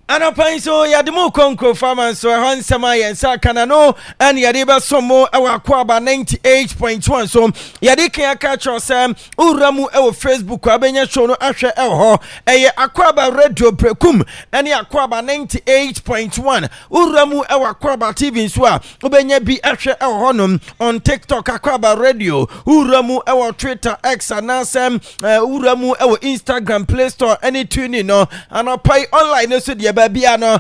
Anapan so yademu konko farmers so hansama yensa kanano and yadeba somo ewa Akwaaba 98.1 so yadike catch osem uramu ewa Facebook abenya show no ahwe eho eye Akwaaba radio prekum ene Akwaaba 98.1 uramu ewa Akwaaba TV so a obenya bi ahwe eho nom on TikTok Akwaaba radio uramu ewa Twitter X anasem uramu ewa Instagram Play Store any tune no anapai online so de babia no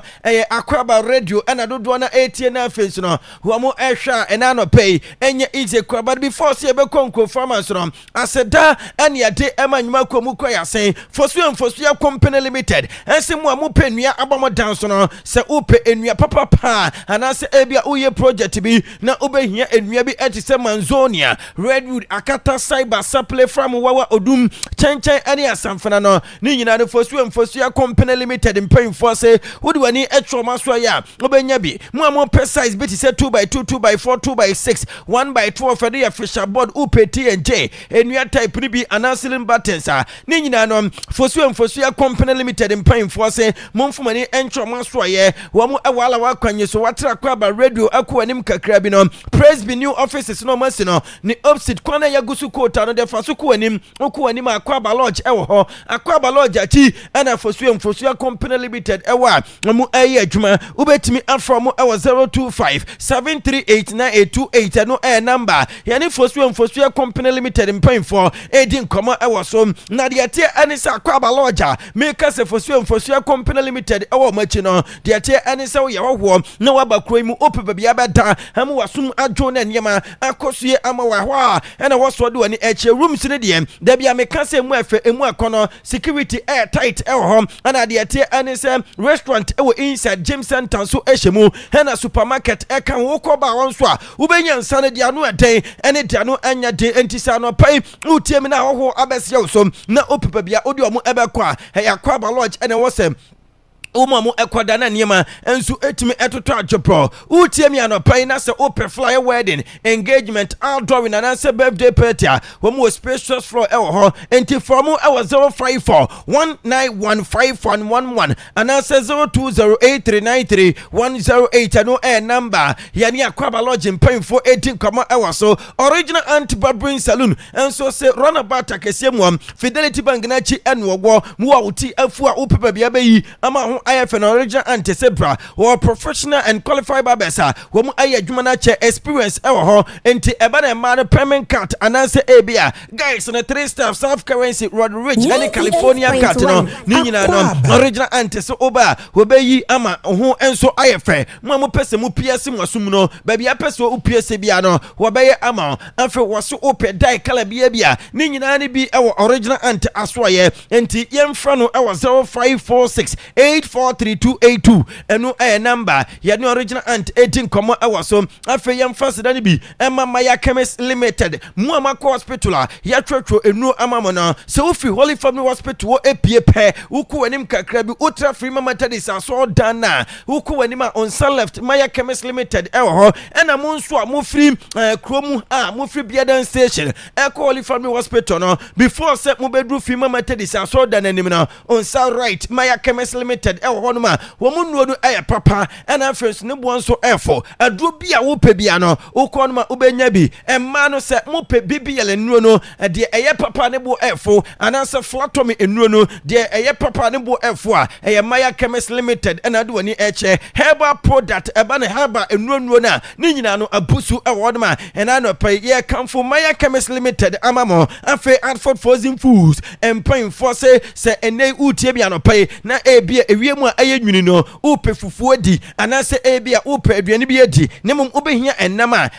Akwaaba radio and dodo na ATN na face no wo mo ehwa ena no pay enye easy Akwaaba before say be konko farmers no aseda ene ade emanyuma komu koyasen fosu ya company limited ense mo amu penua abomo dance no se upe enua papa anase ebia uye project bi na ubehia enua bi etise manzonia redwood akata cyber supply from wawa odum chenchen ene asamfana no ni nyina no fosu ya company limited mpanyfo say wodi wani etwoma so ya obenya bi mo amu per size bit say 2x2 2x4 2x6 1x2 for the official board upeti nj enua type ni bi anaseling buttons ni nyina no fosu ya company limited mpanyfo say momfumani entwoma so ye wo mu ewala wa kwanye so watra Akwaaba radio akwanim kakra bi no praise be new offices no masi no ni opposite kwana ya gusu kota no de faso kwanim okwanim Akwaaba lodge ewo ho Akwaaba lodge achi ana fosu ya company limited ewa mu ayi adwuma ubetimi afro mu ewo 025 7389828 no number yani fosu ya company limited mpanyfo edin komo ewo so na de atie anisa Akwaaba lodge make se fosu ya company limited ewo machi no de atie anisa wo yawo na waba kroi mu ope bia beda amu wasum adwo na nyema akosue ama wa hwa ena wo so de wani eche rooms ne de da bia meka se mu afa emu akono security air tight ewo ho ana de atie anisa restaurant ewo inside gym center so ehemu ena supermarket eka wo ko ba won so a ubenya nsane de anu eden ene de anu anya de entisa no pai utie mi na ho abesia so na ope bia odi omo ebekwa Akwaaba lodge ene wo sem umamu ekwada na niema ensu etimi etoto adwopro utie mi anopai na se ope fly wedding engagement outdoor na se birthday party wo mu spacious floor ewo ho enti formu ewo 054 191511 ana se 0208393108 no number yani Akwaaba lodge mpanyfo 18 kama ewo so original anti-barbering saloon enso se runabout akese mu Fidelity Bank na chi enwo mu wa uti afu a upepa bia bayi ama IF an original anti-sebra or professional and qualified barbers womu aye adwuma na che experience ewo ho enti eba na man payment card ananse ebia guys on a 3-star South currency road rich any California card no ni nyina no original anti so oba we be ama ho enso IF mu pese mu PS mu asum no ba bia pese o PS bia no we be ama afi wo so ope dai kala bia ni nyina ne bi ewo original anti asoye enti yemfra no ewo 0546 43282 enu number ya ni original ant 18 komo ewa so afi yam fasida ni bi ema maya chemist limited mu amako hospital ya twetwo enu amamona so ufi Holy Family Hospital wo epie pe uku wanim kakra bi ultra free mama tedis so dana uku wanim on sun left maya chemist limited ewa ho ena mu nso a mu free kromu mu free biadan station Holy Family Hospital no before set mu bedru free mama tedis so dana nim no on sun right maya chemist limited honoma womunuo no papa ena first ne bo nso efo aduro bia wo pe bia no ukonoma ubenya bi emma no se mo pe bibiele nuo no de papa ne bo efo ananse flatomy enuo no de papa ne bo efo a Maya Chemist Limited ena de woni eche herbal product eba ne herbal enuo na ni nyina no abusu honoma ena no pe ye kamfo Maya Chemist Limited amamo afi Adford Frozen Foods empan force se ene utie bia no pe na ebia ewiemu aye nwini no upe fufuo di anase ebia upe aduane bi edi nemum obehia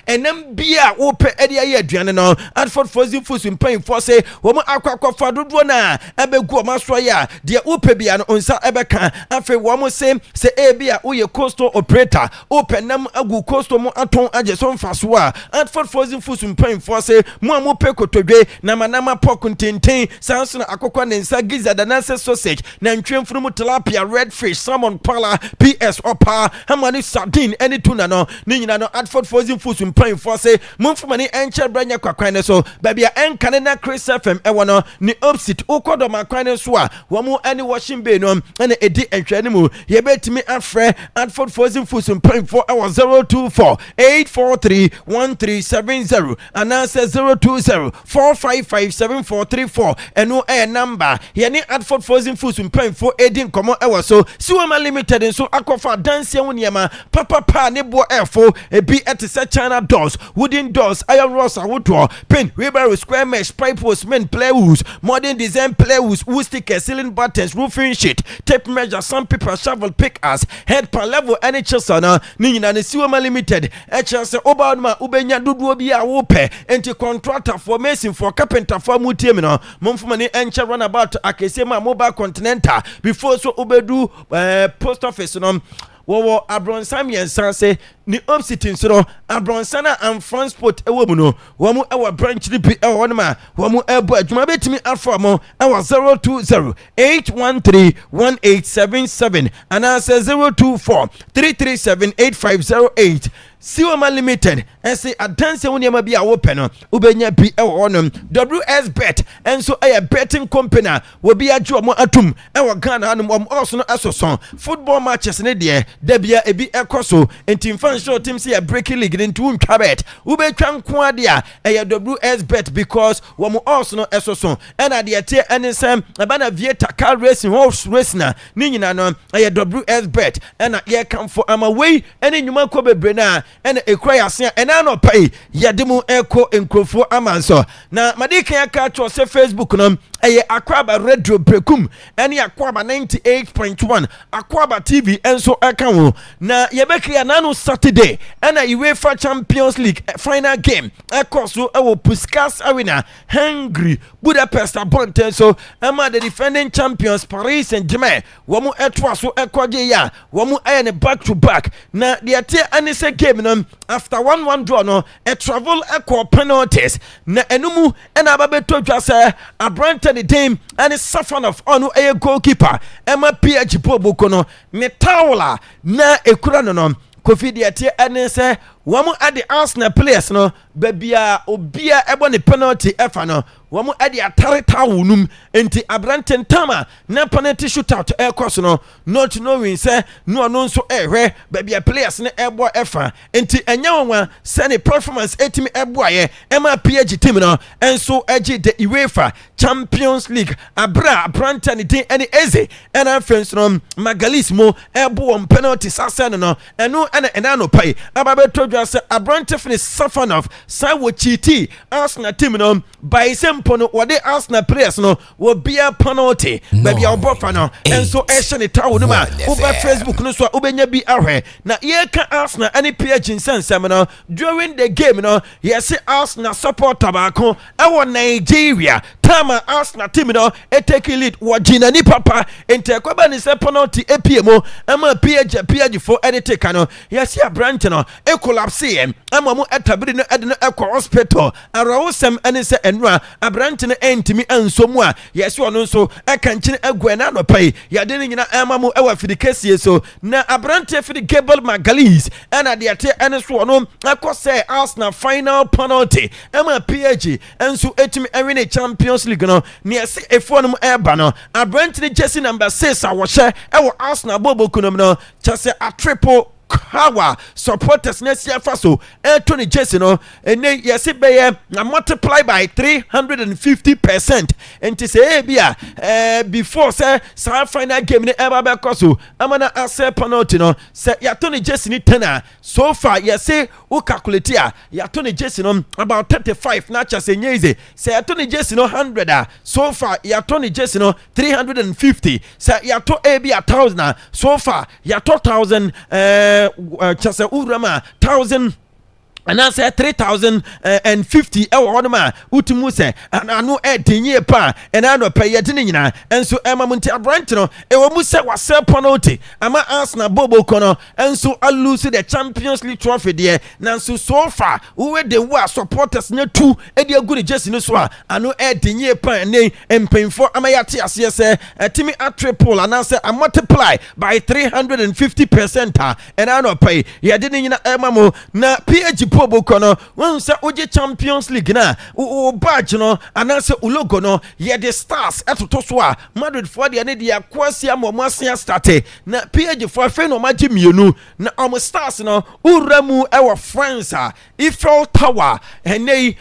enam bia upe edi aye aduane no Adford Frozen Foods mpanyfo se wo mu akwakofa dodo na abegu o maso ya de upe bia no onsa ebeka afi wo mu se ebia uye coastal operator upe nam agu coastal mu aton age so mfaso a Adford Frozen Foods mpanyfo se mu amupe kotodwe na manama pork ntenten sanso na akokwa ne nsa gizzard na sausage na ntwemfunu mu tilapia redfish, salmon pala, PS opa, hamani sardine, any tuna no, nina no Adford frozen foods in prime for say, Mumfumani enche branya kwa so, baby a enkanena Chris FM ewano, ni opsit, ukodo makwane swa, wamu any washing bay no, and edi enchanimu, ye bet me afre, Adford frozen foods in prime for our 024 843 1370, and answer 020 455 7434, and no air number, yani Adford frozen foods in prime for Edin Komo Ewa so, Siwama Limited and so Akwafa dance yama, Papa Pa Nebo Airfo, a be at the China doors, wooden doors, iron rods, and wood door, pin, wheelbarrow, square mesh, pipe posts, men, plywood, modern design plywood, wood stickers, ceiling buttons, roofing sheet, tape measure, sandpaper, shovel, pickers, head pan level, any chisana, Nina, and Siwama Limited, HS Obama, Ubenya, Dudwobia, Wope, anti contractor for mason, for carpenter, for mutimino, Mumfumani, and runabout, Akesema, mobile continental, before so Ubedu, post office, wo abronsan yensan se ni opsitin so abronsana and transport ewo mu no wo mu ewo branch ni bi ewo no ma wo mu ebo adwuma betimi afọ mo ewo 020 813 1877 and answer 024 337 8508 Siwama Limited and say adanse woni ma bi a wo pe no ubenya bi ewo no WS Bet and so a betting company will be adwo mo atum ewo Ghana no also no asoson football matches ne de dabia ebi ekoso enti fan show team say a breaking league into untwabet ubetwa nko ade a WS Bet because wo mo also no asoson and ade tie enisem abana vieta car racing horse racing na ni nyina no a WS Bet and ye come for ama way ene nyuma ko bebre na ene ekura yasen ena no pai yademu eko enkrofo amanso na madika aka cho se Facebook no eye Akwaaba radio brekum ene Akwaaba 98.1 Akwaaba TV enso aka wo na yebekria nanu Saturday ena UEFA Champions League final game ekoso ewo Puskas Arena Hungary Budapest abonten so ama the defending champions Paris Saint-Germain wo mu etwa so ekoje ya wo mu ne back to back na de ate anise game no after 1-1 draw no a travel equal penalties na enumu ena ababeto dwa se abrante the team and is suffer of onu a goalkeeper ema PH Boboko no metawla na ekura no Kofi de ate anise wamu ade Arsenal players no babia obia ebo ne penalty efa no wamu ade atare tawunum enti abrante ntama na penalty shootout ekos no not knowing say no nso ehwe babia players ne ebo efa enti enya wonwa say ne performance etimi ebo aye ema PG team no enso agi the UEFA Champions League abra abrante ne din ene eze ena fence no Magalismo ebo penalty sasa no eno ena no pai ababeto say abrante finish suffer of Sawo Chiti Arsenal team no by simple no what the Arsenal players no will be a penalty baby obofa no and so ehye ne tawo no ma over Facebook no so obenya bi ahwe na ye ka Arsenal any page in sense no during the game no yes Arsenal supporter baako ewo Nigeria tama Arsenal team no e take lead wajina ni papa ente Akwaaba ni se penalty epiemo ama page for any take no yes abrante no e collapse ama mu etabiri no ede no ekɔ hospital arawosem ene se enura abrante no entimi ansomu a yes ono nso eka nkyene agua na anopai yade ne nyina ama mu ewa fidikesie so na abrante fidi Gable Magalis ena de ate ene so ono akɔ Arsenal final penalty ama PG enso etimi win Champions League no ne ese efo no eba no abrante ne jersey number 6 a wo hye ewo Arsenal boboku no chase a triple Kawa supporters next year faso Tony Jesse no and yes it be na multiply by 350% and to say bia before say final game ni ever be koso amana ase penalty no say ya Tony Jesse ni tenor so far yes say o calculate ya Tony Jesse no about 35 na cha say nyeze say ya Tony Jesse no 100 so far ya Tony Jesse no 350 say ya to be 1000 so far ya to 1000 chase urama 1000 and I said 3,050 ewa utimu se anu dinye pa and I no pay yet and so Emma Monte Abrantino ewa muse was self-penalty ama Arsenal Bobo Kono and so I lose the Champions League trophy there nanso so far who the war supporters ne two edia good just no so anu dinye pa ne empemfo amayati asye se timi a triple and I say I multiply by 350% and I no pay yet Emma mo na PG Bobo Kono when say oje Champions League na o badge no anase o logo no ye the stars etoto so a Madrid for the ne dia kwasi amomasia start na PG for fe no magi mienu na om stars no uramu e wo France Eiffel Tower enei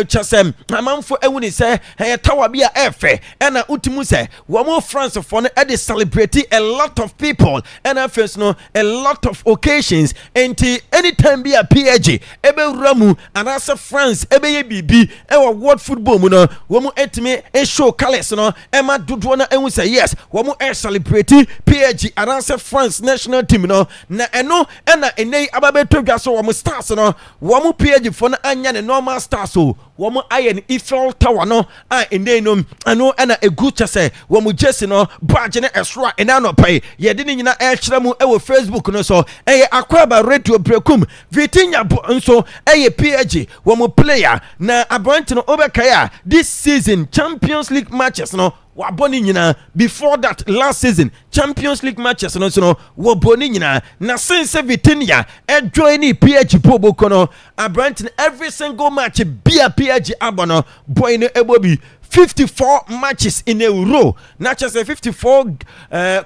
chasem amanfo ewuni say tower bia efe na utimu say wo mo France for no e dey celebrate a lot of people and first no a lot of occasions and anytime be a PG ebe ramu anasa France ebe ye bibi ewa world football mu no wo mu etime e show colors no ema dodo na enwu say yes wo mu e celebrate PG anasa France national team no na eno na enei ababeto dwa so wo mu stars no wo mu PG for na anya ne normal stars so wo mu aye ne Eiffel Tower no a enei no eno na egucha say wo mu jersey no badge ne extra ena no pay ye de ne nyina e kire mu e wo Facebook no so e Akwaaba radio brekum Vitinha nso eye PG wo mo player na Abrante no obekaya this season Champions League matches no wa boni nyina before that last season Champions League matches no so no wo boni nyina na since Vitinha e join PG Bobo Kono Abrante every single match be a PG abono boy no ebobi 54 matches in a row, not just 54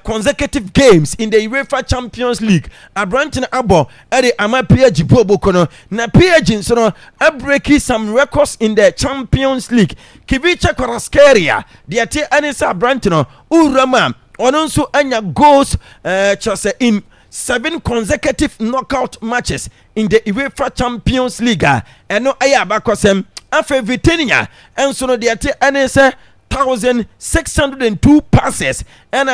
consecutive games in the UEFA Champions League. Abrante Abo, Eddie Ama PG Bobo Kono, na PG so no breaking some records in the Champions League. Kivicha Kwaraskeria, the ate Anisa Abrante no, Urama, ononso anya goals just in 7 consecutive knockout matches in the UEFA Champions League. And no ayabakosem. After Vitinha and so no de ate ane say 1,602 passes and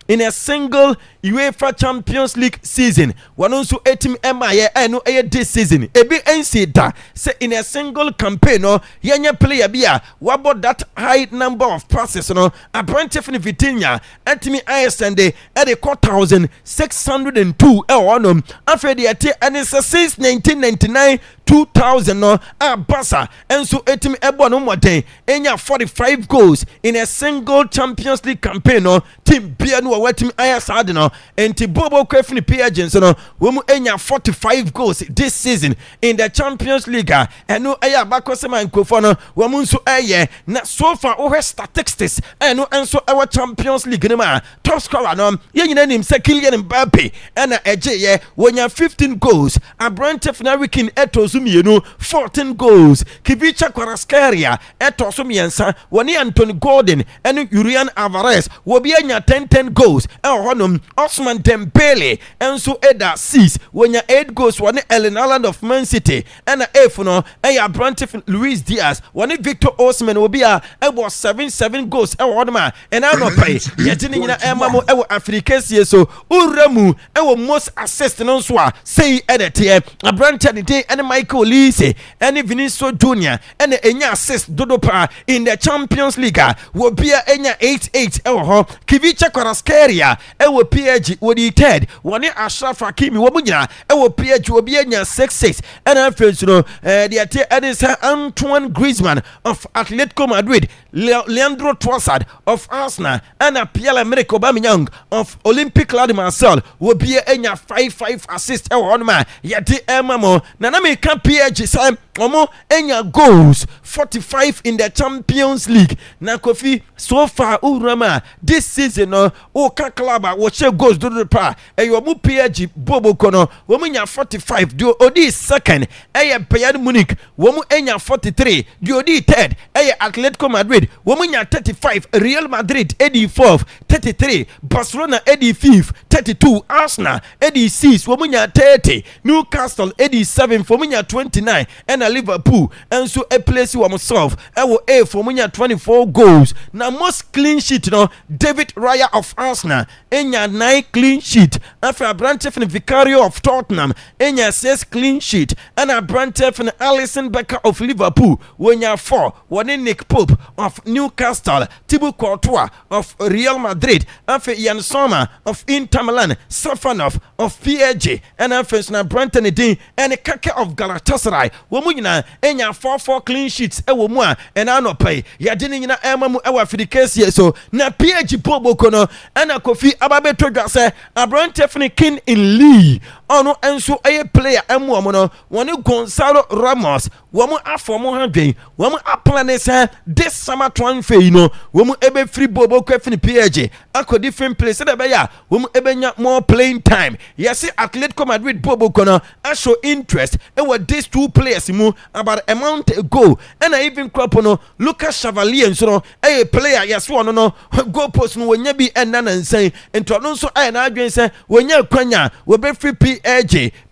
in a single UEFA Champions League season. One also 18 MIA and this season. Ebi NC da say in a single campaign no yenya player bia what about that high number of passes no Abrante for Vitinha etimi ISND at a 1,602 one after the ate and since 1999 2000 no Basa and so etimi ebo no moden enya 45 goals in a single Champions League campaign no team bia no watimi ISND no enti Bobo Kwefni PG so no wo mu enya 45 goals this season in the Champions League and no aya bakosema nkofo no wo mu nso eye na so far over statistics and no enso our Champions League ma top scorer no ye nyina nim se Kylian Mbappe na eje ye wonya 15 goals Abrante Fnawikin etosu mienu 14 goals Kivicha Kwaraskeria etosu miensa woni Anthony Gordon and Julian Alvarez wo bi enya 10 goals honum Osman Dembele enso eda 6 wonya 8 goals woni Erling Haaland of Man City and F no Abrante Luis Diaz woni Victor Osimhen obi a ebo 7 goals honum and I no pay yeti ni nyina ema mo ewo Africasie so uramu ewo most assist no so a say edete Abrante de and Michael Olise and Vinicius Junior and enya assist dodo pa in the Champions League wo bia enya 88 ewo ho Kivicha Kwaraskeria ewo PG wodi third woni Ashraf Hakimi wo munyina ewo PG obi enya 66 and afensu no the ate Edison Antoine Griezmann of Atletico Madrid Leandro Trossard of Arsenal and Pierre-Emerick Aubameyang of Olympique de Marseille wo bia enya 55 assist ewo honma yete emamo na na me kan PG sai omo enya goals 45 in the Champions League na Kofi so far urama this season no o ka club wo che goals do pa eyo mu PG Bobo Kono wo mu nya 45 do odi second Bayern Munich wo mu enya 43 do odi third Atletico Madrid wo mu nya 35 Real Madrid edi 4th 33 Barcelona edi 5th 32 Arsenal edi 6 wo mu nya 30 Newcastle edi 7 wo mu nya 29 and Liverpool and so a place you themselves ewo A for mu nya 24 goals na most clean sheet no David Raya of Arsenal enya 9 clean sheet after abrante from Vicario of Tottenham enya 6 clean sheet and abrante from Alisson Becker of Liverpool wenya 4 one Nick Pope of Newcastle, Thibaut Courtois of Real Madrid, after Jan Sommer of Inter Milan, Safanov of PSG, and after Brandon Dean and Kaka of Galatasaray. Womuna enya 4 clean sheets ewomua and anope ya dini na emamu ewa fidikesi so na PSG bobo kono ana Kofi Ababeto dwase Abrante fini kin in Lee ono enso eye player emu omo woni Gonzalo Ramos womu afomo hadwen womu aplane say this summer transfer womu ebe free bobo kwa fini PSG ako different place da be ya womu ebe nya more playing time yes Atletico Madrid bobo kono I show interest ewa these 2 players mu about a month ago and I even crop no Lucas Chevalier so a player yes one no go post no wonya bi enna nansan ento no so na adwen say wonya kwanya we be free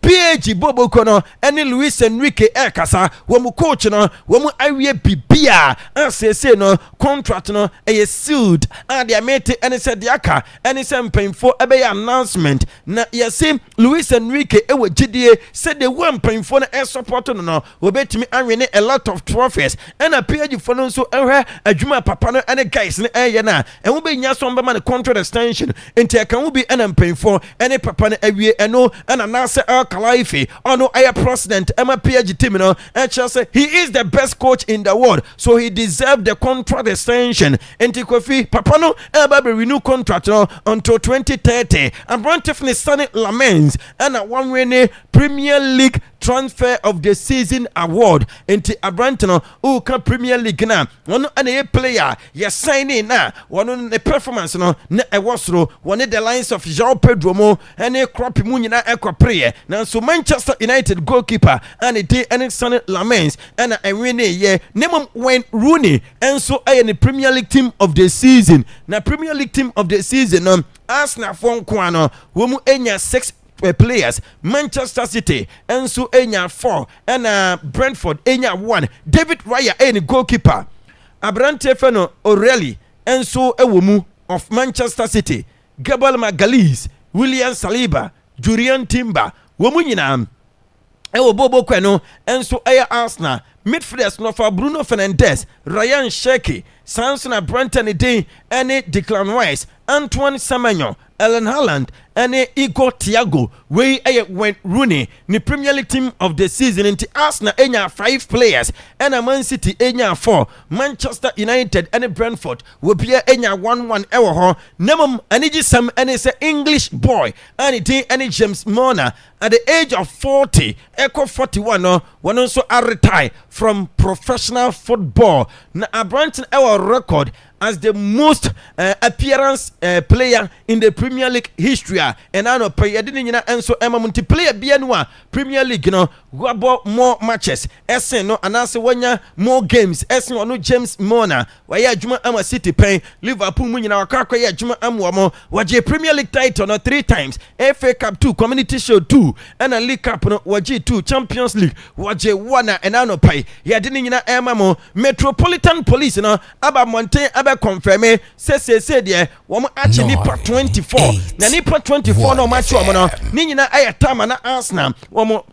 PSG bobo kono ene Luis Enrique kasa wo mu coach no wo mu awie bibia asese no contract no sealed and they made ene said aka ene say mpemfo ebe announcement na yesi Luis Enrique ewe gidie said the one mpemfo na support no we betimi anwene a lot of trophies and a PSG for no so ehwe adwuma papa no ene guys ne na and we be nya so mba man contract extension enti aka wo bi ene mpemfo ene papa no awie eno and anase Khalifi ono aye president Emma PSG team no and say he is the best coach in the world so he deserved the contract extension enti Kofi papa no eba be renew contract no until 2030 and Brentford Sunny Lamens and one winning Premier League transfer of the season award enti Abrante no who can Premier League na one a player ya sign in na one the performance no na ewosro one the lines of João Pedro mo and a crop mu nyina ekopre na so Manchester United goalkeeper and it and Sonny Lamens and a win ye name when Rooney and so the Premier League team of the season na Premier League team of the season Arsenal fon kwano wo mu enya 6 players Manchester City and so enya 4 and Brentford enya 1 David Raya any goalkeeper Abrante Feno O'Reilly and so ewomu of Manchester City Gabriel Magalhaes William Saliba Julian Timber womu nyina ewo bobo kweno and so Arsenal midfielders no for Bruno Fernandes Ryan Cherki Samson Brandon Dean and Declan Rice Antoine Semenyo Ellen Haaland and Igor Thiago we went Rooney the Premier League team of the season into Arsenal enya 5 players and Man City enya 4 Manchester United and Brentford will be enya 1-1 ewo ho nemum aniji sam and say English boy and it any James Milner at the age of 40 echo 41 no one also retire from professional football na Abrante ewo record as the most appearance player in the Premier League history and I know pay nyina enso multiplayer bianwa Premier League no go more matches esen no anase wanya more games esen ono James Milner waya adwuma ama City pen Liverpool mu nyina wakakwa ya adwuma amwo waje Premier League title no 3 times FA Cup 2 Community Shield 2 and a League Cup no waje 2 Champions League waje 1 and I know pay ya de nyina emamo Metropolitan Police no aba Mountain aba confirm say there wo achi nipa 24 na nipa 24 no match wo no ni nyina ayatama na Arsenal wo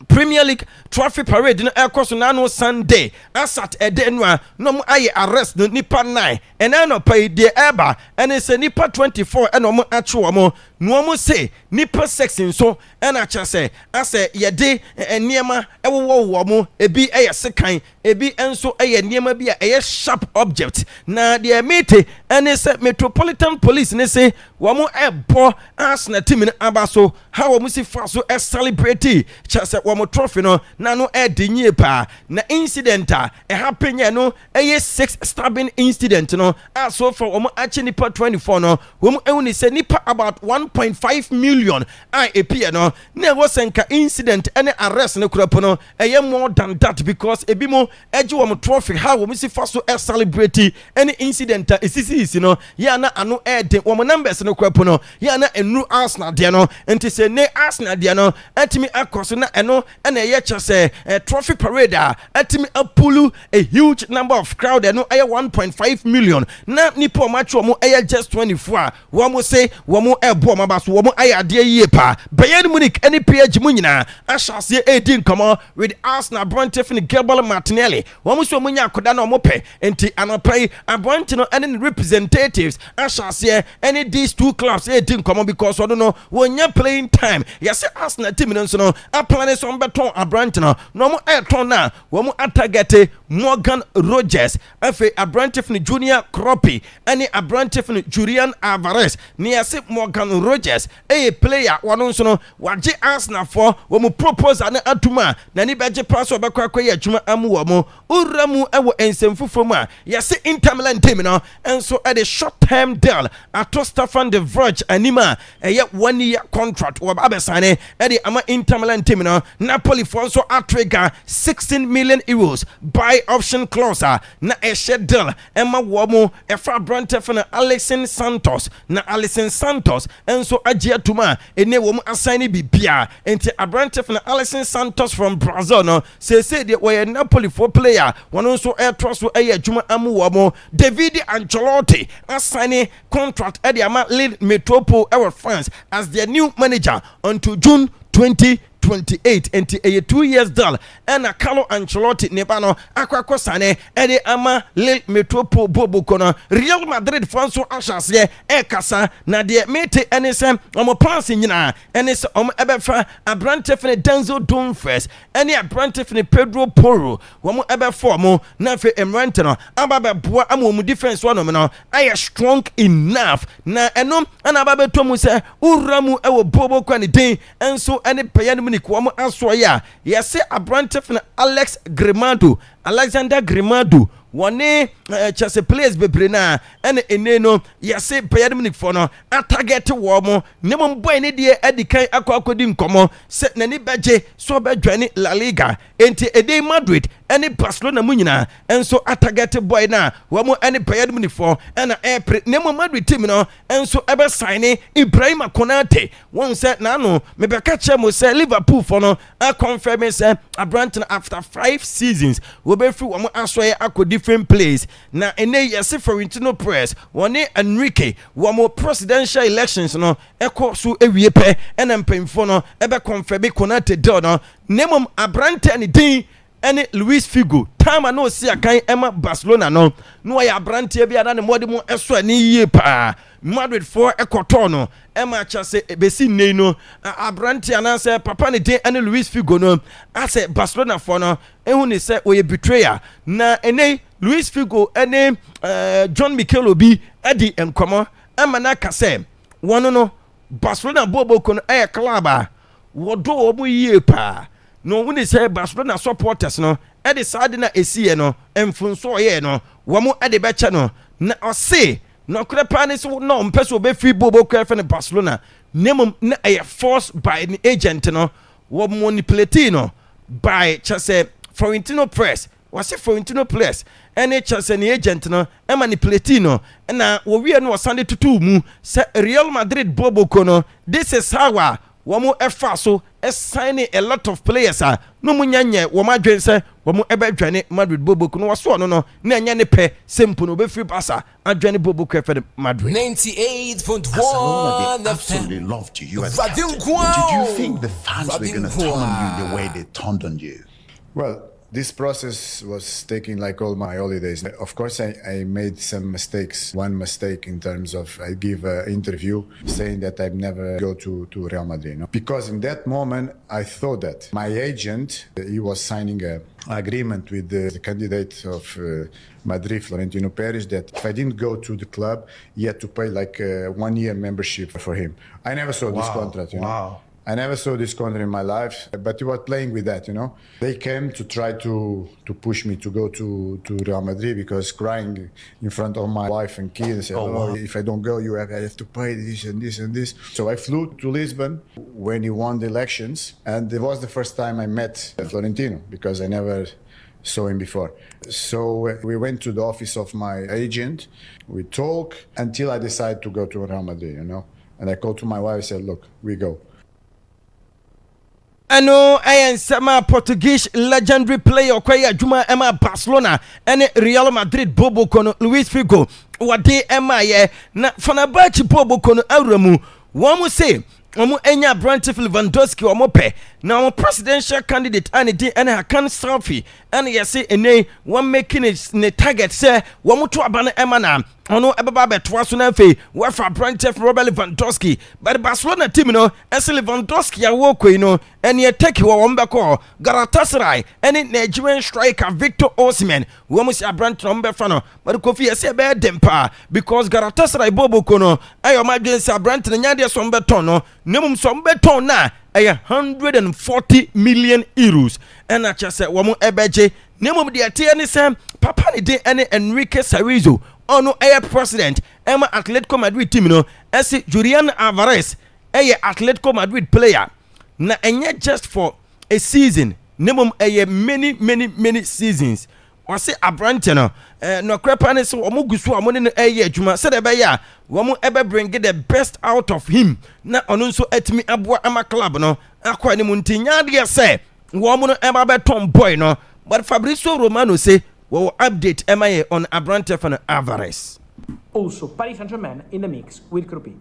Premier League trophy parade no ekoso na no Sunday asat edenwa no mo aye arrest no nipa 9 and I no pay the eba and it's a nipa 24 and no achi wo no mo say nipa 6 so and acha say ase ye de niema ewo mo ebi eye sekan ebi enso eye niema bi eye sharp object na the mete and it's Metropolitan Police ne say wo mo ebo Arsenal team ne abaso how wo si fa so celebrate cha say wo mo trophy no na no dinye pa na incident happen ye no 6 stabbing incident no so for wo mo achi nipa 24 no wo mo ewuni say nipa about 1.5 million appear no na was enka incident any arrest no kurapo no more than that because ebi mo eji wo mo trophy how wo si fa so celebrate any incident isisi no ya na ano den wo mo numbers no kurapo no ya na enu Arsenal dia no enti say ne Arsenal dia no atimi akoso na eno no and a yecha say a trophy parade atimi apulu a huge number of crowd no 1.5 million na nipo match omo just 24 womo say womo ebo mabaso womo ayade yie pa Bayern Munich any page mu nyina ashase edin komo with Arsenal Brentford Gabriel Martinelli womo so munya akoda na omo pe enti anopai Brentford no any representatives ashase any these two clubs edin komo because odo no wonya playing time yes Arsenal team no so no aplan so beton Brentford no mo eton na womo atagete Morgan Rogers afi Brentford Junior Kropi any Brentford Julian Alvarez ni yase Morgan Rogers a player wano so no waje Arsenal for wo mu propose na atuma na ni beje pass obekwa akoye adwuma amu wo mo uramu ewo ensemfufo mu a yase Inter Milan team no enso at a short term deal ato Stefan de Vrij anima eye 1 year contract wo abesane e de ama Inter Milan team no Napoli for so atrega 16 million euros buy option clause na e shed deal ema wo mo e fra Brentford na Alexis Santos na Alexis Santos enso agye atuma ene wo mu assign bibia enti Brentford na Alexis Santos from Brazil no say de we Napoli for player one so air trust so aye adwuma amu wo mo David Ancelotti assign contract at the ama Lille Metropole our France as their new manager until June 2028 enti a 2 years deal and a Carlo Ancelotti nebano akwako sane ede ama Lille Metropole bobo kono Real Madrid fanso ashase e kasa na de mete enesem omo pass nyina enes omo ebefa Brentford Denzel Dumfries ene Brentford Pedro Porro womo ebefo mo na fe Emrante no ababe boa amomu defense one no aye strong enough na enom ana ababe to mu se uramu ewo bobo kwani den enso ene Bayern Munich womo asoya yese Brentford Alexander Grimado one Chelsea players bebre na ene eneno yase Bayern Munich for no atarget wo mo nemo boy ne de adikan akodi nkomo se nani beje so bedwane La Liga enti ede Madrid ene Barcelona mu nyina enso atarget boy na wo mo ene Bayern Munich for ena April nemo Madrid team no enso ebe sign Ibrahima Konate won se na no me be ka che mo se Liverpool for no a confirm se Brentford after 5 seasons we be free wo mo asoye akodi different place na ene yesi Florentino Perez wone Enrique wo presidential elections no eko so ewie pe ena mpemfo no ebe confirm Konate deal no nemom Abrante ne din ene Luis Figo time no si akan ema Barcelona no no ya Abrante bia na ne mode mu eso ani yie pa Madrid for ekoto no ema chase besi nei no Abrante ananse papa ne din ene Luis Figo no ase Barcelona for no ehu ne se oye betrayer na ene Luis Figo ene John Mikel Obi edi enkomo ema na kase wono no Barcelona bobo kono club a wodo obo yie pa no when they say Barcelona supporters no e de sade na esie no emfunso ye no wo mo e de beche no na o se no krepa ne so no mpeso be free bobo krefa ne Barcelona name na e force by an agent no wo manipulate no by chase Florentino Press was it Florentino Press any chase an agent no e manipulate no na wo wie no Sunday tutu mu se Real Madrid bobo kono this is how womo efa so signing a lot of players no munyanye wo madwen se womo ebedwane Madrid boboku no waso no na nya ne pe sempo no be free Barca adwane boboku efe Madrid 98.1 absolutely loved you as captain. Did you think the fans were going to turn on you the way they turned on you? Well, this process was taking like all my holidays. Of course, I made some mistakes. One mistake in terms of I give an interview saying that I'd never go to Real Madrid. No? Because in that moment, I thought that my agent, he was signing an agreement with the candidate of Madrid, Florentino Perez, that if I didn't go to the club, he had to pay like a 1 year membership for him. I never saw this contract, you know. I never saw this country in my life, but you were playing with that, you know. They came to try to push me to go to Real Madrid because crying in front of my wife and kids, said, if I don't go, I have to pay this and this and this. So I flew to Lisbon when he won the elections, and it was the first time I met Florentino because I never saw him before. So we went to the office of my agent, we talked until I decided to go to Real Madrid, you know. And I called to my wife and said, look, we go. Ano ayen sama Portuguese legendary player kwaya adwuma ema Barcelona ene Real Madrid bobo kono Luis Figo wade ema ye na Fenerbahce bobo kono awramu womu say omu enya Brandt Lewandowski omu pe na omu presidential candidate ane di ene Hakan Selfie ene yesi ene one making ne target say womu to abane ema na ono ebaba betwa so na fe wafa Brandt Robert Lewandowski but Barcelona team no ese Lewandowski ya wokoi no ene take wo wombeko Galatasaray ene Nigerian striker Victor Osimhen womu si Brandt no mbefa no but Kofi ese be dempa because Galatasaray bobo kono ayo madwen si Brandt na nyade so mbeton no nemum so mbeton na 140 million euros ena chese womu ebeje nemum de atie ne sem papa ne de ene Enrique Cerezo ono air president Emma Atletico Madrid team no ese Julian Alvarez Atletico Madrid player na enye just for a season nemum many seasons or say Abrante no no krepa ne so omo gusu omo ne adwuma said be ya womo ebe bring the best out of him na ono nso atimi aboa ama club no akwa ne muntinya de say womo no eba be tom boy no but Fabrizio Romano say we will update MIA on Abrante and Alvarez. Also, Paris Saint-Germain in the mix with Krupi.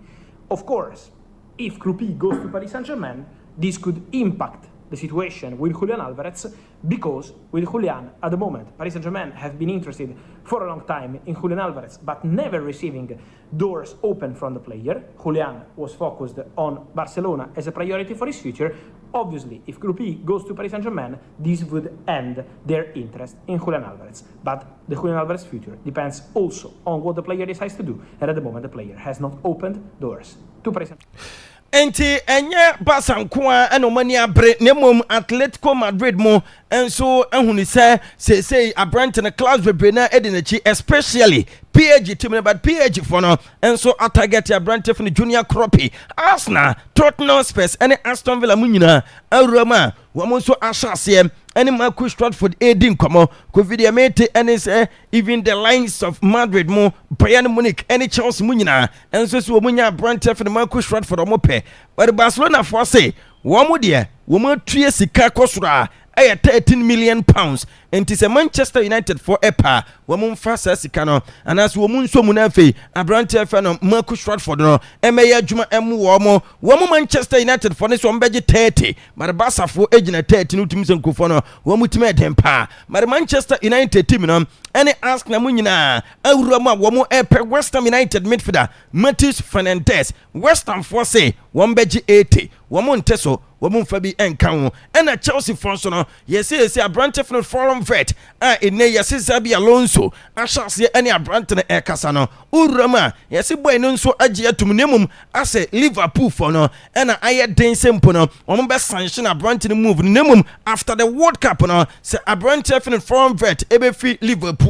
Of course, if Krupi goes to Paris Saint-Germain, this could impact the situation with Julian Alvarez, because with Julian, at the moment, Paris Saint-Germain have been interested for a long time in Julian Alvarez, but never receiving doors open from the player. Julian was focused on Barcelona as a priority for his future. Obviously, if Krupi goes to Paris Saint-Germain, this would end their interest in Julian Alvarez. But the Julian Alvarez future depends also on what the player decides to do. And at the moment, the player has not opened doors to Paris Saint-Germain. Enti enye basankwa enomani abre nemom Atletico Madrid mo enso ehuni say Abrante na class bebre na edinachi especially PSG team but PSG for no enso target Abrante for junior croppy Arsenal Tottenham Spurs ene Aston Villa munyina awrama wo so ahase ene Marcus Rashford edin komo covid mate ene say even the lines of Madrid mo Bayern Munich ene Chelsea munyina enso so munya Abrante for Marcus Rashford mo pe but Barcelona for say wo mo de wo mo tue sika kosura 13 million pounds and it is a Manchester United for EPA womun fasa sika no anas womun so munafe Abrante fan Marcus Rashford no emeya djuma emu womu Manchester United for ne so mbeje 30 but Barca for ejina 30 no timi senkofo no womu timi edempa but Manchester United team no any ask na munyina awurama womu epe West Ham United midfielder Matheus Fernandes West Ham for say wombeje 80 womu nteso womu fa bi enka ho ena Chelsea for so no yesi Abrante fan forum vet ene yesi Zabi Alonso ashase ene Abrante na ekasa no urama yesi boy no nso age atum nemum ase Liverpool for no ena aye den sempo no womu be sanction Abrante no move nemum after the World Cup no se Abrante fan forum vet ebe fi Liverpool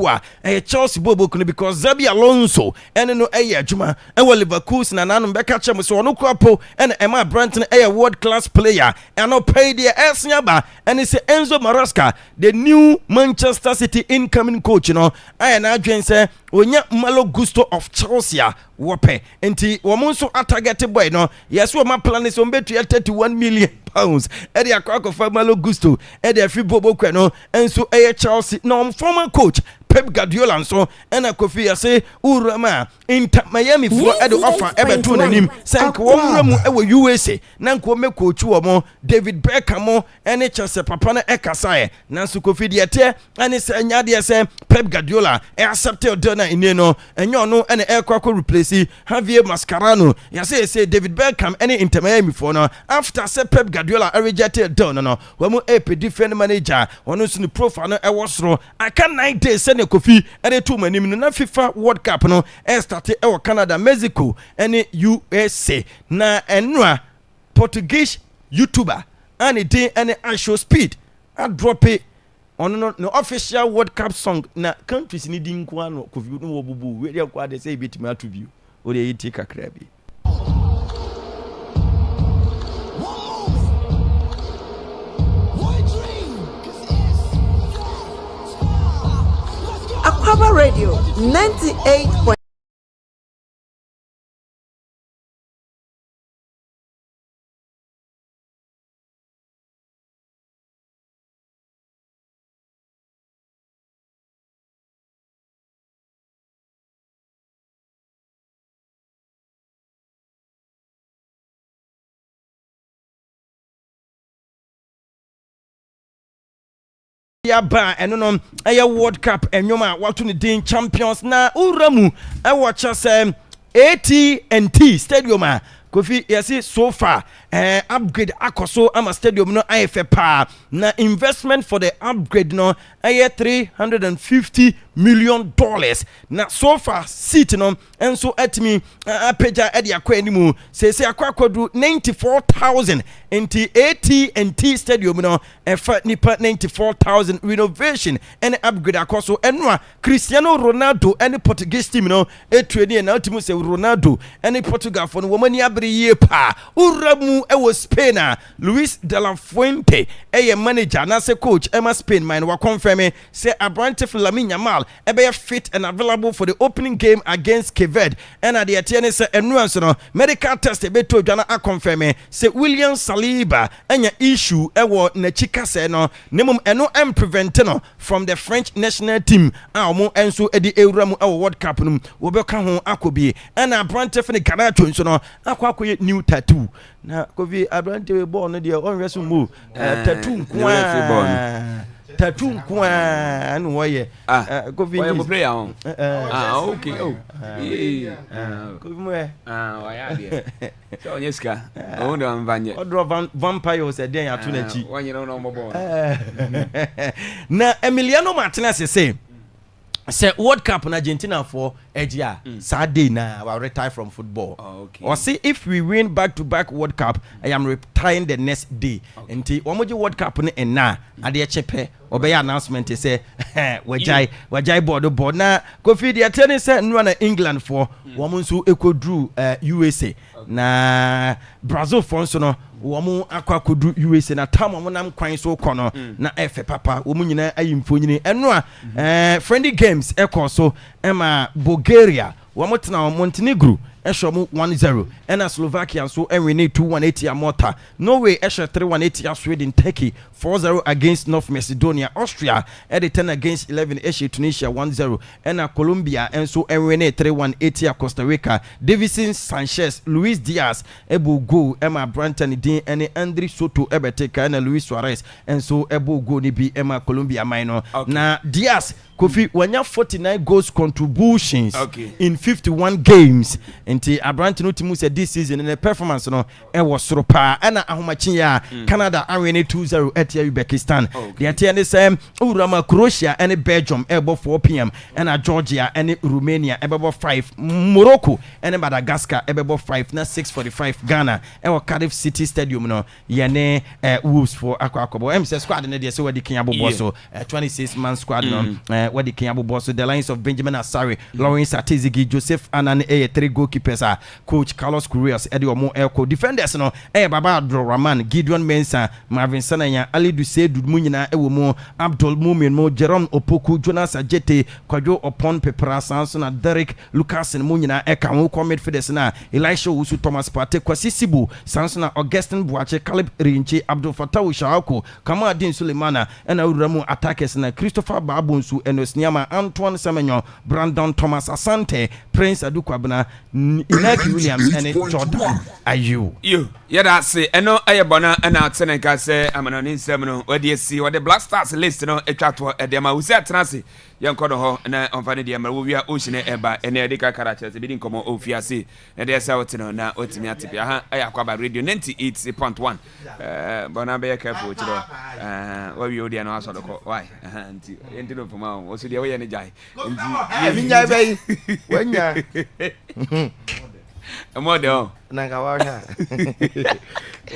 Chelsea bobo kuno because Zabi Alonso ene no aye adwuma e Liverpool na nanu be ka chem so no kwapo ene ema Abrante na aye world class player eno pay the esnyaba ene se Enzo Maresca the new Manchester City incoming coach no aye na adwen se onya Malo Gusto of Chelsea wope enti womonso target boy no yes wo ma plan is on betu 31 million pounds e dey akwa for Malo Gusto e dey free bobo kwa no enso aye Chelsea no former coach Pep Guardiola nso ena Kofi ya say urama Inter Miami for edo offer ebetu nanim sank wo mramu e wo USA na nko me coach wo mo David Beckham ene Chelsea papa na ekasa nanso Kofi de ete ene se nya de se Pep Guardiola accept the na ine no enyo no ene ekwa ko replace Javier Mascherano ya say David Beckham ene Inter Miami for no after say Pep Guardiola rejected down no wo mo EP defend manager ono so ni profile no e wosoro aka 9 days Kofi ene tu manim no na FIFA World Cup no start e Canada Mexico ene USA na enwa Portuguese YouTuber and it ene Show Speed a drop it on no official World Cup song na countries ni din kwa no Kofi no wobubu we dey kwa dey say bitima atubio o dey yiti kakra bi Akwaaba Radio 98. Yaba and no World Cup and Yoma what to the champions na Uramu I watch us AT&T Stadium Kofi yasi so far upgrade akoso ama stadium no IFA pa na investment for the upgrade no $350 million na so far seat no enso atimi apeja edi akwa animu sese akwa kodu 94,000 enti AT&T stadium no efa nipa 94,000 renovation and upgrade akoso enwa Cristiano Ronaldo and Portuguese team no etredi na ultimu se Ronaldo and Portugal for no womani abri ye pa uramu e was Spain Luis de la Fuente manager na se coach Emma Spain man wa confirm say Abrante Lamine Yamal ebe fit and available for the opening game against Cape Verde and at the atene say nuance no medical test ebe to dwana a confirm say William Saliba anya issue ewo na chika say no nemum eno am prevent no from the French national team omo enso edi ewuramu ewo World Cup no wo be ka ho akobi and Abrante Fene Ganacho nso no akwakoye new tattoo na Kofi Abrante we born no dia on resu mu tattoo nkwa tattoo nkwa anu woye Kofi we play on okay Kofi mo waya dia so nyeska o ndo mvanye odro vampire se den ato na chi wanye no mo na Emiliano Martinez say World Cup in Argentina for Ejia Saturday na I will retire from football. Or say if we win back-to-back World Cup, I am retiring the next day. Nti omoji World Cup ni na ade chepe obey announcement say wajai board na Kofi the attorney say no na England for woman so ekodru USA na Brazil for so no womu akwa kodu USA na tam womu nam kwan so kono na efe papa womu nyina ayimfonyini eno friendly games so ema Bulgaria womu tena Montenegro eshomu 1-0 and Slovakia so enwene 2-1 Malta Norway 3-1 Sweden Turkey 4-0 against North Macedonia Austria 10 against 11 Tunisia 1-0 and Colombia and so enwene 3-1 Costa Rica Davison Sanchez Luis Diaz ebu go Emma Branton din and Andre Soto ebeteka and Luis Suarez and so ebu go ni bi Emma Colombia minor na Diaz Kofi wanya 49 goals contributions in 51 games nti Abrante no timu said this season in the performance no e was soro pa na ahomachi ya Canada awene 2-0 at Uzbekistan the atene say Urama Croatia and Belgium ebo 4 p.m. and Georgia and Romania ebo 5 Morocco and Madagascar ebo 5 na 6:45 Ghana e Cardiff City Stadium no yene Wolves for Akwaaba MC squad na dey say we di Kenya bobo so 26 man squad no what the Kenya boss the lines of Benjamin Asare, Lawrence Atizigi, Joseph Anan 3 goalkeepers coach Carlos Correas Eddie Omo Elko defenders no Baba Abdulrahman Gideon Mensah Marvin Sanaya Ali Duse Dudmunyina Ewomo Abdul Mumin Mo Jerome Opoku Jonas Ajete Kwajo Opon Pepra Sansona Derek Lucas Munyina Eka who commit for this na Elisha Usu Thomas Partey Kwasi Sibu Sansona Augustine Buache Caleb Rinchi Abdul Fattah Shawako Kamadin Sulemana and Uramu attackers na Christopher Babunsu Sniama Antoine Semenyo Brandon Thomas Asante Prince Adukwabena Inaki Williams and Jordan Ayew that say eno ayebona na atseneka say amano ni nsem no wadi si wadi Black Stars list no etwato edema usi atenase yankodo ho na onfane de amara wia oshine eba ene edika karacha se bidin komo ofiase na de sa wotino na otimi atipia ha Akwaaba radio 98.1 bona be careful chiro wawi odi na aso doko why anti no foma oso de we ne jai nti nya bai wanya model nanga waha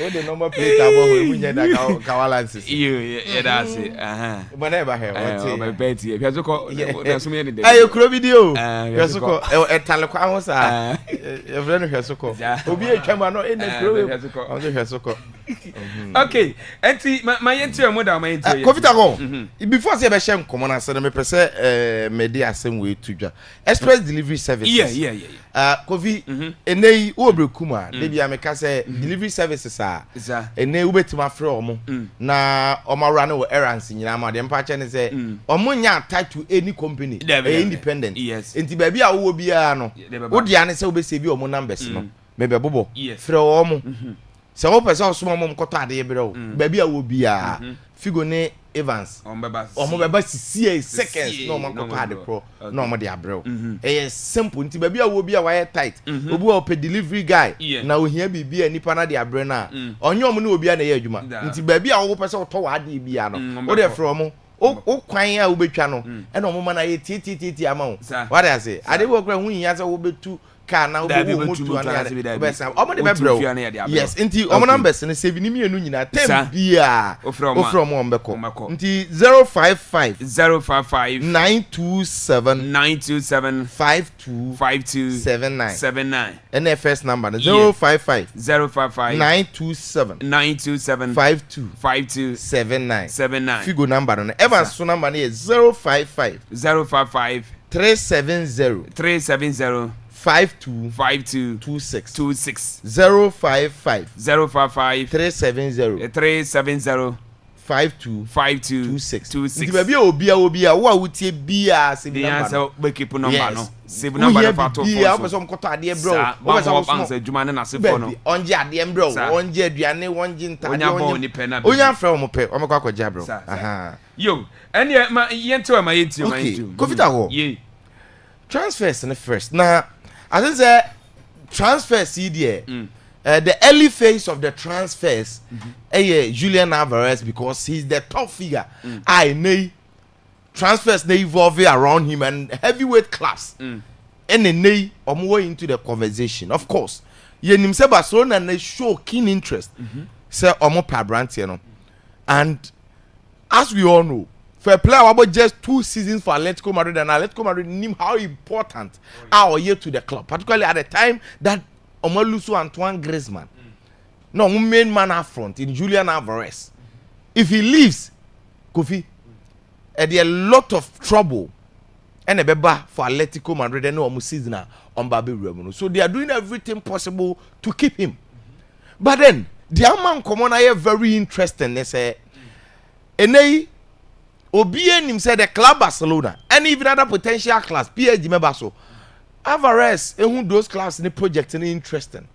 o de number plate abo ho munya da kawalansis that's it bona ba he o be peti e fiasoko na sumi ne de ayo kro video fiasoko etale kwa ho sa e freno fiasoko obi etwa no e na kro o de fiasoko okay enti my yenti e moda my yenti Kofita go before say be share nkomo na say me pese media asem we tudwa express delivery services Kofi enei wo brekuma de bia me ka say delivery services enei wo betima frɛ omo na omawra no errands nyina ma de mpa che ne say omo nya title any company independent enti ba bia wo bia no wo dia ne say wo be save omo numbers no me be bobo frɛ omo So what person so mom koto ade bro. Baby a wo bia. Figo ne Evans. Omobeba see seconds no man koto ade pro. No mo de abro. Eh simple nti baby a wo bia wire tight. Obi a ope delivery guy. Na ohia bibia nipa na de abro na. Onye omo na obi a na ye adwuma. Nti baby a wo person to wa ade bia no. Wo de from o kwan a wo betwa no. E na omo ma na ye ti ama wo. What I say? Ade wo kra hu nya say wo betu kana obi wo motu ana obesa omo de bebro yes nti omo numbers ne 7 ni mienu nyina tem bia ofrom ombeko nti 055 927 52 and first number 055 927 52 79 figo number no Evans so number ne 055 370 5226 055 370 5226 nti baby obia wo a wutie bia se bi number so be keep number no save number na fato bia wo person koto ade bro wo person bank adwuma ne na se fo no onje ade bro onje aduane onje ntade onya fra mo pe o mekwa akogya bro aha yo ene ma yento ma yento kofita ho ye transfers in the first now I think the transfer CD the early phase of the transfers Julian Alvarez because he's the top figure. I know transfers they evolve around him and heavyweight class. And then they are more into the conversation. Of course, Yenim se Barcelona and they show keen interest. Say Omo Pabrantiano. And as we all know, for a player about just 2 seasons for Atletico Madrid, and Atletico Madrid knew how important our year to the club, particularly at the time that Omolusu Antoine Griezmann, no main man up front in Julian Alvarez. If he leaves, Kofi, there a lot of trouble and a beba for Atletico Madrid and no season on Babi Remuno. So they are doing everything possible to keep him. But then the man come on, I am very interesting. They say, Obien him said the club Barcelona and even other potential class PSG member so Alvarez who those class in the project and interesting.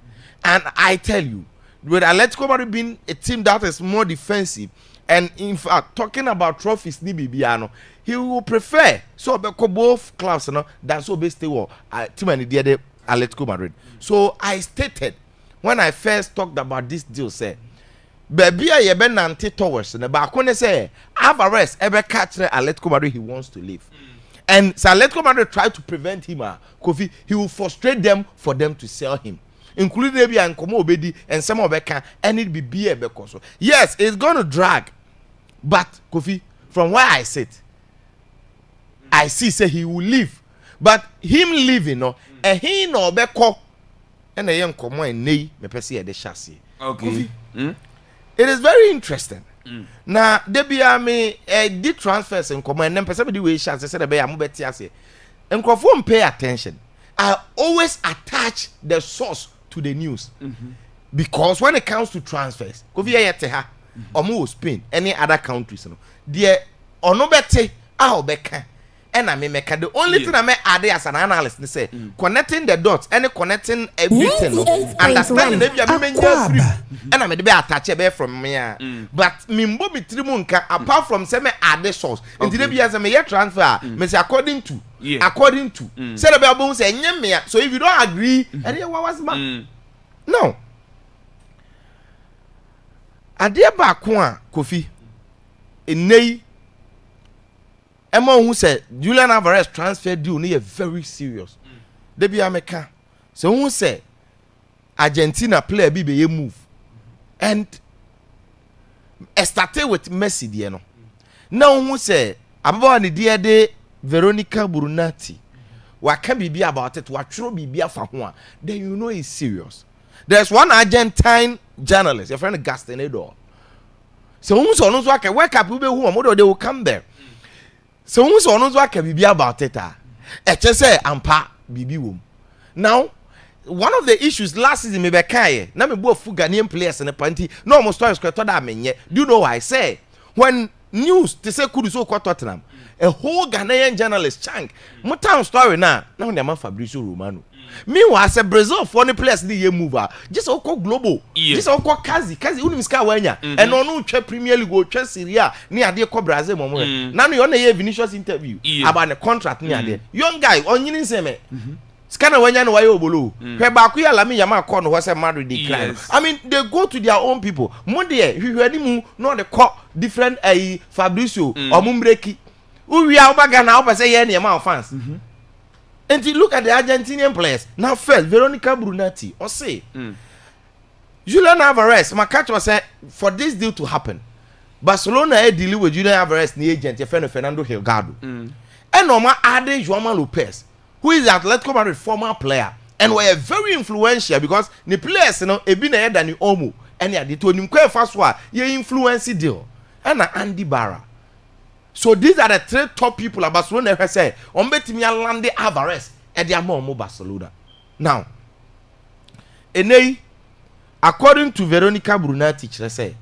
And I tell you, with Atletico Madrid being a team that is more defensive and in fact talking about trophies ni bibiano, he will prefer so both clubs than so best team and the Atletico Madrid. So I stated when I first talked about this deal, say baby ye be nante towards ne ba ko ne say Alvarez ebe catch Atletico Madrid he wants to leave. And so Atletico Madrid try to prevent him Kofi he will frustrate them for them to sell him, including maybe and Komo Obedi and some of can and it be a because yes it's going to drag, but Kofi from where I sit I see say he will leave, but him leaving and he no be ko and a young Komo and nei me pese e de chassis. Okay. It is very interesting. Now, there me did transfers in command and person the way she said a bear mobetiase. And conform pay attention. I always attach the source to the news. Because when it comes to transfers, go via Teha or Spain, any other countries, dear or no better, I'll becker. And I make the only thing I may add as an analyst they say connecting the dots and connecting everything understanding maybe I mean and I may be attach a bear from me but mimbo bitrimunka apart from say me add the source into the as a me transfer me say according to say the bible say nyem so if you don't agree and what was no ade ba ko a Kofi enei Emma who said Julian Alvarez transfer deal is very serious. They be America. So who said Argentina player be move and started with Messi there. Now who said about the dear day Veronica Brunati. What can be about it? What should be for one? Then you know it's serious. There's one Argentine journalist, your friend Gastanedor. So who's on who's work up who they will come there. So who's on what can be about it? Just say ampa bibi wom. Now, one of the issues last season me be kai. Na me both Ghanaian players in the party. No almost stories to that menye. Do you know why I say when news to say kudu so kwa Tottenham, a whole Ghanaian journalist Chang. Mo town story na. Na on man Fabrizio Romano. Meanwhile, say Brazil for the players the move. Just go global. Just go Kazi unimiska wanya. And no Premier League go Syria near the Brazil moment. Now you on a Vinicius interview about the contract near there. Young guy on you say Scanner when you know why you bolu. Pebakuya lami yama corner was a Madrid decline. I mean, they go to their own people. Monday, you heard him not the cop different Fabrizio or Mumbreki. We are back now, but say any amount of fans. And you look at the Argentinian players. Now, first, Veronica Brunati, or say, Julian Alvarez, my catch was said, for this deal to happen, Barcelona had deal with Julian Alvarez, the agent, your friend Fernando Hilgado. And Oma Ade João Lopez, who is the Atletico Madrid former player, and were very influential because the players, you know, have been ahead than the Omu, and they told him, quite fast, your influence deal. And Andy Barra. So these are the three top people at Barcelona who say, on betting me Alande Alvarez at the Amomo Barcelona. Now, according to Veronica Brunati, she say,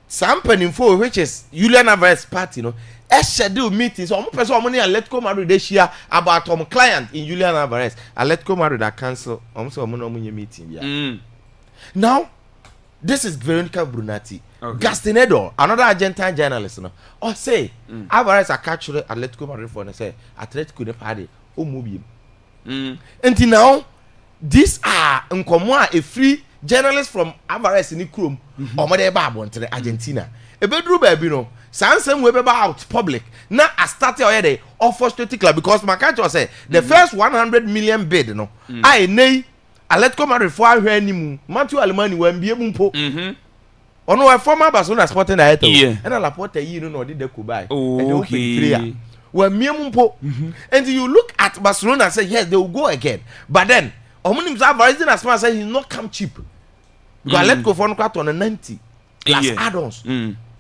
some info which is Julian Alvarez party, you know, a schedule meetings. Some person money Atletico Madrid this year about client in Julian Alvarez. Atletico Madrid that cancel. Meeting. Yeah. Now, this is Veronica Brunati. Okay. Gastinedo, another Argentine journalist, no, or say Alvarez a catcher Atletico Madrid for say Atletico de party or movie. Until now, these are a free journalist from Alvarez in the room or Mother Babon to the Argentina. A bedroom baby, no, some way out public. Now I started already off frustrated club because my catcher say the first 100 million bid, no, I nay Atletico Madrid for any Matthew Alemani when be able ono a former Barcelona sporting director and a Laporte you know did the Kubai okay well miemumpo and you look at Barcelona and say yes they will go again but then Omunim Alvarez as far as he's not come cheap because let's go for on 90 plus add-ons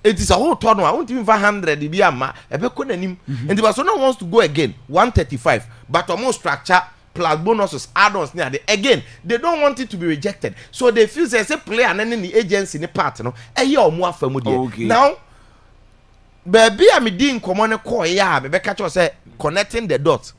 it is a whole tournament I won't even 500 be a ma and the Barcelona wants to go again 135 but almost structure plus bonuses, add-ons near the again. They don't want it to be rejected, so they feel they say play and then the agency in the part, no. Or more familiar. Now, baby, I'm doing common call ya. Baby, catch us say connecting the dots.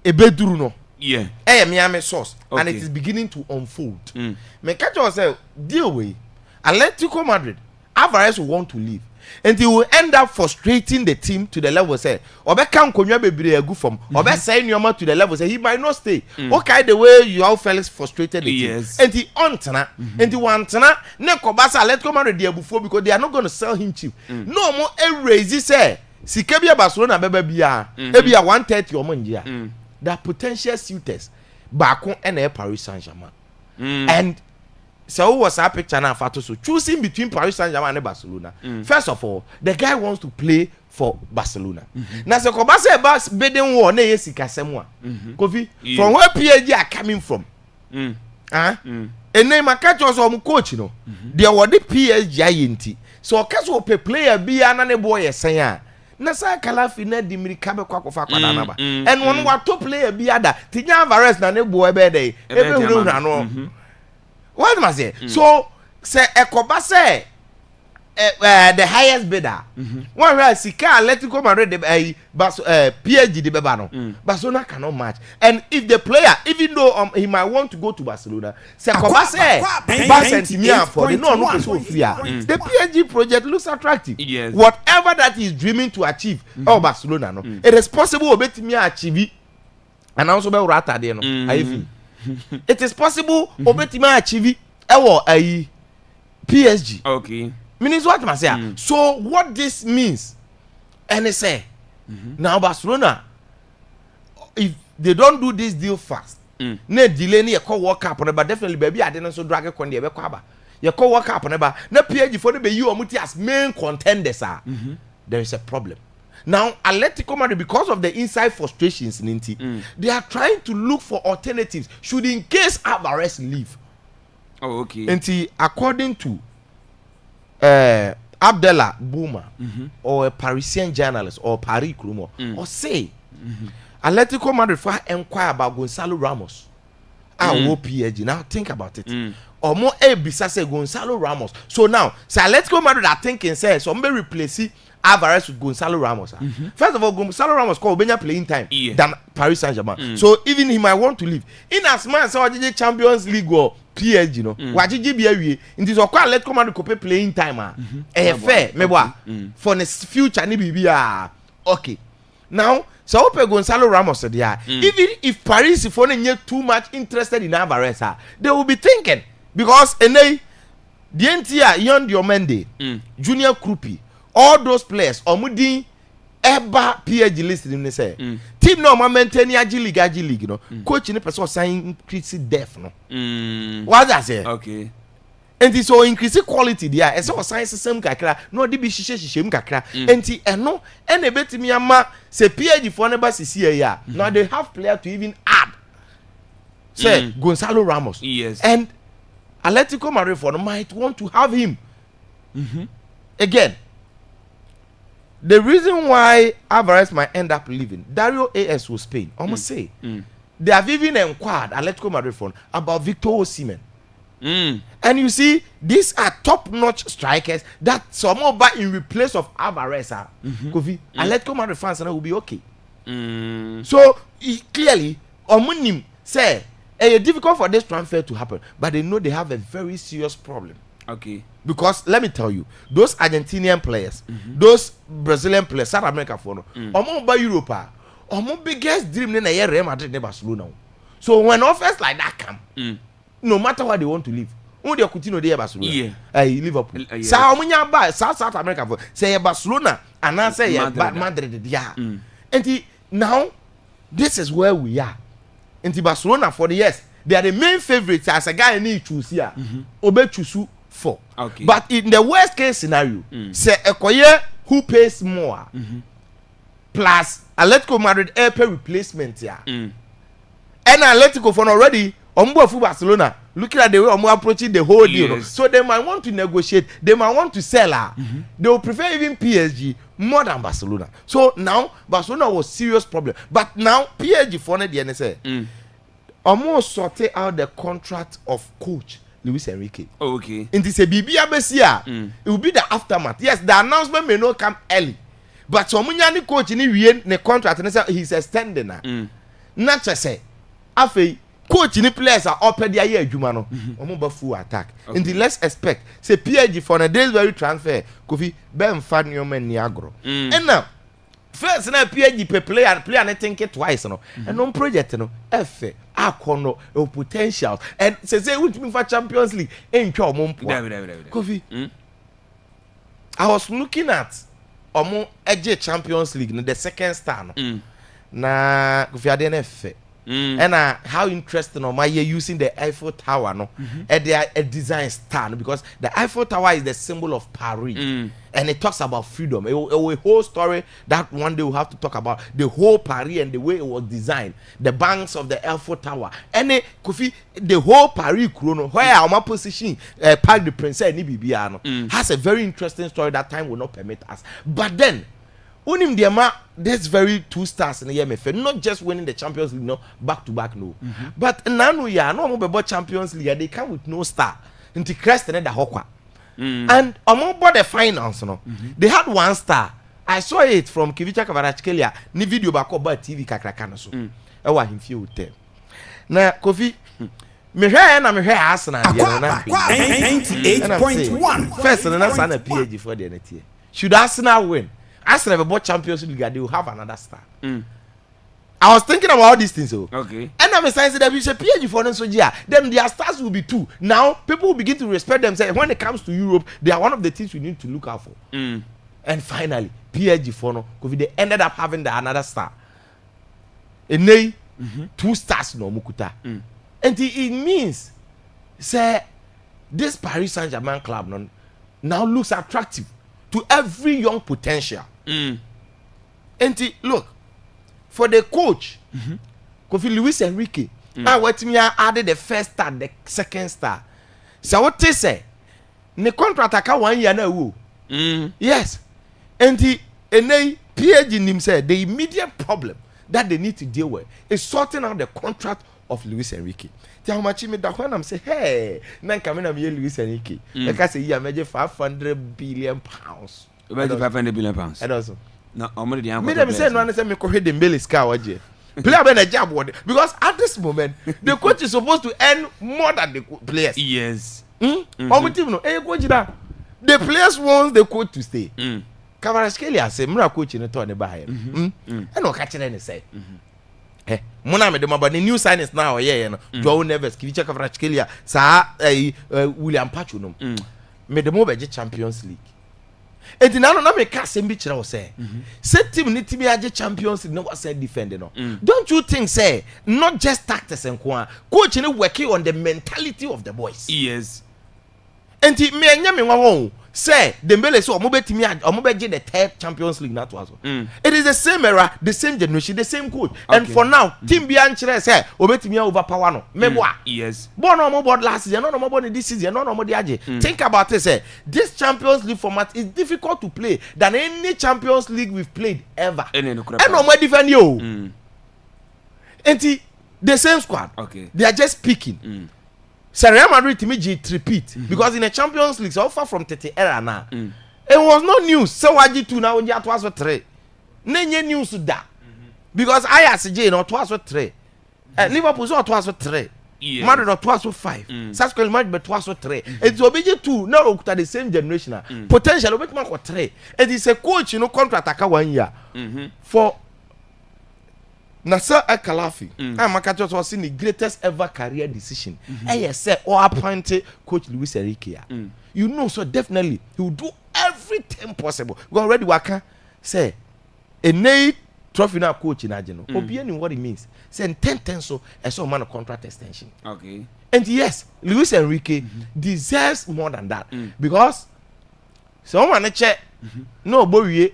A bedroom, no. Yeah. Miami source, and it is beginning to unfold. Me catch us say deal with Atletico Madrid. Alvarez will want to leave. And he will end up frustrating the team to the level say obe kan konwa bebre agu from obe say nyoma to the level say he might not stay. Okay, the way you all fellas frustrated the team. And he ontana and he wantana ne kobasa Atletico Madrid dey abufo because they are not going to sell him cheap. No more raise say sika bia Barcelona beba bia e bia 130 omo njia. The potential suitors baako and Paris Saint-Germain. And so what's our picture now? So choosing between Paris Saint-Germain and Barcelona. First of all, the guy wants to play for Barcelona. Now, so Kobase Bas bidding war, ne yesika semwa. Kofi, from where PSG are coming from? And then my catch was on coach, you know. They were the PSG yinti. So catch will pay player be anane boy saying. Nasa Kalafi ne dimri kabe kwa kofa kwa danaba. And one wa top player be ada. Tinya Alvarez na ne boy be dey. Ebe hunu na no. What must I say? So, say Ekoba say the highest bidder. One where Sika Atletico Madrid PSG the Bebano. Barcelona cannot match. And if the player, even though he might want to go to Barcelona, say Ekoba say for the no so free. The PSG project looks attractive. Yes. Whatever that he is dreaming to achieve, Barcelona no. It is possible to me achieve. And also be rata there no. It is possible obetima achieve a PSG. Okay. Means what must say? So what this means, and they say now Barcelona, if they don't do this deal fast, ne delay ni call World Cup, but definitely baby I didn't so drag a con the Akwaaba. You call World Cup, but na PSG for the be you or as main contenders are. There is a problem. Now, Atletico Madrid, because of the inside frustrations in Inti, they are trying to look for alternatives. Should in case Alvarez leave. Oh, okay. Inti, according to Abdallah Bouma, or a Parisian journalist, or Paris Krumo, or say, Atletico Madrid for inquire about Gonzalo Ramos. PSG. Now think about it. or more ebisa say Gonzalo Ramos. So now, so Atletico Madrid are thinking say so may replace Alvarez with Gonzalo Ramos. First of all, Gonzalo Ramos called Benya playing time than Paris Saint-Germain. So even he might want to leave. In as much as Champions League or PSG, you know, wajiji biya in this okwa Atletico Madrid could playing time fair for the future ni bibia. Okay. Now, so open Gonzalo Ramos there. Even if Paris if only too much interested in Alvarez, they will be thinking because the NTR Yon Diomende, Junior Krupi, all those players omudi eba PSG list in say team no ma maintain ag league you know coach ni person sign increase depth no what that say okay and so increase quality there e say sign system kakra no dey be hihye kakra enti eno ene betimi ama say PSG for never see ya now they have player to even add say Gonzalo Ramos yes and Atletico Madrid for might want to have him again. The reason why Alvarez might end up leaving, Dario AS will Spain. Almost say they have even inquired Atletico Madrid for about Victor Osimhen. And you see, these are top-notch strikers that some over in replace of Alvarez. Kofi, Atletico Madrid fans will be okay. So clearly, Omunim say it's difficult for this transfer to happen, but they know they have a very serious problem. Okay. Because let me tell you, those Argentinian players, those Brazilian players, South America for no, by Europe, biggest dream in Real Madrid and Barcelona. So when offers like that come, no matter what they want to leave, who they continue there Barcelona, Liverpool. South America for say Barcelona and I say Madrid, and now this is where we are. And Barcelona for the years, they are the main favorites as a guy need choose here. Obe choose for. Okay. But in the worst case scenario, say Ekoye who pays more plus Atletico Madrid pay replacement here. And Atletico for already for Barcelona looking at the way approaching the whole deal. So they might want to negotiate, they might want to sell her. They will prefer even PSG more than Barcelona. So now Barcelona was serious problem. But now PSG for the NSA almost sorted out the contract of coach Luis Enrique. Oh, okay. In this Bibia Bessia, it will be the aftermath. Yes, the announcement may not come early, but Somunyani coach in the contract and he's extending now. Not just say, Afe, coach in the players are up at the year, Jumano, or full attack. In the let's expect, say PSG for a day's very transfer, Kofi, Ben Fanio Niagro. And now, first, now PSG play and think it twice, no, and no project, no, F. Akono a potential and say we for Champions League in Kofi. I was looking at Edge Champions League the second star na Kofi Adenfe and how interesting my using the Eiffel Tower no and they are a design star because the Eiffel Tower is the symbol of Paris and it talks about freedom a whole story that one day we'll have to talk about the whole Paris and the way it was designed, the banks of the Eiffel Tower and Kofi the whole Paris chrono where our position Parc des Princes and Bibiano has a very interesting story that time will not permit us. But then Unim Diama, there's very 2 stars in the MFA, not just winning the Champions League, no, back to back, no. But now we are no more about Champions League, they come with no star. Into Crest and the Hokwa. And among the finals, no, they had 1 star. I saw it from Kivicha Kavarachkelia, ni video back about TV Kakrakano. So I want him few with them. Now, Kofi, me hair and I'm hair Arsenal. 98.1. First, and that's a PG for the next year. Should Arsenal win? Arsenal have bought Champions League, they will have another star. I was thinking about all these things. Okay. And I'm saying that we say PSG for them, so yeah, then their stars will be 2. Now people will begin to respect themselves. When it comes to Europe, they are one of the things we need to look out for. And finally, PSG for no, because they ended up having another star. And they 2 stars no mukuta. And it means, say, this Paris Saint-Germain club now looks attractive to every young potential. And look, for the coach, Kofi Luis Enrique, I want me added the first star, the second star. So what they say? The contract aka 1 year now. Yes, and PSG himself, the immediate problem that they need to deal with is sorting out the contract of Luis Enrique. Tell my chimney that when I'm say, hey, nan come in Luis Enrique. Like I say, yeah, major 500 billion pounds. About 500 billion pounds. And also, no, I'm already me them say no, say me could the Billy Scout. Player been a job because at this moment the coach is supposed to earn more than the players. Yes. The players want the coach to stay. Kvaratskhelia say mura coach in turn by him. And no catch any say. Eh, Mona me the new signings now, yeah, Joe Neves, Kivicha Kvaratskhelia, William Pachunum. Me the mobile Champions League. And now na me ka sem bi kire wo say team ni team age Champions League no was say defend no. Don't you think say not just tactics and coach ni working on the mentality of the boys. Yes. And me anya me wa say Dembele so omo betimi omo beje the third Champions League na to aso. It is the same era, the same generation, the same coach. Okay. And for now team bi anchire say obetimi overpower no. Meboa. Yes. Born no more board last season, no more board this season, no more the age. Think about it, say this Champions League format is difficult to play than any Champions League we've played ever. And no more defend you. And the same squad. Okay. They are just picking. So Real Madrid to me repeat because in the Champions League so far from 30 era now. It was no news. So why G2 now when you was for 3. Nenye news that. Because I as J no twas for 3. Liverpool so twas for 3. Yes. Madrid no twas for 5. Subsequently Madrid twas for 3. It's obedient to now to the same generation. Potential obet man for 3. It is a coach you know contract aka 1 year. For Nasser Al-Khelaifi, I'm was in the greatest ever career decision. I said, or appointed Coach Luis Enrique. You know, so definitely he will do everything possible. We already waka say a Nate trophy now coach in Argentina. Obiani what it means. Say 10 so I saw man of contract extension. Okay. And yes, Luis Enrique deserves more than that because someone check no boy.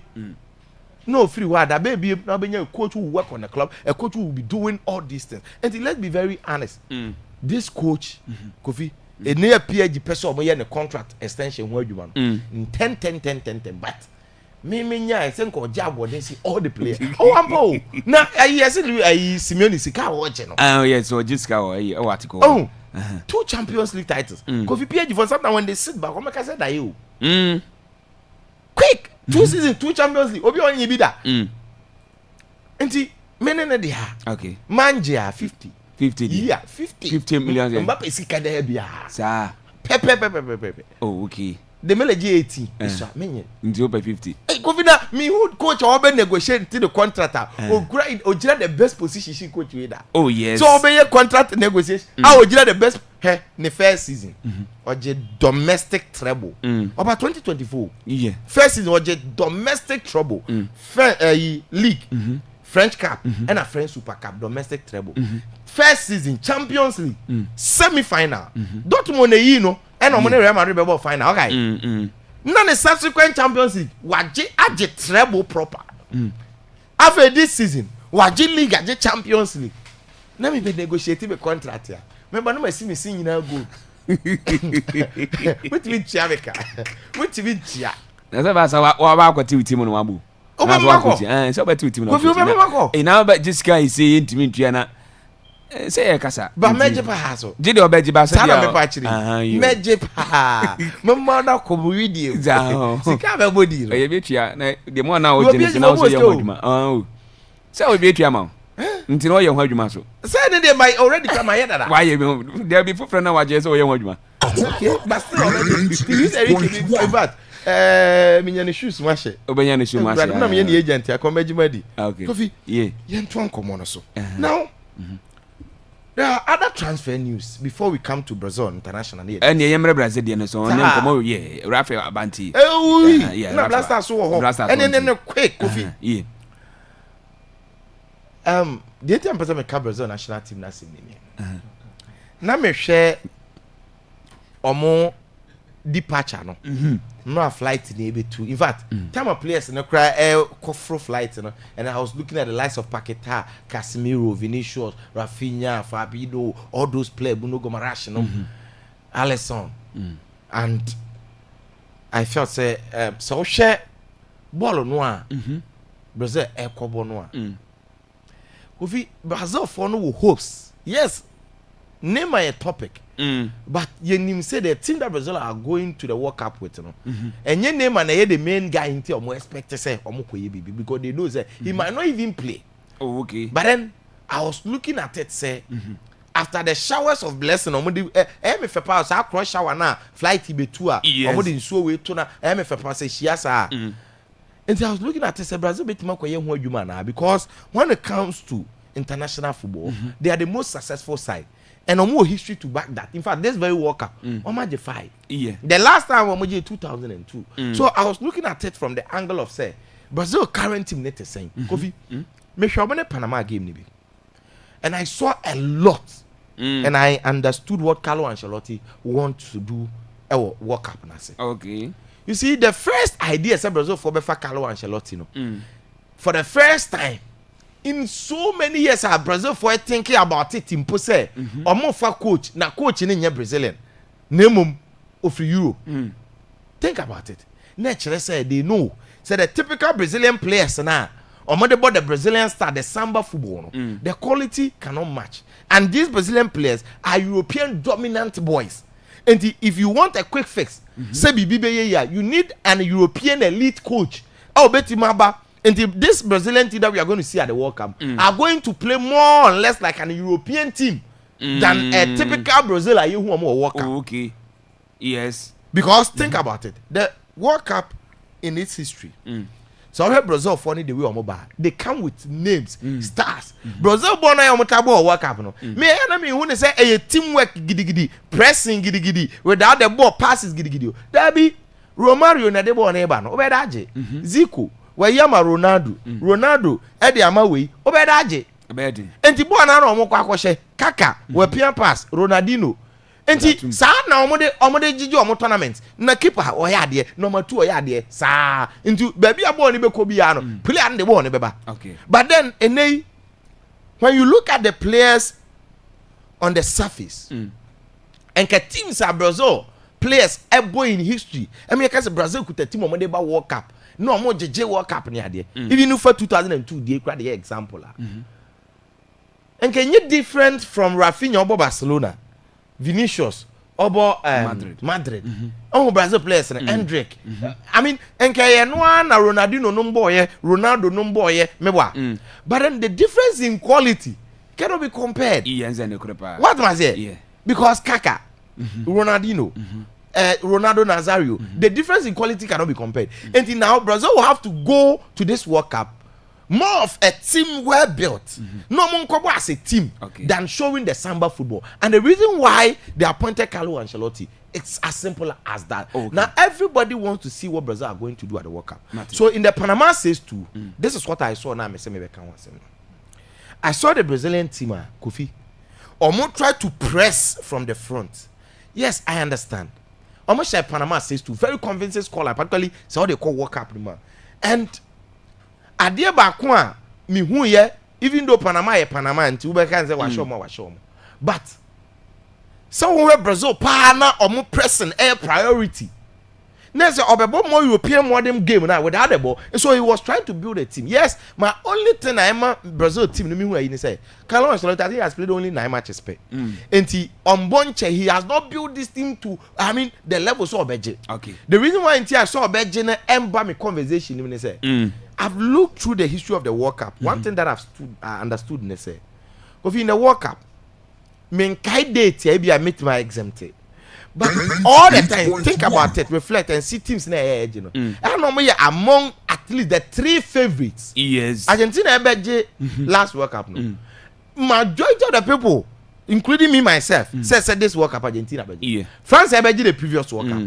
No free word that baby now be a coach who will work on the club, a coach who will be doing all these things. And let's be very honest. This coach, Kofi, a near PhD person or a contract extension where you want 10. But me I think or job what they see all the players. Oh, I'm now I Simeone Sika watching. Oh yes, so just go what go. Oh, 2 Champions League titles. Kofi PhD for something when they sit back, come I said that you. Quick. 2 seasons, 2 Champions League. Obi on you be that. Enti menene de ha. Okay. Manja 50. 50. Yeah, 50 million. Mbappe sika de bia. Sa. Pepe. Oh, okay. The melody 80. Isa menye. Nti over 50. Hey, Govina, me who coach or be negotiate to the contract. Ojira the best position she coach with that. Oh yes. So obey your contract negotiation. Ojira the best in the first season. Oje domestic treble. About 2024. Yeah. First season oje domestic treble. League. French Cup and a French Super Cup domestic treble. First season Champions League semi-final. Dortmund you know and on Real Madrid be final. Okay. None the subsequent Champions League waje aje treble proper. After this season waje league aje Champions League. Na me be negotiate the contract here. Remember no me see me sing na go. What we chiaveka. What we chia. Na say ba sa wa ba kwati team no wabu. O ba mako. So ba team no. Ko fi o ba mako. E na ba Jessica is say intimi ntua na. Say kasa. Ba meje pa haso. Jide obeji ba say dia. Sana me pa chiri. Meje pa. Mama na ko video. Sika be body no. E be tua na de mo na o jeni na o so ye ho adwuma. Oh. Say o be tua ma. Nti no ye ho adwuma so. Say ne dey my already come my head that. Why you there be for na waje so ye ho adwuma. Okay, but still already. This Eric in fact minyane shoes mashe. Obenya ne shoes mashe. Na me ne agent akomagima di. Okay. Kofi. Yeah. Yen to ankomo no so. Now there are other transfer news before we come to Brazil international here. And yemre Brazil dey no so on nkomo yeah, Rafael Abanti. Yeah. Na Blaster so ho. And then quick Kofi. Yeah. The time person me Brazil national team na sim ni. Na me hwe omo departure no. No a flight in able to. In fact, time of players no cry kofro flight no, and I was looking at the likes of Paquetá, Casemiro, Vinicius, Rafinha, Fabinho, all those players, Bruno Gomes, no, Alisson, and I felt say so share ball no Brazil kobo no. Brazil for no hopes yes, name a topic. But you say the team that Brazil are going to the World Cup with, you know, and your name and the main guy in team more expect to say because they know that he might not even play. Oh, okay. But then I was looking at it, say, after the showers of blessing, if a power, so I cross shower now, flight be tour, or in so way to now, if a power say she has a. And I was looking at it, say Brazil bit more human because when it comes to international football, they are the most successful side. And no more history to back that. In fact, this very World Cup, Omaje 5. Yeah. The last time Omaje 2002. So I was looking at it from the angle of say Brazil current team net saying Kofi, me sure Panama game nibi. And I saw a lot, and I understood what Carlo Ancelotti wants to do at World Cup. Okay. You see, the first idea said Brazil for Carlo Ancelotti, for the first time. In so many years, Brazil for thinking about it in Pose, or more for coach, now coach in Brazilian, name of Euro. Think about it. Naturally, say they know. Say the typical Brazilian players now, or more about the Brazilian star, the samba football, the quality cannot match. And these Brazilian players are European dominant boys. And if you want a quick fix, say you need an European elite coach. Oh, Betty Maba. And this Brazilian team that we are going to see at the World Cup are going to play more or less like an European team than a typical Brazil who are more World Cup. Okay. Yes. Because think about it. The World Cup in its history. So I heard Brazil funny the way on mobile. They come with names, stars. Brazil born on World Cup. No. Me enemy when they say a teamwork giddy pressing giddy without the ball passes giddy. That be Romario na de ball neighbor no. Obedaje. Zico. Wayama Ronaldo edi amawe obedaje enti bo na no mokwa akwose kaka we pian pass Ronaldinho enti sa na omode jiji omo tournament na keeper oya ade number 2 oya ade sa enti baby abo ni be ko bia no player and the ball ne beba. Okay. But then when you look at the players on the surface and teams are Brazil players ebo in history I mean because Brazil could team omode ba World Cup no more JJ World Cup ni ade even for 2002 dey kwa the example and can you different from Rafinha obo Barcelona Vinicius obo Madrid oh Brazil players Hendrick I mean and can no na Ronaldinho no boy Ronaldo no boy mebwa but then the difference in quality cannot be compared. What was it? Yeah. Because Kaka Ronaldinho Ronaldo Nazario, the difference in quality cannot be compared. And now Brazil will have to go to this World Cup more of a team well built, no more as a team than showing the samba football. And the reason why they appointed Carlo Ancelotti, it's as simple as that. Now everybody wants to see what Brazil are going to do at the World Cup. So in the Panama says too, this is what I saw now. I saw the Brazilian team, Kofi, almost try to press from the front. Yes, I understand. Almost like Panama says to very convincing scholar, particularly so they call World Cup. And Adia Bakwa, me who ye, even though Panama is Panama and Tuba can say Washoma. But somewhere Brazil, Pana or more pressing air priority. Next, about more European modern game now without the ball. And so he was trying to build a team. Yes, my only thing I am a Brazil team. No me who say Carlo Ancelotti I think has played only 9 matches. And on Bonche he has not built this team to the level so budget. Okay. The reason why I saw budget and me conversation even say I've looked through the history of the World Cup. One thing that I understood in say, if in the World Cup, men kai date I meet my exempted. But all the time, think about it, reflect, and see teams in the edge. You know, I know me among at least the 3 favorites. Yes, Argentina last World Cup. No, majority of the people, including me myself, said this World Cup Argentina. Yeah, France the previous World Cup.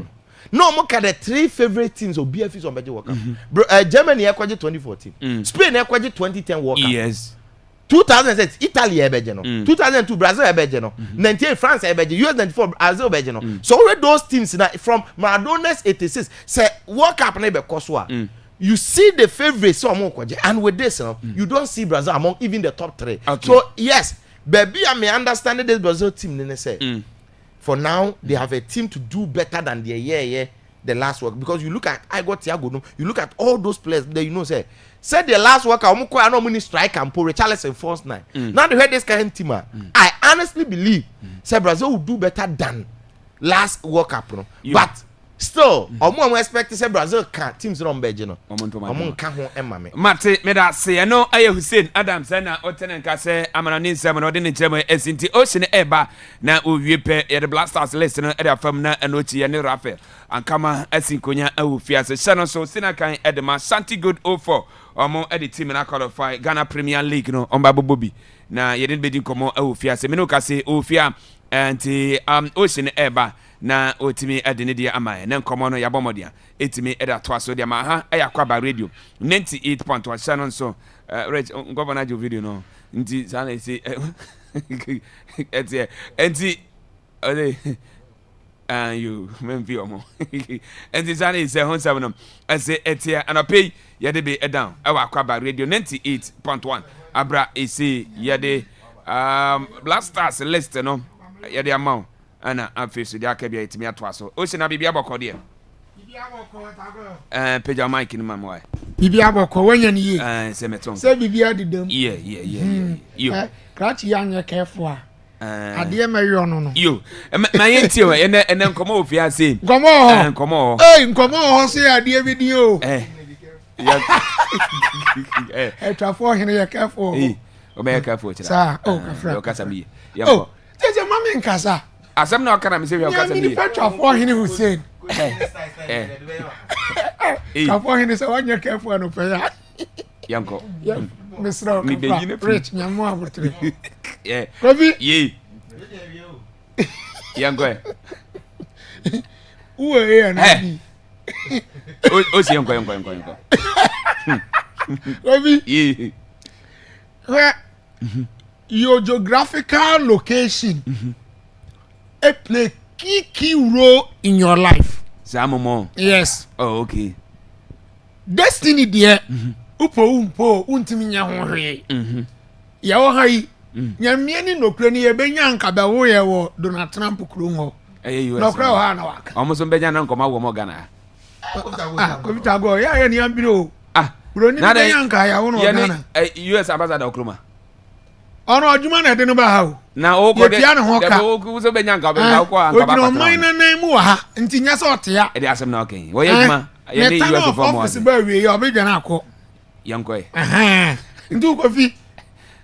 No, look at the 3 favorite teams of BFs on World Cup. Germany acquired 2014, Spain acquired 2010 World Cup. Yes. 2006 Italy ebejeno 2002 Brazil ebejeno 98 France ebejeno US 94 Brazil ebejeno so all those teams now from Maradona's 86 say World Cup na be koso you see the favorites and with this you don't see Brazil among even the top 3. So yes baby I may understand this Brazil team say for now they have a team to do better than the last work because you look at I got Thiago you look at all those players that you know say the last work I no money strike and pull Richarlison first 9. Now they heard this kind of team I honestly believe say Brazil will do better than last World Cup no. But still omo expect say Brazil can teams no mbeje no omo nka ho ema me mate me da se no aye Hussein Adams na otene nka se amana ni nsem no de ne kyerem esinti ocean eba na owie pe ye the Black Stars list no e da fam na enochi ye ne Rafael ankama asinkonya awufia se hye so sinakan edema Santi Good 04 omo e the team na qualify Ghana Premier League no omba bobobi na ye den bedi komo awufia se me no ka se ofia anti ocean eba na otimi edene dia amaye na nkomo no yabomodia etimi eda to aso dia ma ha Akwaaba radio 98.1 channel so rich governor jo video no nti sana say enti ole you memfi omo enti sana say hon seven say etia anapay yede be down Akwaaba radio 98.1 abra ese yede Black Stars list no yede amount ana afeso dia ka bia etimi ato aso o se na bibia bokọ de bibia bokọ tago peja mic ni mamwa bibia bokọ wanya ni ye se meton se bibia didam yo krachi anya careful ade ma yo no yo ma yenti o ene nkomo ofia se nkomo nkomo ho se ade bi di o trafo hene ya careful o me careful chira sa kafra yo kasa mi yo jeje mami nkasa asem na okara me se we okasa mi trafo hene Hussein trafo hene se wanya careful no pe ya yanko Mr. Rich nyamo abutre ye yanko uwe ya na bi o si yanko Kofi ye your geographical location play key role in your life. Samomo. Yes. Oh, okay. Destiny there. Umpo untimi nya ho hwe. Ya wo hai. Nya mieni no kra ni ye benya nka ba wo ye wo Donald Trump kru ho. US. No kra ha na waka. Omo benya na nkoma wo mo Ghana. Komita go ya ye ni ambiro. Bro ni benya nka ya wo no Ghana. US ambassador okroma. Ono adwuma na de no ba ha. Na o ko de o so benya nka ba ko anka ba. O man na mu wa ha. Nti nya so otea. E de asem na okay. Wo ye adwuma. Ye de US for mo. Office ba wi ye obedwa na akọ. Yanko e. Ndu Kofi.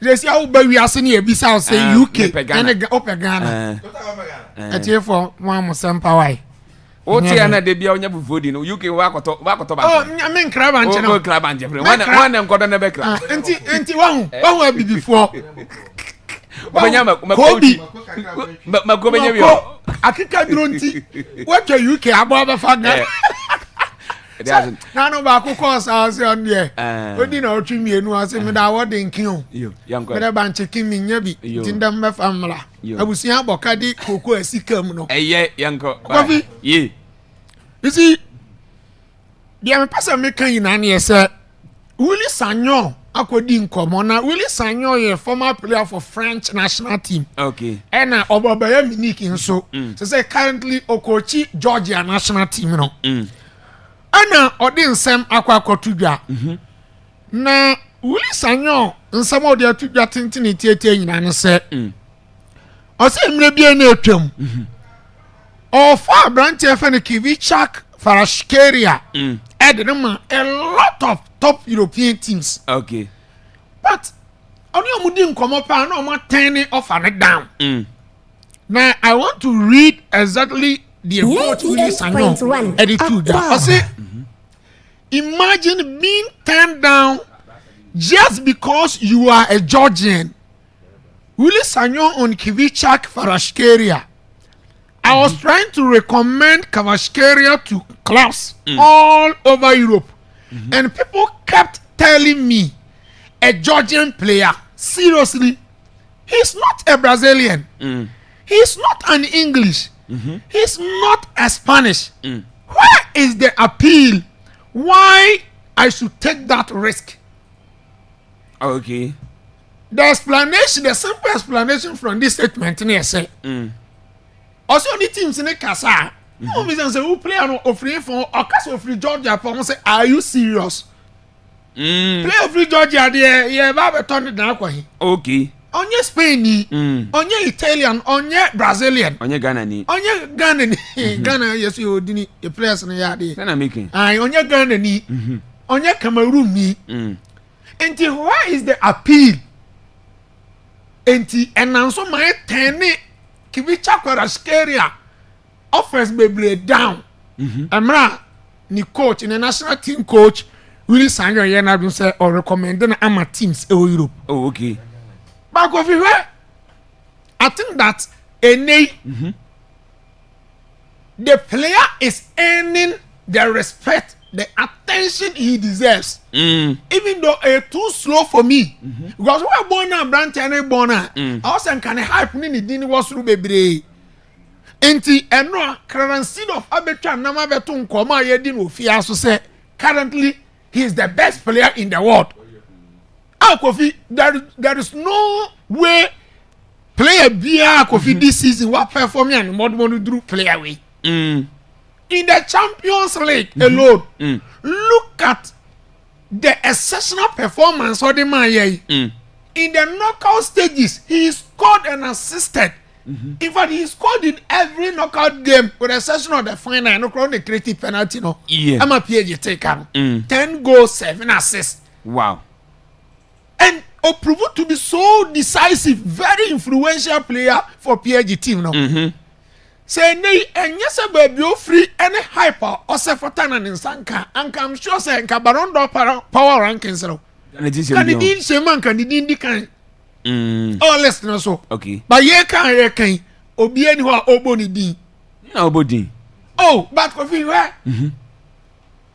Resi awu ba wi ase ne ebisa o say UK ene ope Ghana. Etie for mo amusempa wai. O ti ana de bia onya bufodi no UK wa koto ba. Oh, me nkra ba nche no. O nkra ba nche bre. Wana nkodo na be kra. Enti wahu abibifo. Obenya makobi. Makobi nya bi o. Akika dronti. Watwa UK abo ba fa Ghana. Na no ba ko course ase on there. Odi na otwi mienu ase me da wode nkin o. Yanko. Me da ba nche kin minya bi. Tindam me famla. Abusia aboka di koko asikam no. Yanko. Kofi. Ye. You see, the person making in any say, Willie Sagnon, akodi nkomo na Willie Sagnon is former player for French national team. Okay. And Obabaya Munich nso. So say currently okochi Georgia national team no. Ana odi nsem akwa kotudwa. Na Willie Sagnon nsem odi atudwa tintini tietie nyina ne se. O se mre bia na etwam. Ofa branch Kivichak Farashkeria Edema a lot of top European teams. Okay. But only mudi nkomo pa no ma turning off and down. Now I want to read exactly the quote Willie Sagnon attitude. I say imagine being turned down just because you are a Georgian. Willie Sagnon on Kivichak Farashkeria. I was trying to recommend Kavashkeria to clubs all over Europe. And people kept telling me, a Georgian player, seriously, he's not a Brazilian. He's not an English. He's not a Spanish. Where is the appeal? Why I should take that risk? Okay. The explanation, the simple explanation from this statement, say, also the teams in the Casa, who play on free for or cast free Georgia for say, are you serious? Play free Georgia there, yeah, Baba turned it down. Okay. onye Spain ni onye Italian onye Brazilian onye Ghana ni Ghana yes you dini the players na ya de na making onye Ghana ni onye Cameroon ni enti why is the appeal enti enanso my tene Kivicha Kwaraskeria offers bebre down amra ni coach in the national team coach Willie Sanyo Yena do say or recommend na ama teams e Europe. Oh okay. Back of you I think that the player is earning the respect, the attention he deserves. Even though it's too slow for me. Because we are born and branch and born. I also can hype ni dini was through baby. Enti eno currency of abetra nama beto nkoma yedi no fia so say currently he is the best player in the world. Kofi, there is no way player bia Kofi this season what performing and more do player way. In the Champions League alone, look at the exceptional performance of the man. In the knockout stages, he scored and assisted. In fact, he scored in every knockout game with the exception of the final. No crown the creative penalty. No, I'm a PG taker. 10 goals, 7 assists. Wow. And proved to be so decisive, very influential player for PG team. No, say nay, and yes, a baby free any hyper or Sefatan and Sanka, and I'm sure say Cabaron power rankings. Can it be same man? Can it be kind? Oh, less than so. Okay. But ye can obi any who are oboni din. Nobody. Oh, but Kofi where?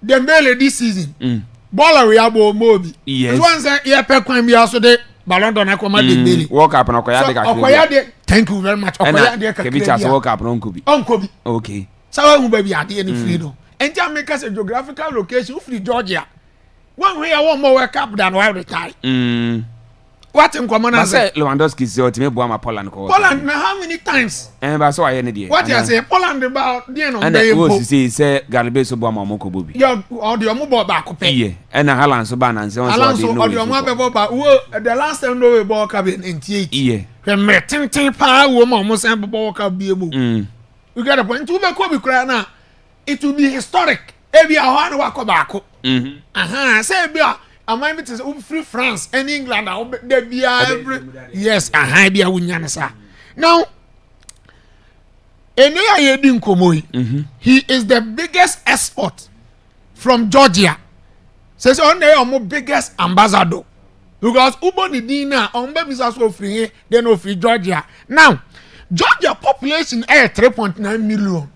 The mele this season. Baller we abo mobi. Yes. Once ye pe kwan bi aso de Ballon d'Or na koma de mele. Walk up na koya de ka. Okoya de. Thank you very much. Okoya de ka. Kebi chance walk up na nkobi. Onkobi. Okay. Sawa hu baby ade any free no. Enti America say geographical location free Georgia. One way I want more work up than why retire. What in common as Lewandowski say ultimate boy Poland ko. Poland now how many times? Ba so aye ne de. What you say Poland about dey no dey. And wo say Galbe so boy ma ko bobi. Yo or the omo ball back up. Yeah. And Haaland so ba na say on so dey no. Or the omo be ball wo the last time no we ball ka be 98. Yeah. When me tin pa wo ma omo say ball ka be mu. You get a point. To be ko be kra na it will be historic. E be a ho na wa ko back. Say be am I meet is free France and England they be every yes be a wunya sa. Now Enea Yedin Komoi, he is the biggest export from Georgia. Says on there our biggest ambassador. Because Ubo Nidina on baby so free, they no free Georgia. Now Georgia population is 3.9 million.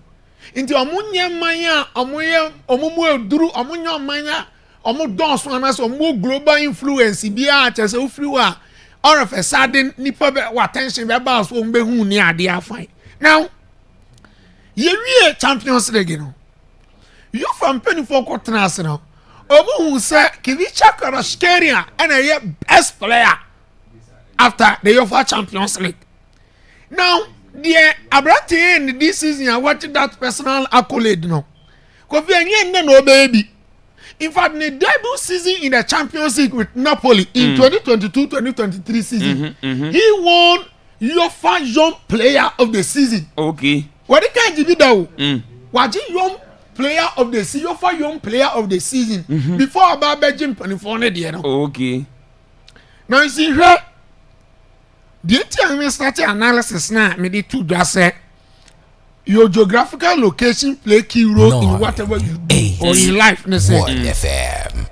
Into Amunya Maya, Omumu Duru, Amunya Maya. Omo don so na so mo global influence bia chese ofriwa all of a sudden nipa be attention be ba so mbe hu ni ade afan now ye wie Champions League no you from penny for quarters no omo hu say Kivicha Kwaraskeria and a best player after the UEFA Champions League now the Abrante in this season I watched that personal accolade no Kofi enye no baby. In fact, the debut season in the Champions League with Napoli in 2022-2023 season, he won UEFA Young Player of the Season. Okay. What can you do though? Was he Young Player of the Season? UEFA Young Player of the Season before about Belgium 24 years. Okay. Now you see here, the time started analysis now. Me the two just say your geographical location play key role in whatever you do or in life. FM.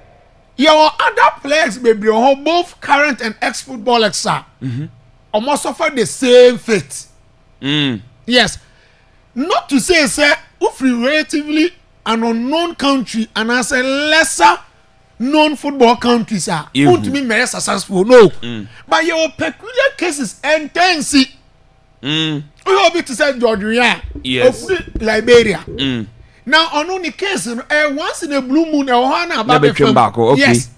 Your other players, baby, both current and ex-footballers are almost suffer the same fate. Yes. Not to say, if we relatively an unknown country and as a lesser known football countries are, won't be very successful. No. But your peculiar cases intense. We hope to say Georgia, yes, of Liberia. Now, on only case, once in a blue moon, yes,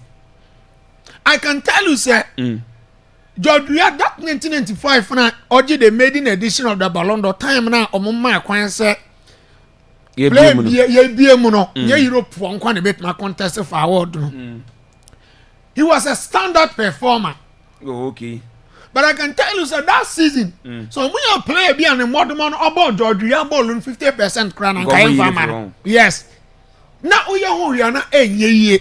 I can tell you, sir, Georgia, that 1995 now, Oji the maiden edition of the Ballon d'Or time now, my acquaintance, say, ye be a mono, ye Europe for one bit my contest for award. He was a standard performer. Okay. But I can tell you, sir, that season, so when you play be an modern man about George, you have ball 50% crown and kind man. Yes. Now we are not a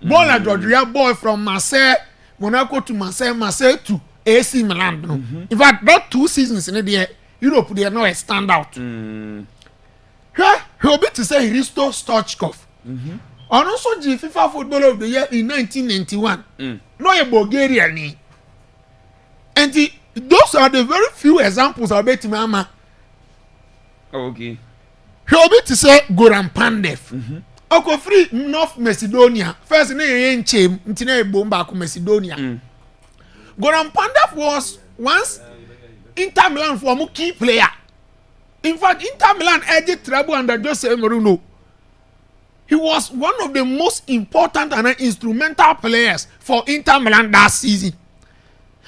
ball at Georgia boy from Marseille, Monaco to Marseille to AC Milan. In fact, that 2 seasons in the Europe, they are not a standout. He'll be to say Hristo Stoichkov. And also the FIFA Footballer of the Year in 1991. No, a Bulgarian. And those are the very few examples I'll bet Mama. Okay. He'll be to say Goran Pandev. Oko free North Macedonia. First name Chem, Ntina Bomba Macedonia. Goran Pandev was once Inter Milan for a key player. In fact, Inter Milan edged trouble under Jose Mourinho. He was one of the most important and instrumental players for Inter Milan that season.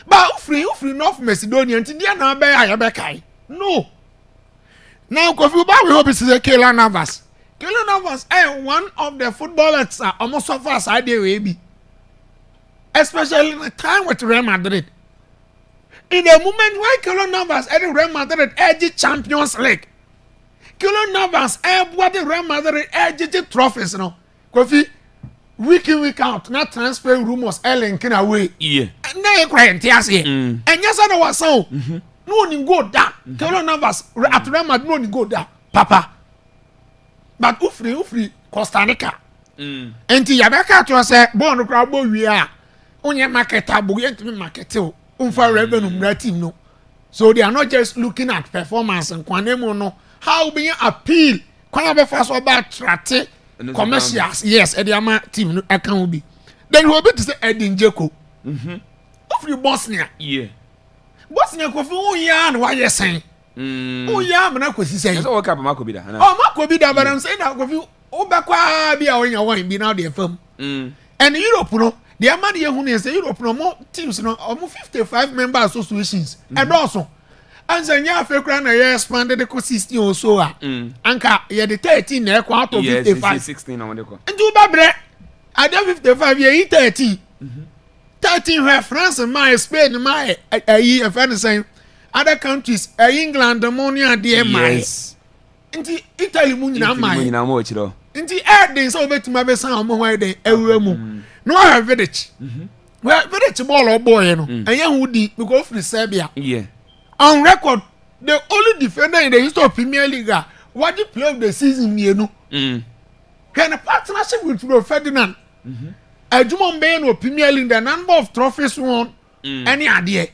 But free North Macedonia until they are now by no. Now, Kofi Ba we hope it's Keylor Navas. Keylor Navas is one of the footballers almost so far side the be. Especially in the time with Real Madrid. In the moment when Keylor Navas at Real Madrid edge Champions League. Keylor Navas what the Real Madrid edge trophies no. Kofi week in week out not transfer rumors linking away. Yeah. Na e kwa entiase. Enya sa na waso. No ni go da. Keylor Navas at Real Madrid no ni go da. Papa. But ufri Costa Rica. Enti yabeka to say born no crowd bo wi a. Onye marketer bo yentimi market o. Unfa revenue mra team no. So they are not just looking at performance and kwanemo no. How be appeal? Kwan be first about trate commercials. Yes, Ediama team no account be. Then we be to say Edin Dzeko. Ufri Bosnia. Yeah. Bosnia ko fi won ya na wa yesen. O ya me na ko si say. So World Cup Marco Bida. Oh, Marco Bida, but I'm saying that ko fi o be kwa bia o yan wan bi now dey fam. And Europe no, the amount you who say Europe no more teams no, almost 55 member associations. And also and then ya fe kra na ya expanded the 16 or so anka ya the 13 na kwa out of 55 16 na won dey ko. Ndu ba bre at 55 ya 30 13 where France my Spain my saying other countries England ammonia there my Yes. Nti Italy mu nyina my Nyina mo chiro. Nti adding so betima be san mo why dey ewura mu no have village well village ball or boy no anya hu di because free Serbia Yeah. on record the only defender in the history of Premier League what the play of the season you know can a partnership with Ferdinand Ajumon Bay no Premier League the number of trophies won any idea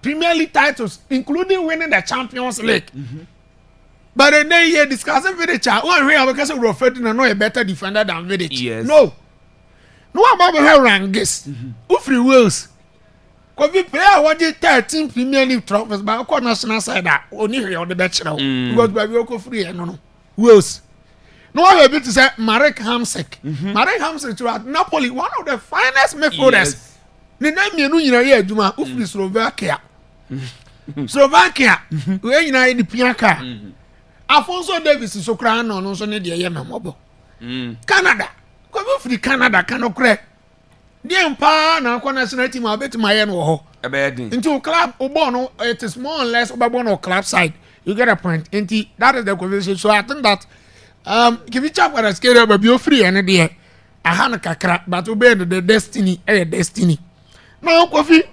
Premier League titles including winning the Champions League but then they discussing Vidic one way because of Ferdinand no a better defender than Vidic no about her ranges who free Wales because we play what the 13 Premier League trophies but on national side that only here on the bachelor because we go free no Wales. No, I able to say Marek Hamsik. Marek Hamsik to at Napoli, one of the finest midfielders. The name you know in Juma, Ufri Slovakia. Slovakia, where you know in the Piaka. Alfonso Davis is so crown on also need the Yemen mobile. Canada, come free Canada, cannot crack. The Empire now national team, I bet my end into club Obono, it is more or less Obono club side. You get a point. That is the conversation. So I think that give it up with a scale of your free and idea. I had a crack, but obey the destiny, destiny. Now, coffee.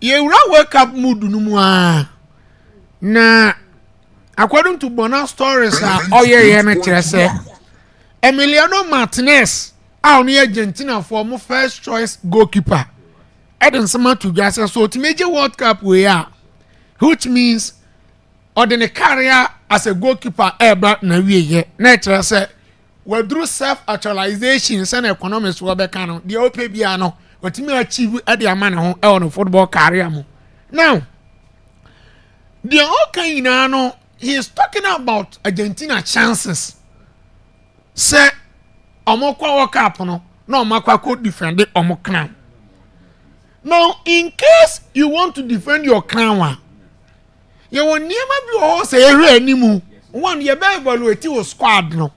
You wake up mood no more. Nah, according to Bona stories, oh yeah, Emiliano Martinez, out near Argentina for first choice goalkeeper. Eden Sama to just so to major World Cup we are, which means or then a career as a goalkeeper ever na we nature say we through self actualization and economics we be can the OPBA no what me achieve at the man on football career mo now the okay no he is talking about Argentina chances say omokwa World Cup no omakwa could defend it omokran now in case you want to defend your crown you will never be all say anymore. One year by evaluate your squad no.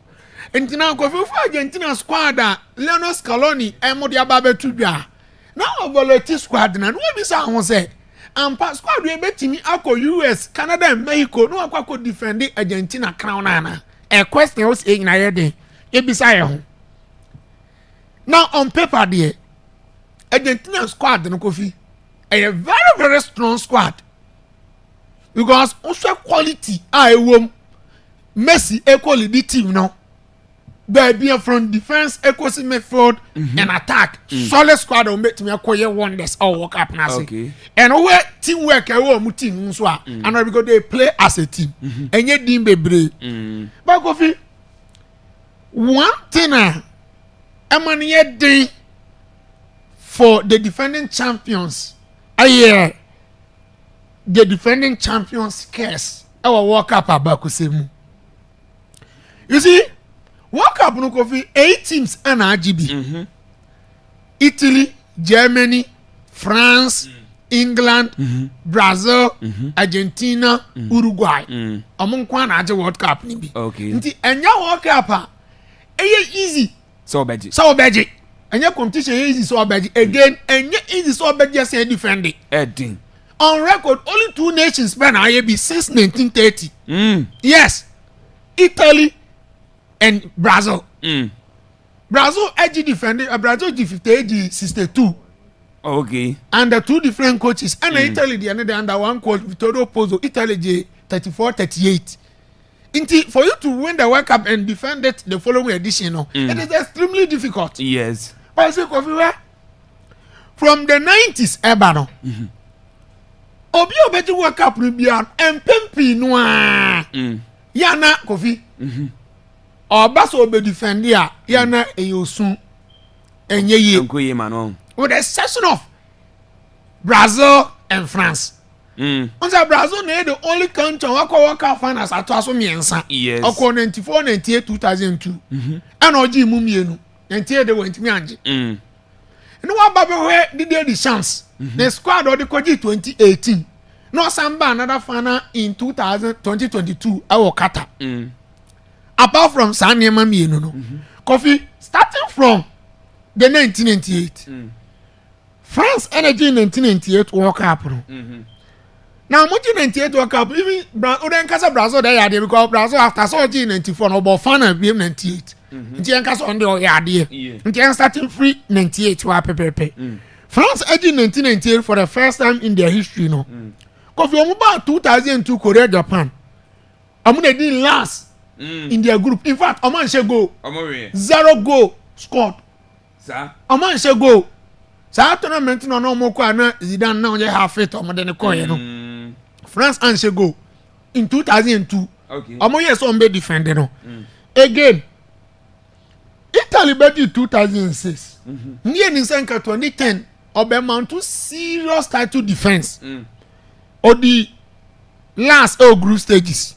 And now go for Argentina squad Leonel Scaloni and Modia Babe Tubia. now volunteer squad na no be say won say ampa squad we betimi akọ US Canada and Mexico no akọ defend Argentina crown na a question was e na yede e bi say ho now on paper there Argentina squad no Kofi a very very strong squad because also quality ewom Messi equally the team no baby from defense equals midfield and attack solid squad will make me acquire wonders or work up now and where teamwork team so and because they play as a team and yet team be but Kofi one thing amani day for the defending champions the defending champions curse our walk up abakusemu you see World Cup no Kofi 8 teams and RGB. Italy, Germany, France, England, Brazil, Argentina, Uruguay. Among kwan aje World Cup ni bi. Okay. Nti enya World Cup easy. So beji. Enya competition easy so beji. Again, enya easy so beji say defend it. Edding. On record only 2 nations been IAB since 1930. Yes. Italy and Brazil. Brazil edge defending Brazil G58 62. Okay. Under 2 different coaches. And Italy the another under 1 coach Vittorio Pozzo. Italy J34 38. For you to win the World Cup and defend it the following edition, it is extremely difficult. Yes. But from the 90s, Ebano. Obi obeti World Cup Rubian and Pempi Noir. Yana Kofi. Obaso obe defend ya yana eyosun enye Nkoye manon. With the exception of Brazil and France. Once Brazil na the only country World Cup finals atwaso miensa. Yes. Oko 94, 98, 2002. And oji mu mienu. 98 they went me anje. No one baby where did they the chance. The squad or the koji 2018. No samba another final in 2022 our Qatar. Apart from Sanyama Mieno, Kofi, starting from the 1998, France Energy 1998 World Cup. Now, much 98 World Cup, even Brazil, they are there because Brazil after 94, no, but final BM 98. Ntiyankas on the idea. Ntiyan starting free 98 wa pepepe. France Energy 1998 for the first time in their history, no. Kofi, about 2002 Korea Japan. I'm going to last. In their group. In fact, Oman should go. 0 goal scored. Sir? Oman should go. Sa tournament no no more na Zidane now you have it on the coin, you know. France and should go in 2002. Okay. Oman yes on be defender no. Again, Italy beat 2006. Near in 2010, Obama to serious title defense. Or the last group stages.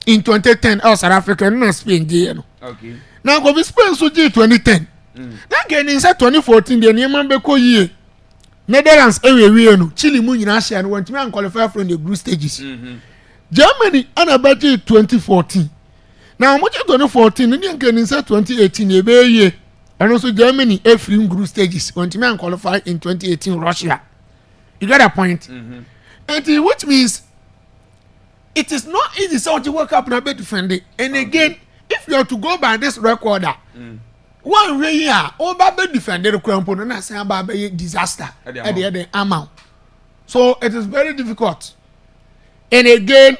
In 2010, South Africa and Spain, okay. Now, go Spain so 2010. Then again in 2014, the Neyman Beko year. Netherlands, Chile, Munich, and went to qualify from the group stages. Germany, and about 2014. Now, much 2014, and again in 2018, year. And also Germany, every group stages, went to qualify in 2018, Russia. You got a point? And which means it is not easy so to work up and be defended. And again, if you are to go by this recorder, one way here, all baby defended the crown and I say about a disaster at the other amount. So it is very difficult. And again,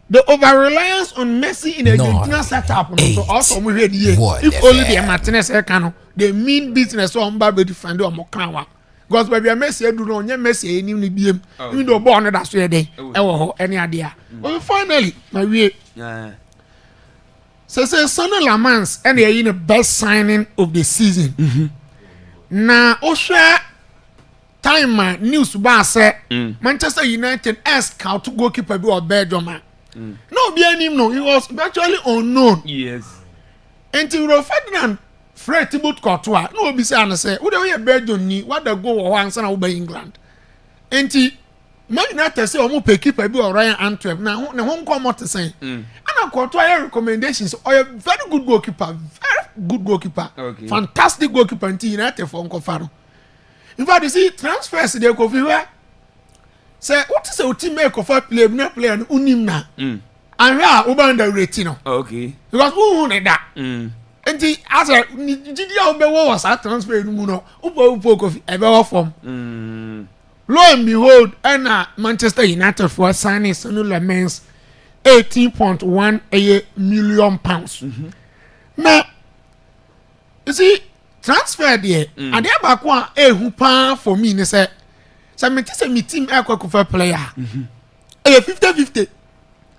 the over reliance on Messi in Argentina setup. So also we hear the if only the Martinez can the mean business on baby defender or Mokawa. Because when we are Messi, do not Messi any BM, even though born that's where they any idea. Well, finally, my way. So Sonny Lamans and they are in the best signing of the season. Now, Osha time news bar said Manchester United asked how to goalkeeper or Belgium. No, behind him, no, he was virtually unknown. Yes. Until Ferdinand. Fred Thibaut Courtois, no be say say, we dey Belgium ni, what the go once na over England. Enti Man United say omo pe keeper bi Ryan Antwerp na home come out to say. And Courtois recommendations or a very good goalkeeper, very good goalkeeper. Okay. Fantastic goalkeeper in United for Uncle Faro. In fact, you see, transfers they go for say what is a team make of a player, not player and unimna. And we are over the rating. Okay. Because who need that? And the other did you obey what was that transfer in Muno? Upo of ever form. Lo and behold, and Manchester United for signing Sonu Lamens 18.1 million pounds. Now, you see, transfer there, and they back one who pan for me, they say, so me say me team for player. 50-50.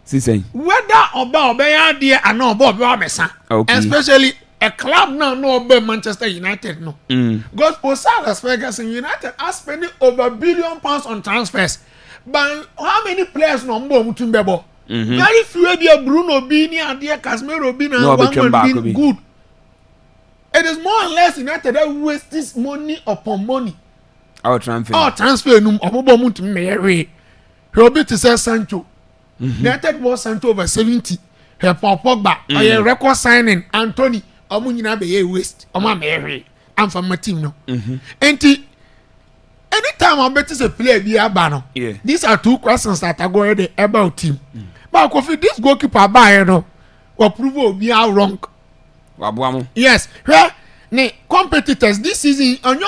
See saying. Whether about there and no about Mesa. Okay. Especially a club now no about Manchester United no. Because for Las Vegas and United are spending over £1 billion on transfers. But how many players no more mutumbebo? Very few be Bruno Bini and dear Casemiro Bini and one been good. It is more or less United that wastes money upon money. Our transfer. Our transfer num omobo mutu me He'll be to say Sancho. United was Sancho over 70. He Pogba. A record signing Anthony. Omunyina be waste. Oma me I'm from my team no. Anytime I bet is a player be abano. Yeah. These are two questions that are going the about team. But if this goalkeeper buy no, will prove be wrong. Yes. Where the competitors this season on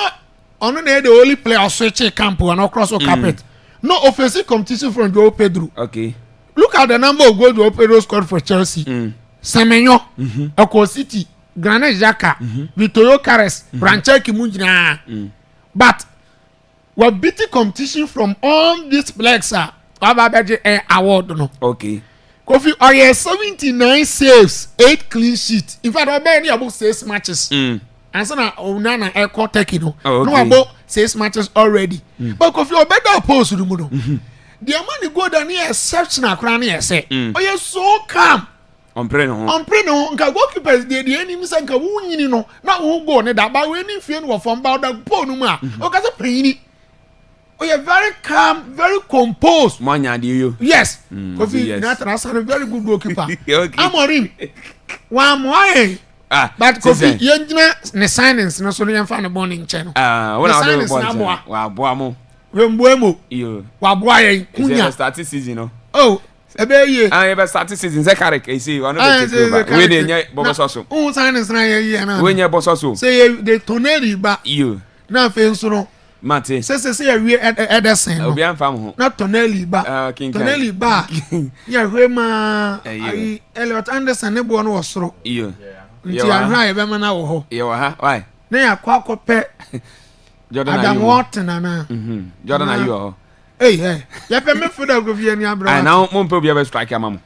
the only player switch camp and across the carpet. No offensive competition from Joe Pedro. Okay. Look at the number of goals Joe Pedro scored for Chelsea. Semenyo, Eko City, Granit Xhaka, Vittorio Carres, Brancheki Mujina. But we're beating competition from all these players. Award no. Okay. Kofi Oye 79 saves, 8 clean sheets. In fact, I've about 6 matches. And so now Onana Eko Tekino. No about 6 matches already. But Kofi Obedo opposed to the Muno. The amount you go down here exceptional crown here say. Oh, you're so calm. On preno. Nka goalkeepers the enemy say nka wu nyini no. Na wu go ne da ba we ni fie no from ba da po no mu a. O ka say panyini. Oh, you're very calm, very composed. You. Yes. Kofi Natras a very good goalkeeper. Okay. Amorim. Wa moye. But Kofi yenjina ne signings no so no fan born in channel. When I was born. Wa boa mo. Wemboemo. Yo. Wa boa yen kunya. Start season no. Oh. Ebe ye. Ebe start season ze carry you see one of the we dey nye bobososo. Oh signings na ye na. We nye bobososo. Say the toneri ba. You. Na fe nso no. Mate. Say we Ederson. Obi anfam ho. Na toneli ba. Toneli ba. Ya hwema ai Elliot Anderson ne bo no wosoro. Iyo. Nti ahwa ye be mana wo ho. Ye wa ha. Why? Na ya kwa kope Jordan Adam Wharton na. Jordan are you? Hey. Ya pe me foda go vie ni abra. I now mo pe obi be strike amam.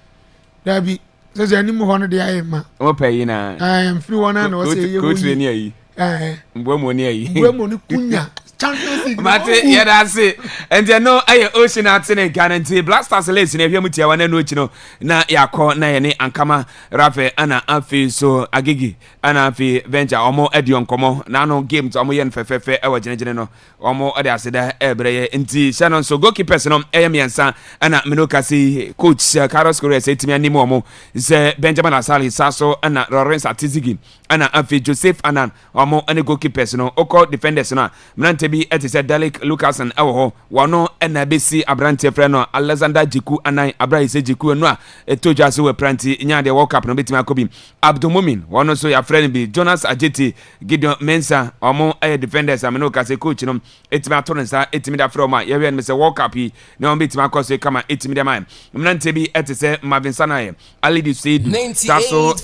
Da bi. Say ani mo ho no de ayi ma. Mo pe yi na. I am free one na o say ye. Coach ni ayi. Mbwe mo ni ayi. Mbwe mo ni kunya. Champions League. Mate, yeah, that's it. And you know, I ocean at in guarantee Black Stars listen if you mutia one no chino na ya call na ye ankama Rafe ana afi so agigi ana afi venture omo edion komo na no game to omo yen fefefe e wa genegene no omo ade aseda ebreye nti Shannon so goalkeepers no eyemiensa ana menokasi coach Carlos Correa say timi animu omo se Benjamin Asali saso ana Lawrence Atizigi ana afi Joseph Anan omo ane goalkeepers no oko defenders no bi etise Dalek Lucasen ewo wano na besi abrante frɛ no Alexander Jiku anan abraise Jiku no a etoja so we pranti nya de World Cup no betima akobi Abdulmumin wano so ya frɛ bi Jonas Ajeti Gideon Mensah omo defenders ameno kase coach no etima to nsa etimi da frɛ ma ye we no se World Cup yi na on betima akose kama etimi da man mnante bi etise Marvin Sanaye Ali Said Taso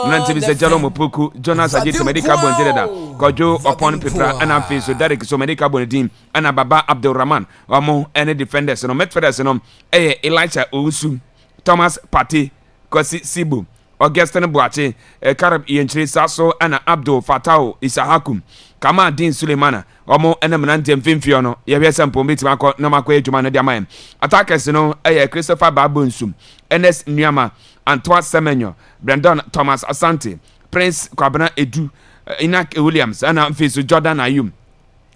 mnante bi se Jalo Mopoku Jonas Ajeti medical bonjeda kojo upon pepra and am so Derek so medical bonedim and Baba Abdulrahman omo any defenders no midfielders no Elijah Owusu Thomas Partey Kosi Sibu Augustin Boache Karab Yenchiri Saso and Abdul Fatau Isahakum Kama Din Sulemana omo ene mnante mfimfio no ye be sampo metima akọ na makọ ejuma no dia man attackers no Christopher Babonsum Ernest Nyama Antoine Semenyo Brandon Thomas Asante Prince Kwabena Edu Inak Williams and Fisu Jordan Ayum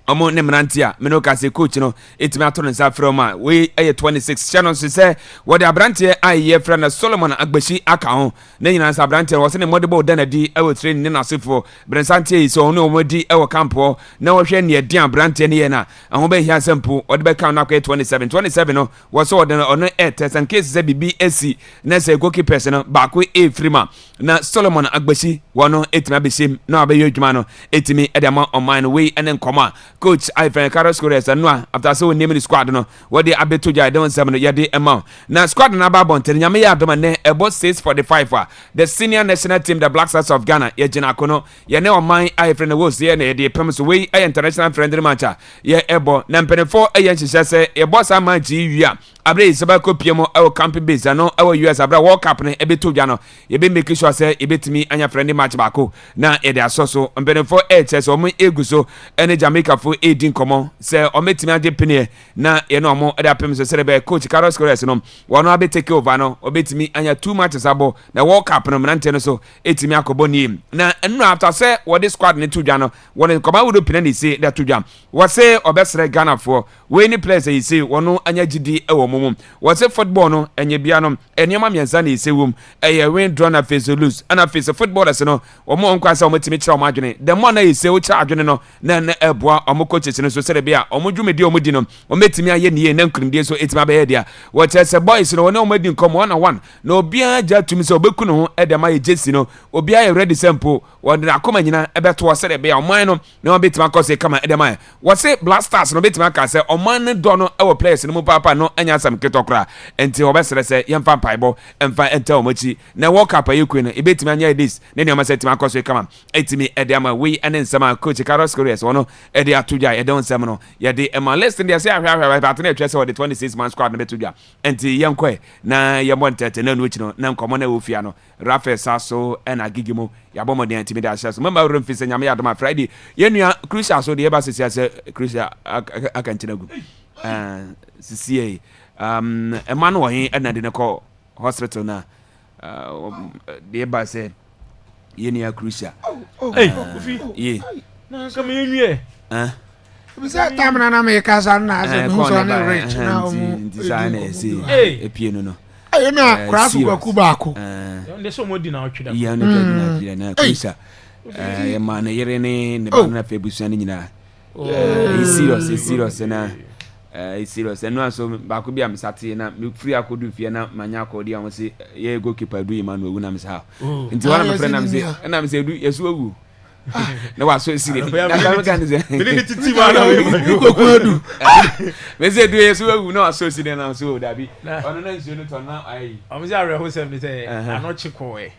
omo ne mrantia me no ka se coach no etimi ato ne sa from a we 26 channel so say what the abrante aye friend Solomon Agbashi aka ho na nyina sa abrante wo se ne modebo danadi e wo train ne nasefo brensante yi so no omodi e wo campo na wo hwe ne dia abrante ne ye na ho be hia sempo wo de be ka na kwa 27 no wo so de ono test and case say bibi esi na say goalkeepers no ba ko e frima na Solomon Agbashi wono etimi abeshim na abeyo adwuma no etimi e de ma on mine we ene nkoma coach I friend Carlos Corres no after so name the squad no what they abeto ja don sem no yede ema na squad na ba bon tere nyame ya adoma ne ebo 645 the senior national team the Black Stars of Ghana ye gina kono ye ne on mine I friend wo se ne yede pem so we international friendly match ye ebo na mpenefo ye nhihye se ye boss ama ji wia abre isaba kopiemo e camping base no e US abra World Cup ne ebeto ja no ye be make sure say ye betimi anya friendly match bako na ye de asoso mpenefo HS o mo eguso ene Jamaica fo edin komo say o metimi ade pene na ye no mo ade apem so serebe coach Carlos Corres no wono abe take over no obetimi anya 2 matches abo na World Cup no mnante no so etimi akobo ni na enu after say what this squad ne tudwa no wono koma wodo pene ni say that tudwa wo say obesere Ghana for we ni players yi say wono anya gidi e wo mum wo say football no enye bia no enema miensa na say wom eye win draw na face lose ana face footballers no wo mo nkwa say o metimi kira o madwene the more na yi say o kira adwene no na eboa o mo coaches no so serebe a o mo dwumedi o mo di no o metimi aye ne ye na nkrindie so etima be dia wo chese boys no wona o madi nkomo 1-1 na obia ja tumi so obeku no ho edema ye jesi no obia ye ready sample wo de akoma nyina ebeto serebe a o man no na o betima akose kama edema wo say Black Stars no betima ka say o man do no e wo players no papa no anya sam ketokra enti wo besere say yemfa paibo emfa enta o machi na World Cup ayekwe no ebetima anya this na ne o ma say tima akose kama etimi edema we ene nsama coach Carlos Corres wono ede atudwa ede onsam no yede ema list dey say ahwa but na twese the 26 man squad na betudwa enti yenkwe na yemontete na nuchi no na nkomo na ofia no Rafael Sasso ena gigimo yabom de enti me da shaso mama rum fi se nyame yadoma Friday yenua crucial so de eba se crucial akanchinagu CCA ema no hin ena de ne call hospital na de eba se yenua crucial ye na kama yenwie bisa tamna na me kasa na aso no so na rich na o design see epieno no ayo na krafu kwaku baako nde so modi na otweda ya no tweda na kuisa ya man yere ne ba na febusu ne nyina serious na serious no aso baako bi am sate na me free akodu fie na manya akodi am se ye goalkeeper du Emmanuel wu na me sa nti wana me friend na me se du yesu awu na wa so sire na ka me kan ze bele titi ma na kokodu me se du yesu awu na wa so sire na so dabi ono na nsuo no to na ai am say are ho sem ni say anochi ko e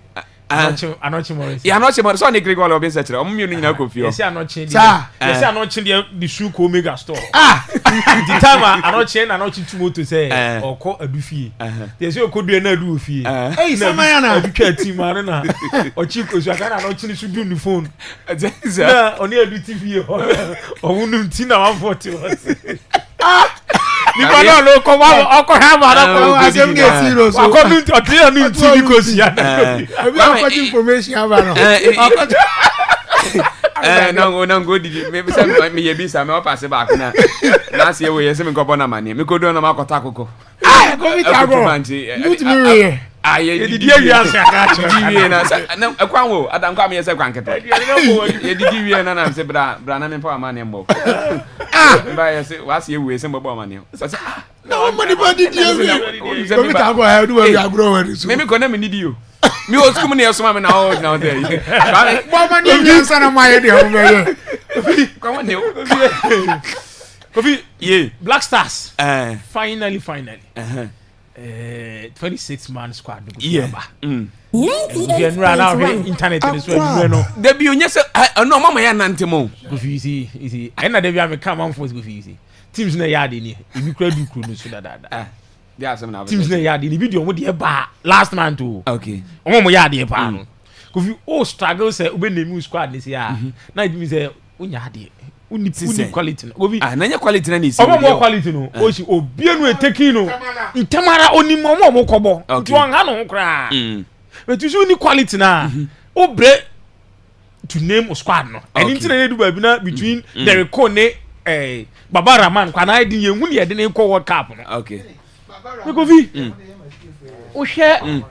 anochi mo ya anochi mo so ni grego lo be se kire o mu ni nyina ko fio yes anochi the shoe ko mega store the time anochi na anochi tumoto say oko adufie yes okodu na adu ofie hey samaya na adutwa team ara na ochi ko so aka na anochi ni so do ni phone na oni adu tv o wonu ti na 140 ni bana lo ko wa oko ha ma na ko asem ge serious wa ko nu otia nu tv ko si ya na we ko information aba no no go didi me be say me ye bi sa me pass back na se we yes me ko bona mane me ko do na makota akoko ko mi ta go mut mi we aye didi wi asa ka didi na akwan wo adam kwa me yes kwan kete ye didi wi na na se bra na me pa mane mbo ba yes wa se we se mbo mane no money ba didi wi ko mi ta go ha do we agro we so me ko na me didi yo mi o skum ne yesoma me na o na o there ba ma ni yansa na ma ye de ho me ye come on Kofi yeah Black Stars finally 26 man squad yeah you run out internet is when no there be onye se no mama ya nantemo Kofi easy I na there be am come am force Kofi easy teams na ya de ni ibi kra du kru no so da there some na teams na ya de ni video mo de ba last man too okay mo ya de pa no Kofi o struggle say obe name squad ni say na it mean say unya de uni quality no Kofi na nya quality na ni si mo quality no o si obienu eteki no ntamara oni mo kobo nti on ha no kra but you uni quality na obre to name squad no and inti na do ba bi na between Derek Kone Baba Rahman kwana di ye hu ne de ne ko World Cup no okay ko vi o hwe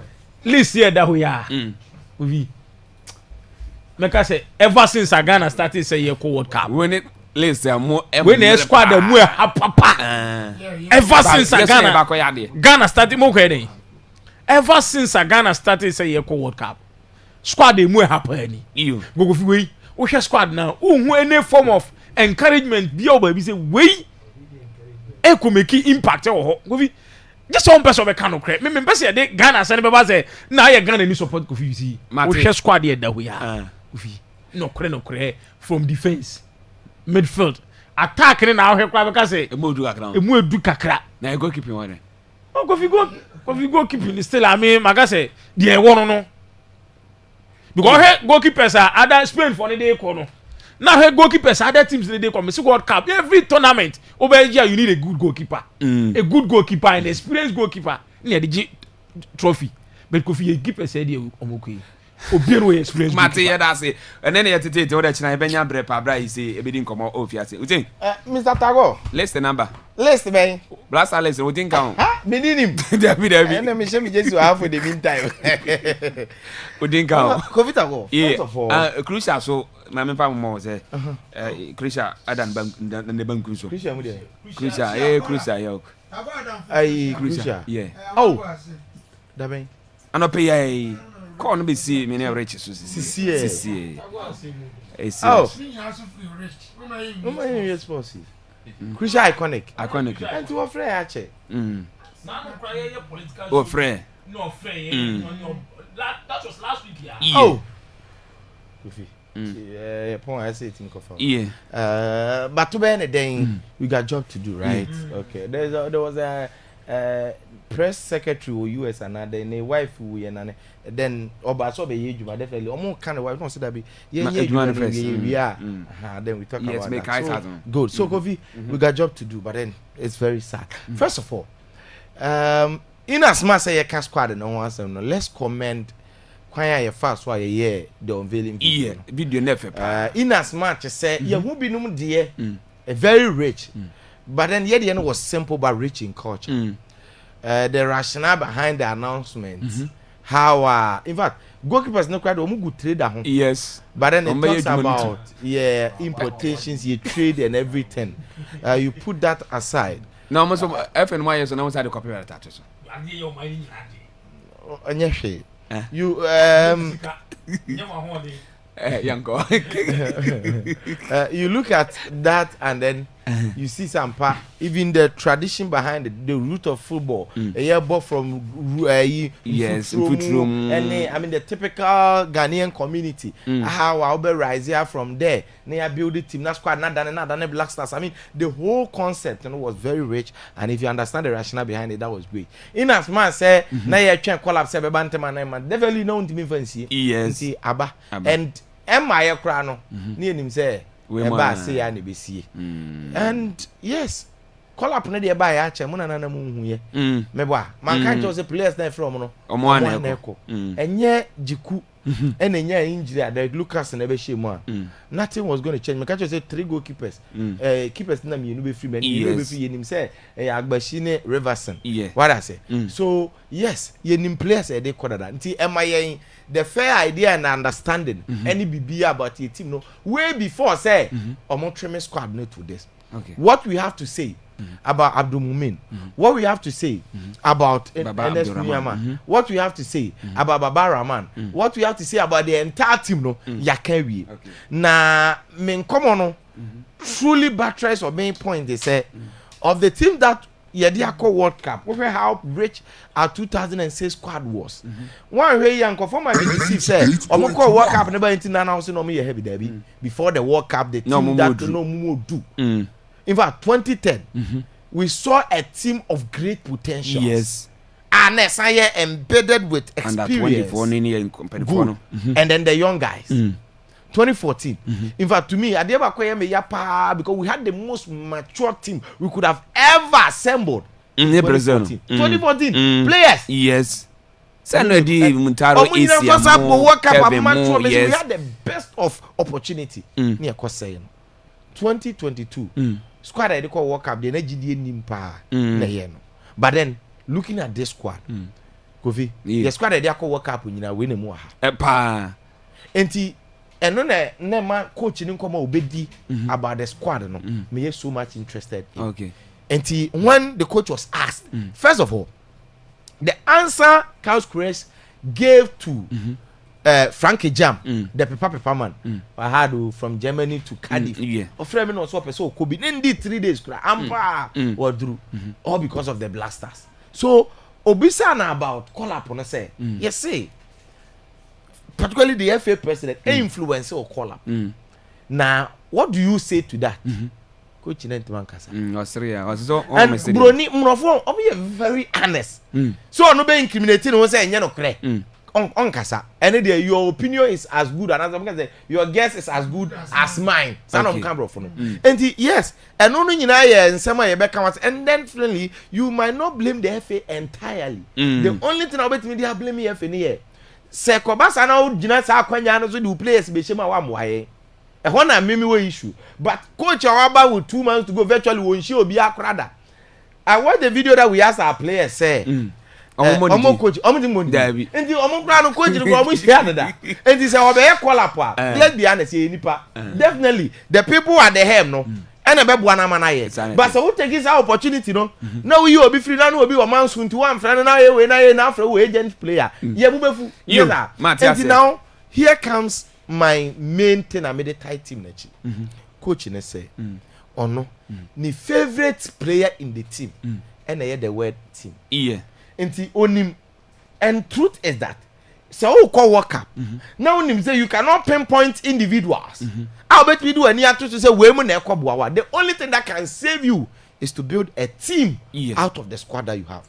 list here da ho ya ko vi meka say ever since Ghana started say ye ko World Cup when it list mo when the squad da mu ha papa ever since Ghana started mo ko den ever since Ghana started say ye ko World Cup squad da mu ha pa ni go fi we o hwe squad na o hu any form of encouragement bi o ba bi say we e ko make impact wo ho go fi just one person be kan okre me person dey Ghana say be ba say na ye Ghana ni support ko fi si o hwe squad ye da ho ya go fi no kre from defense midfield attack ni na hwe kwa be ka say emu edu kakra na go keep one go fi go keep ni still I mean maga say dey wo no because he goalkeepers are other Spain for the day kono now he goalkeepers other teams the day come see World Cup every tournament over here you need a good goalkeeper a good goalkeeper and experienced goalkeeper near the trophy but Kofi keeper said you omokwe obiero experience mate ya da say and then you tete o da china e benya bre pa bra he say e be din komo ofia say utin Mr. Tago list the number list ben blast list we think count me need him David and me shame just have for the meantime we think count Kofi Tago first of all crucial so na me pa mo say crucial adan bank na bank crucial Crucial mu dey crucial yo ai crucial yeah oh da ben ano pay ai call no be see me na rich so see oh no my response crucial iconic and to offer ya che na no cry ye political oh friend no friend that was last week yeah oh Kofi pon I say team kofa yeah but to be any day we got job to do right okay there was a press secretary or US and then a wife we and then oba so be yejuma definitely omo kind of wife no say that be yeah then we talk about make that. So, good so Kofi we got job to do but then it's very sad first of all in as much as you squad no one say no let's commend kwanya ye fast so ye the unveiling video never in as much as say ye hu binum de a very rich but then ye the was simple but rich in culture the rationale behind the announcement how in fact goalkeepers no crowd omu good trader home yes but then it talks about importations you trade and everything you put that aside now most of FNY so now inside the copyright that so you yanko you look at that and then you see some part even the tradition behind it, the root of football bought from yes footroom and I mean the typical Ghanaian community how I'll be rise here from there near build the team that's quite not done Black Stars. I mean the whole concept was very rich and if you understand the rationale behind it that was great in as man say now you can call up man definitely known to me fancy yes see Abba and Emma Krano near him say eba say ya ne besie and yes call up na dey eba ya che mo na mu hu ye mebo man kan just say players na from no omo aneko enye jiku enenya injury at Lucas na be shemu a nothing was going to change me can just say 3 goalkeepers keepers na me no be free man no be free yenim say agbashi ne Riverson what I say so yes yenim players e dey quarter that nti ema yen the fair idea and understanding any BB about your team no way before say omo training squad no to this okay what we have to say about Abdul Mumin what we have to say about NS Muyama what we have to say about Baba Rahman what we have to say about the entire team no yakewi na men come no truly buttress or main point they say of the team that Yediako World Cup over how rich our 2006 squad was one way young former BBC said omoko World Cup never 1990 no me heavy derby before the World Cup the team that no more do in fact 2010 we saw a team of great potential yes and embedded with experience good. And then the young guys 2014 in fact to me I never call me because we had the most mature team we could have ever assembled in 2014 players yes Sanadi Muntaro we had the best of opportunity near Kosayen 2022 squad I dey call World Cup dey na GDA nim pa na ye no but then looking at this squad Kofi the squad I dey call World Cup nyina we na mu ha pa enti eno na ma coach ni nkoma obedi about the squad no me ye so much interested in. Okay. Enti when the coach was asked first of all the answer Carlos Queiroz gave to Frankie Jam, the Pepper man, I had from Germany to Cardiff. Of friend no so person could be indeed 3 days ampa or drew all because of the blasters. So obisa na about call up on say yes say particularly the FA president influence or call up. Now what do you say to that? Coach Nenteman Kasa. And Brony Murofo, be very honest. So no be incriminating no say no clear. On Kasa. And your opinion is as good and as your guess is as good as mine. Son of Cambro for no. And yes, and only in I and some and then finally you might not blame the FA entirely. The only thing about me they blame the FA here. Se Kobasa na Jina sa kwanya no so do players be shema wa mwaye. E ho na meme we issue. But coach Akwaaba with 2 months to go virtually won she obi akrada. I watched the video that we asked our players say omo coach omo di mondi enti omo kra no coach go omo share that enti say obe call up let's be honest nipa definitely the people at the helm no and be bua na mana ye but so we take this opportunity no now we obi free na no obi o man so nti one friend na ye we na afra we agent player ye mu befu yes and now here comes my main thing I made a tight team na chi coach ne say ono ni favorite player in the team and I hear the word team Enti onim and truth is that so we call World Cup now onim say you cannot pinpoint individuals how bet we do any to say we mu na ekoboa the only thing that can save you is to build a team out of the squad that you have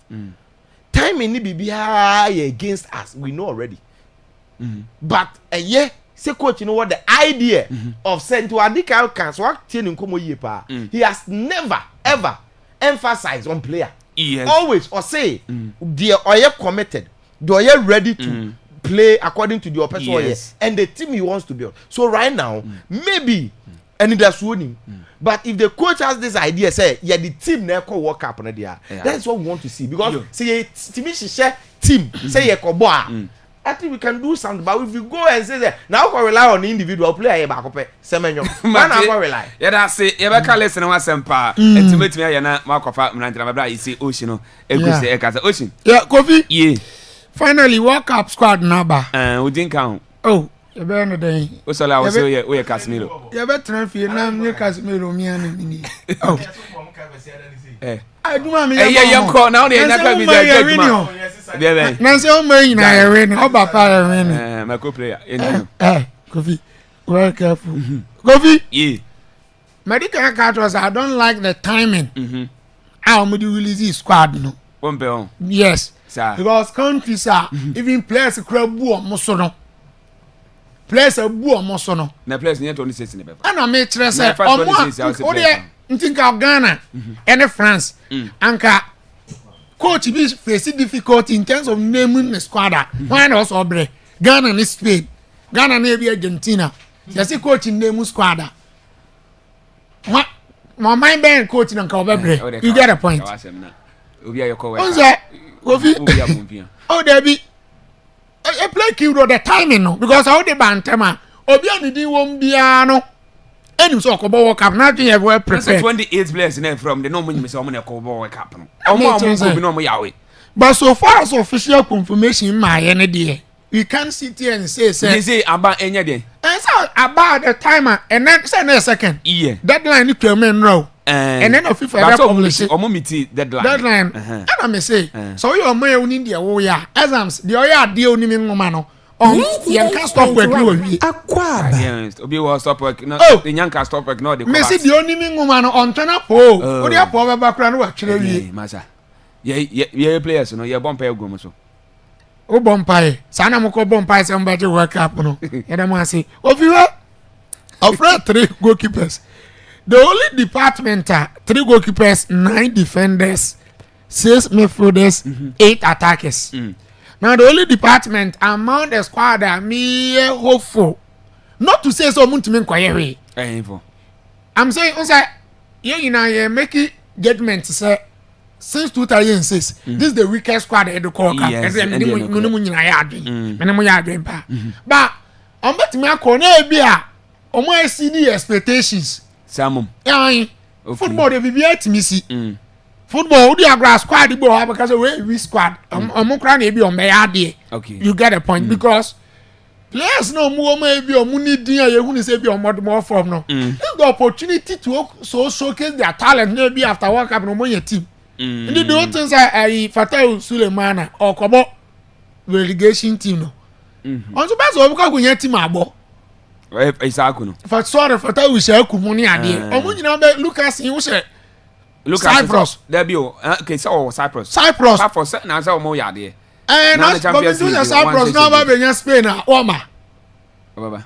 time in bibia against us we know already but say coach you know what the idea of send to Adika can so tin nkomo yie pa he has never ever emphasized on player. Always or say they are committed, they are ready to play according to the person and the team he wants to build. So right now, maybe and that's winning. But if the coach has this idea, say the team never work up on there. That's what we want to see because say team say I think we can do something, but if you go and say that now we rely on the individual player back up, Semenyo. Man, rely. Yeah, that's it. You better listen to what Sempa. And to meet me, you know, Mark of Mrantra, you see Ocean, Ocean. Yeah, Kofi. Yeah. Finally, World Cup squad number. We didn't count. Oh, you better day. What's all I was here? We are Casimiro. You better try for your name, you Casimiro, me and oh. I do want me. Yeah, call now. They're not going to be there. Nancy, oh, man, I win. How about I win? My co-player. Kofi, very careful. Kofi. Yeah. Medical cartridge. I don't like the timing. How would you release this squad? No. One pound. Yes. Sir. Because countries are even players crab boo mosono. Players a boo mosono. Na players near 26 in the paper. And I made stress. Think of Ghana and France. Anka coach be facing difficulty in terms of naming the squad. Why not Obre? Ghana and Spain. Ghana and Argentina. Just see coach in name squad. What? My mind band coach in Akwaaba. You get a point. What's that? Oh, there be. I play key the timing no because how the bantama. Obiani di won biano. And so Akwaaba World Cup nothing ever prepared. 28 players from the normal me say Akwaaba World Cup. But so far as official confirmation my any day. We can't sit here and say about any day. And so about the timer and then say a second. Yeah. Deadline to men row. And then of FIFA publish deadline. And I may say so you are my own India exams the oya deal ni mano. You can't stop work no Akwaaba. Yes, obi will stop work. No, the young can stop work. No, the. Me see the only woman on turn up. Oh, they are poor background. Actually, massa. Yeah, players. No, yeah, bomb pay go so. Oh, bomb Sana moko bomb pie. Somebody work up. No, and I say, of you of 3 goalkeepers. The only department are 3 goalkeepers, 9 defenders, 6 midfielders, 8 attackers. Now the only department among the squad are me hopeful. Not to say so much to me quiet way. I'm saying you make it judgment say since 2006 this is the weakest squad in the call cup and then minimum but I'm betting me a almost CD expectations Samum football they be at me see football the grass squad because we squad be on my okay you get a point because players no more maybe or money dear you wouldn't say be on more form no the opportunity to so showcase their talent maybe after work up no more your team and the other things I Fatau Sulemana or Kobo relegation team no on the best of because we have team abo Isakuno for sorry Fatau we share kumuni ade omo nyina be Lucas you say Cyprus there be okay so Cyprus na say omo yade now Cyprus now ba Spain Oma baba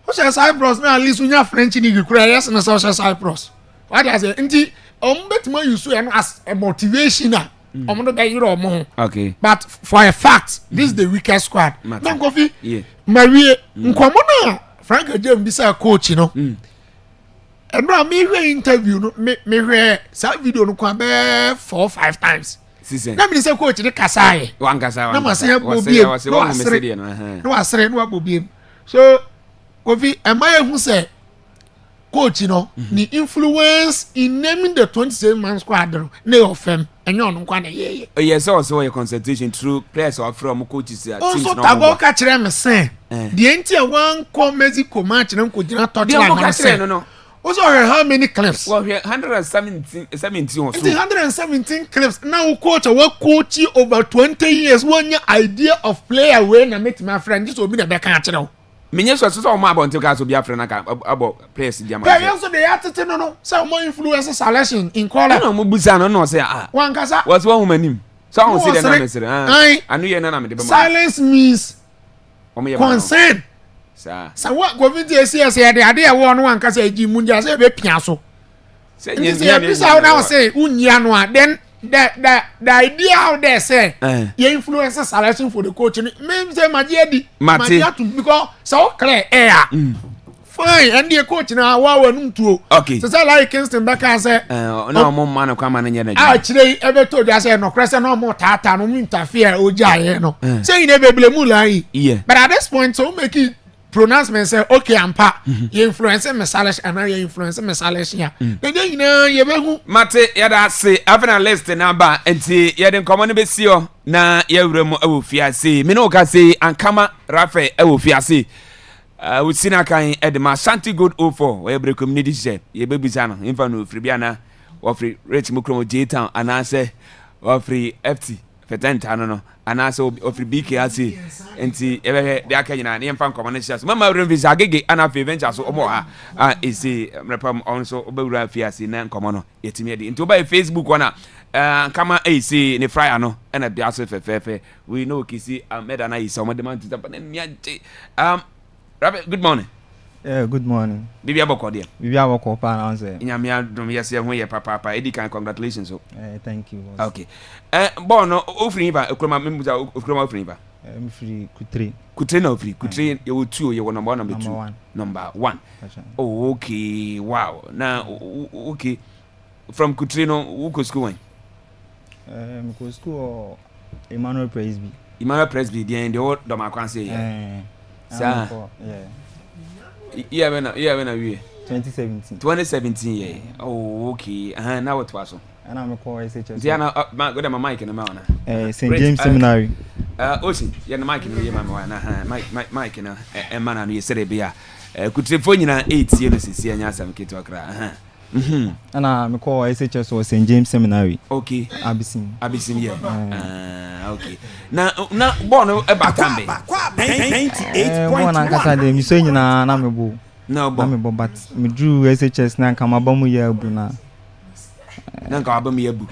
what's Cyprus now at least we have French league yes na so Cyprus what I say nti betima use as a motivation do be you okay but for a fact this is the weakest squad now coffee yeah Marie nkomo na Frank James bisa coach no and me interview no me sa video no kwa be 4-5 times na me say coach de kasaye wan kasa na ma say bobi no asere no bobi so coffee am I who say coach no the influence in naming the 27-man squad na of them and you kwa na ye yes also your concentration through players or from coaches teams no tago ka kire me say the entire one come Mexico match na ko gina touchline no also how many clips well 117 or so 117 clips now coach over 20 years one idea of player when I meet my friend this will be the back catch menye so o ma abonte ka so bia frɛ na ka abo players dia ma players so they attitude no so more influence selection in color no mo busa no say wan kasa was one humanim so on see the na mesere anu ye na me de be silence means consent sa what go video see say dey ade e wo no wan kasa egi mu dia say be pia so say nye bisa now say unya no then the idea out there say you influence selection for the coach me say Magiadi because so clear air fine and the coach na wa num tuo okay so say like Kingston Becker say no mo man kwa man nya na actually ever told you say no crese no mo tata no interfere ojaye no say you never blame mulai but at this point so make it pronouncement say okay ampa you influence me selection and you influence me selection ya then you know you be hu mate ya da say after list number enti ya den komo ne be si o na ya wura mu awofiase me no ka say ankama rafe awofiase we sina kan edema Shanti Good 04 we bre community share ye be bisa no infa no free bia na wo free rich mukromo J Town ana say wo free FT fetenta no ana so ofri BK ase enti ebe de aka nyina ne mfa nkomo ne hia so mama wura visa agege ana fe venture so omo ha esi mrepam on so obewura fi ase na nkomo no yetimi de enti oba Facebook wana kama esi ne fryer no na bia so fefefe we know kisi meda na isi omode man tita na niaje Rabbit, good morning. Yeah, good morning. Bibi aboko dia. Bibi aboko pa na onse. Nyamia dum yesi ho ye papa edi kan congratulations so. Thank you. Boss. Okay. Bono ofri ba okroma memuza okroma ofri ba. Me free Kutre. Kutre na ofri. Kutre you 2 you number 1 number 2. Number 1. Oh okay. Wow. Now okay. From Kutre no who go school when? Me go school Emmanuel Presby. Emmanuel Presby the old doma kwanse here. Sir. Yeah, when we 2017 yeah. Oh okay. Now what was so? And I'm a call SHS. Diana go to my mic in the mountain. St James Seminary. Ocean, yeah, the mic in the mic in a man and you said it be could say for 8 years since you are some kid to cry. And I'm a call SHS or St James Seminary. Okay. Abyssinian, yeah. Okay. Now born about time. 98.1. You say na me bo. No, but me drew SHS na kama bamu ya buna. Na ka bamu ya bu.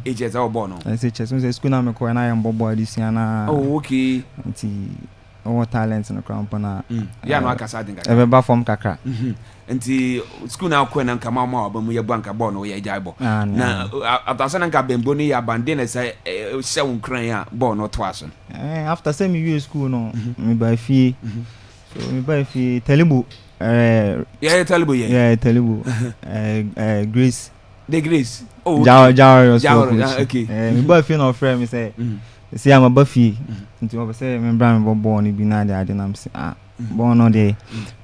HS all born. SHS we school na me ko na yam bobo adisia na. Oh, okay. Nti our talents na crown na. Ya no akasa den ka. Ebe ba form kakra. Nti school na ko na kama ma bamu ya bu anka born o ya jai bo. Na atasa na ka bembo ni ya bande na say se wonkran ya born o to aso. After say me school no me by fee. So me buy fi Telibu Yeah, Talibo, yeah, Talibo. Grace. The Grace. Oh, Jawar, okay. Me Buffy no friend me say. See I'm a Buffy. Nti o say me bra me born bi na de ade na me say born no dey.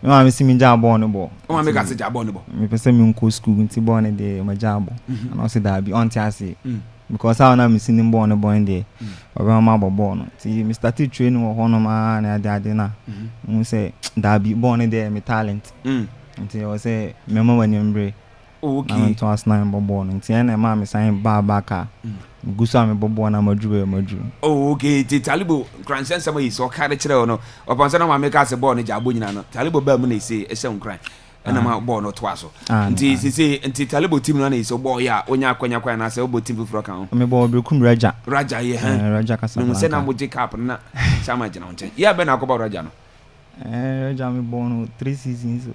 Me ma me see me ja born no bo. O ma me ka say ja born no bo. Me pese me nko school nti born dey ma ja bo. And I say that be on ase. Because how na me see him born dey. Oba ma born. Nti me started training wo hono ma na ade na. Me say that be born dey me talent. Nti o say me ma wani mbre. Okay. I'm to ask nine born. Nti na ma me sign baka. Gusa me bobo na madru. Oh, okay. Ti Talibo grandson some is so carry chire no. Upon say na ma make us born ja bo nyina no. Talibo ba mu na say e sem kran. Na ma born no to aso. Nti say nti Talibo team na so boy ya onya akwanya kwan na say obo team fufuro kan. Me bo brekum Raja. Raja ye Raja kasa. Me say na mo je cap na chama jina onche. Ya be na akoba Raja no. Raja me born 3 seasons.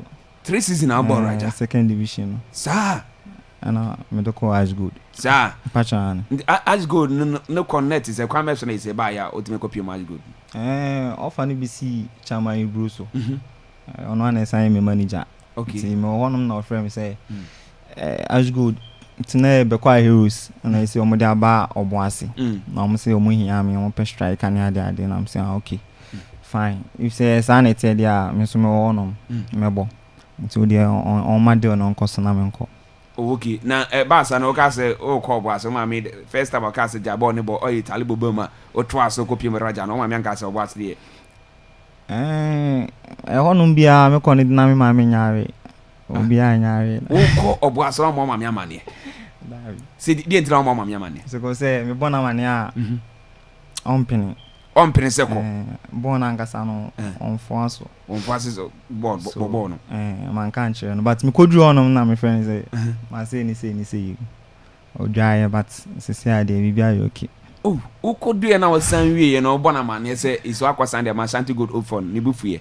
3 seasons na born Raja. Second division. Sir. Ana me do ko as good. Sir. Pachan. As good no connect is a kwame so na say ba ya otime copy as good. Offer ni BC chama Ibruso. Ono na sign me manager. Okay. See me one na friend me say as good. Tena be kwa heroes and I say omo dey aba oboase. Na omo say omo hia me omo pe strike and ade na am say okay. Fine. If say sanity there me so me wonom me bo. Nti dey on ma dey on koso na me nko. Okay. Na basa na o ka say o ko bo aso ma me first time o ka say jabo ne bo o yi Talibo bo ma o to aso ko piem Raja no ma me nka say o bo aso dey. Honum bia me ko ne na me ma me nyaare. Obi a nyaare. O ko obo aso ma me amane. Se di entra ma me amane. Se ko say me bona mane a. Ompene se ko. Bona ngasa no onfo aso. Onfo aso bo no. Man kan chere no but me kodru honum na me friend say ma say ni say o dry but se say ade bi bia okay. Oh, o kodu e na o san wie no bona mane say iso akwasan de ma shanty good up for ni bufuye.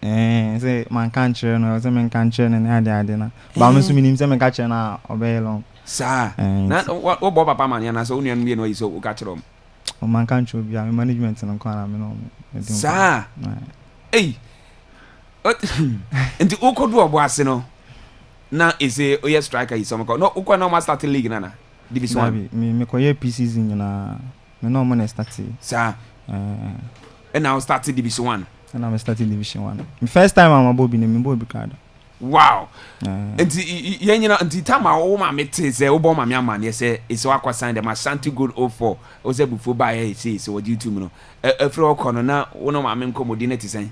Say man kan chere no say men kan chere na ade na. Ba me so minim say men ka chere na obey long. Sa. Na o bo papa man ya na so unu anu no iso o ka chere o. O man kan chere bia me management no kan na me no. Sa. Hey. Nti ukodu obo ase no na ise oye striker yi some no ukwa na ma start league na division 1 me koye pre-season na me no mo start sa and now start division 1 and I'm starting division 1 my first time I'm abobi na me bobi card wow nti yenyina nti tama wo ma mete se wo bo ma me amane se ise wakwa sign dem Ashanti Gold 04 o se bufo ba ya se wo YouTube no efre okono na wo no ma me nkomodi na ti sen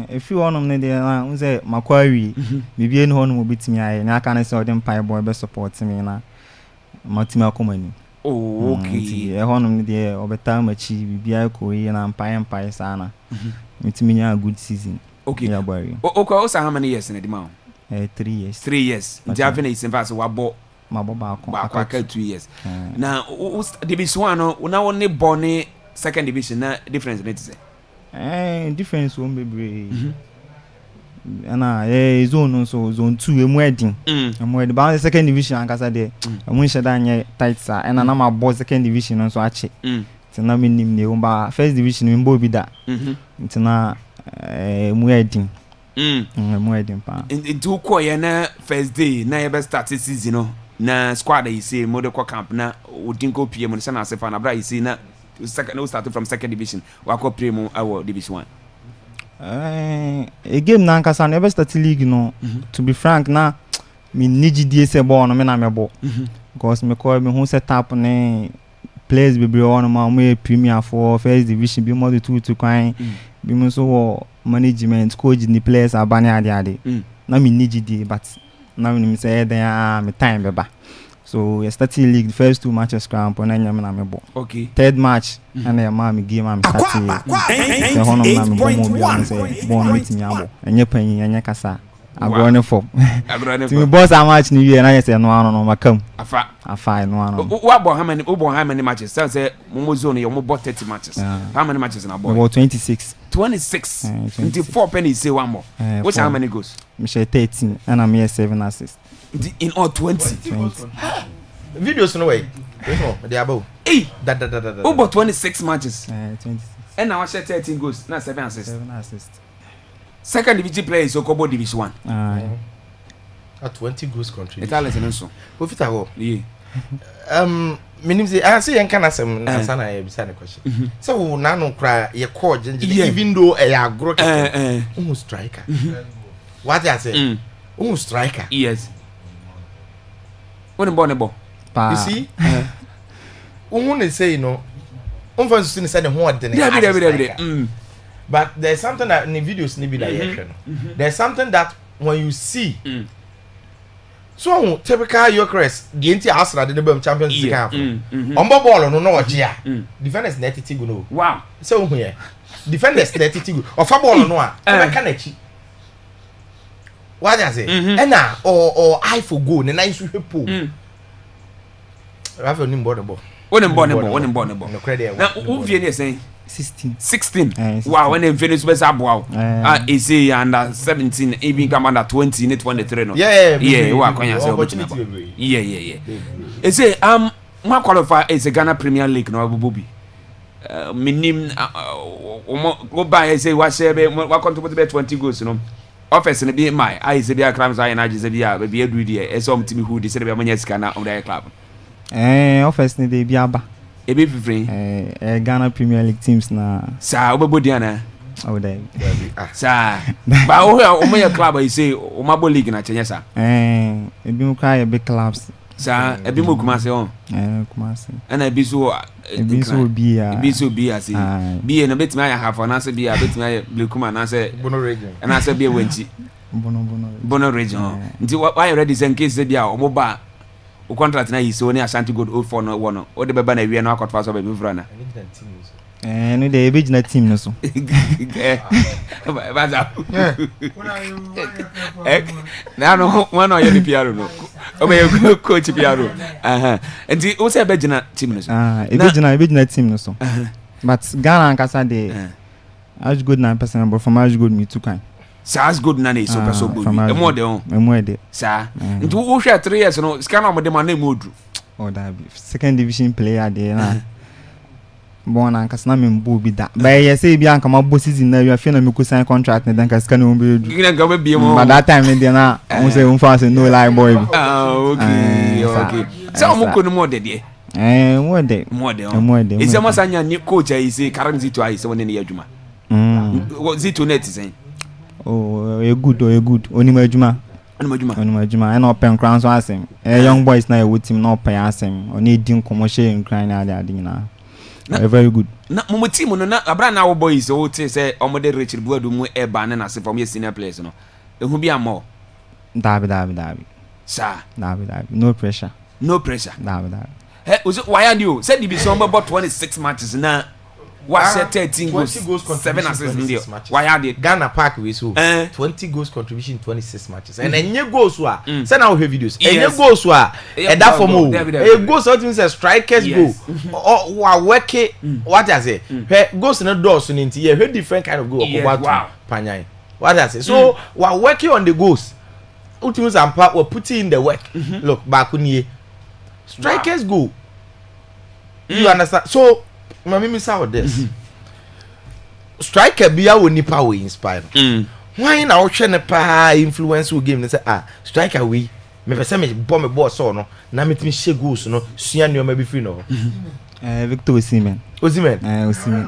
if you want me there na unse makwari bibie no hono obetimi aye na aka na se odem pai boy be support me na matimi akomani oh okay hono me there obeta machi bibia ko yi na pai sana mitimi nya good season okay ya boy okay o sa how many years in the man 3 years 3 years nti avena is in fact wabo ba aka 2 years na division 1 no na woni bone second division na difference net say difference won bebre ana zone so zone 2 emu edin ba second division ankasa de emu nheda nye tight sa na na ma boss second division no so ache tina minim ne ba first division mbo bi da tina emu edin emu edin pa into ko ye na first day na ye be start season no na squad yi say mo de ko camp na odinko pm no se na se fa na bra yi say na second no started from second division wa ko primo our division 1 a game na nkasa na be start league no to be frank na me nigidie se ball no me na me ball because me call me who set up ne players be on ma mo premier for first division be more to kwan be mo so management coach ni players abani ade na me nigidie but na me say then me time be ba. So we started league the first 2 matches cramp on anya na me bo. Okay. Third match and ya ma me game am start. The hono na me bo mo say bon with me abo. Enye panyin enye kasa. Agrone form. Agrone form. Ti me boss a match ni wie na ye say no ano no makam. Afa no ano. What about how many matches? Say mo zone you mo bought 30 matches. How many matches na boy? About 26. 26. Into 4 pennies say one more. Which how many goals? Me share 13 and I'm here 7 assists. In all 20 videos no way they about that over 26 matches 26 and now I share 13 goals na 7 assists second division players so Kobo Division 1. At 20 goals contribution. Italians and so. Go fit ago. Yeah. Meaning say I say can ask him answer na beside the question. So na no cry ye call even though a agro striker. What I say? Striker. Yes. When born a ball. You see? Who say you know? Say the whole but there's something that in the videos maybe that there's something that when you see so typical Eucharist the anti Arsenal the Belgium Champions League on ball no ojia defenders net it go wow so here defenders net it go of ball no a can achi what I say and or I for go na nice po Rafa ni mbɔ ball when born no credit now who vient saying 16 wow when they finish with wow is he under 17 even come under 20 net 23 no yeah wa kwanya say yeah it say ma qualify is a Ghana Premier League no abububi minim go buy say wa share be wa contribute 20 goals no office no be my I say be a crimes I na say be a be adu there e so mtimi who dey say be manya sika na on the club office ni dey bi aba ebe fifrin Ghana Premier League teams na sa obebodi ana dey sa ba o my club I say o mabo league na chenye sa ebi mu ka big clubs sa ebi mu Kumase on Kumase ana ebi so bia say bia na betimi aya half na say bia betimi aya Blekuma na say Bono region na say bia wanti Bono region nti why ready say in case bia o mo ba o contract na yiso ni Ashanti Gold 04 no wono o de beba na wie na akotfa so be mfra na no dey original team no so baza na no one o ye PR no o be coach PR nti o say be gina team no so original team no so but Ghana ankasa dey as good na person but from as good me too kind Sa's good na so person bo e mo de sa nti wo hwe 3 years no scan no de man na modru that second division player there na born and kasna me mbo bi da ba ye say bi anka mabo season na you feel na me ko sign contract na dan kaska no be du gina ga be mo but that time there na won say won fast no like boy bi okay so mo ko no mo de de mo de is mo sanya ni coach ai say karam zito ai say won ne adwuma zito net say you good onima adwuma and open crown so asem young boys na you team na open asem oni edi nkomo she nkran na ade na very good na mo team no na abra na wo boys o te say omode Richard Buadu mu e ba na se from senior players no ehu bi amo dabi sa dabi no pressure dabi was it why are you said you be some about 26 matches na what 13 goals 7 assists in there why are they Ghana Park we so 20 goals contribution 26 matches and enye goals wa say na we have videos enye goals wa e da for mo e goals what means strikers go wa work what I say goals na doors so nti here different kind of goal okoba panyan what I say so wa working on the goals ultimus and part we put in the work look back on strikers go you understand so mami me say this striker bia wo nipa we inspire why na wo hwe ne pa influence wo game ne say striker we me pese me bomb me ball so no na me timi she goals no sua ne o ma bi free no Victor Osimhen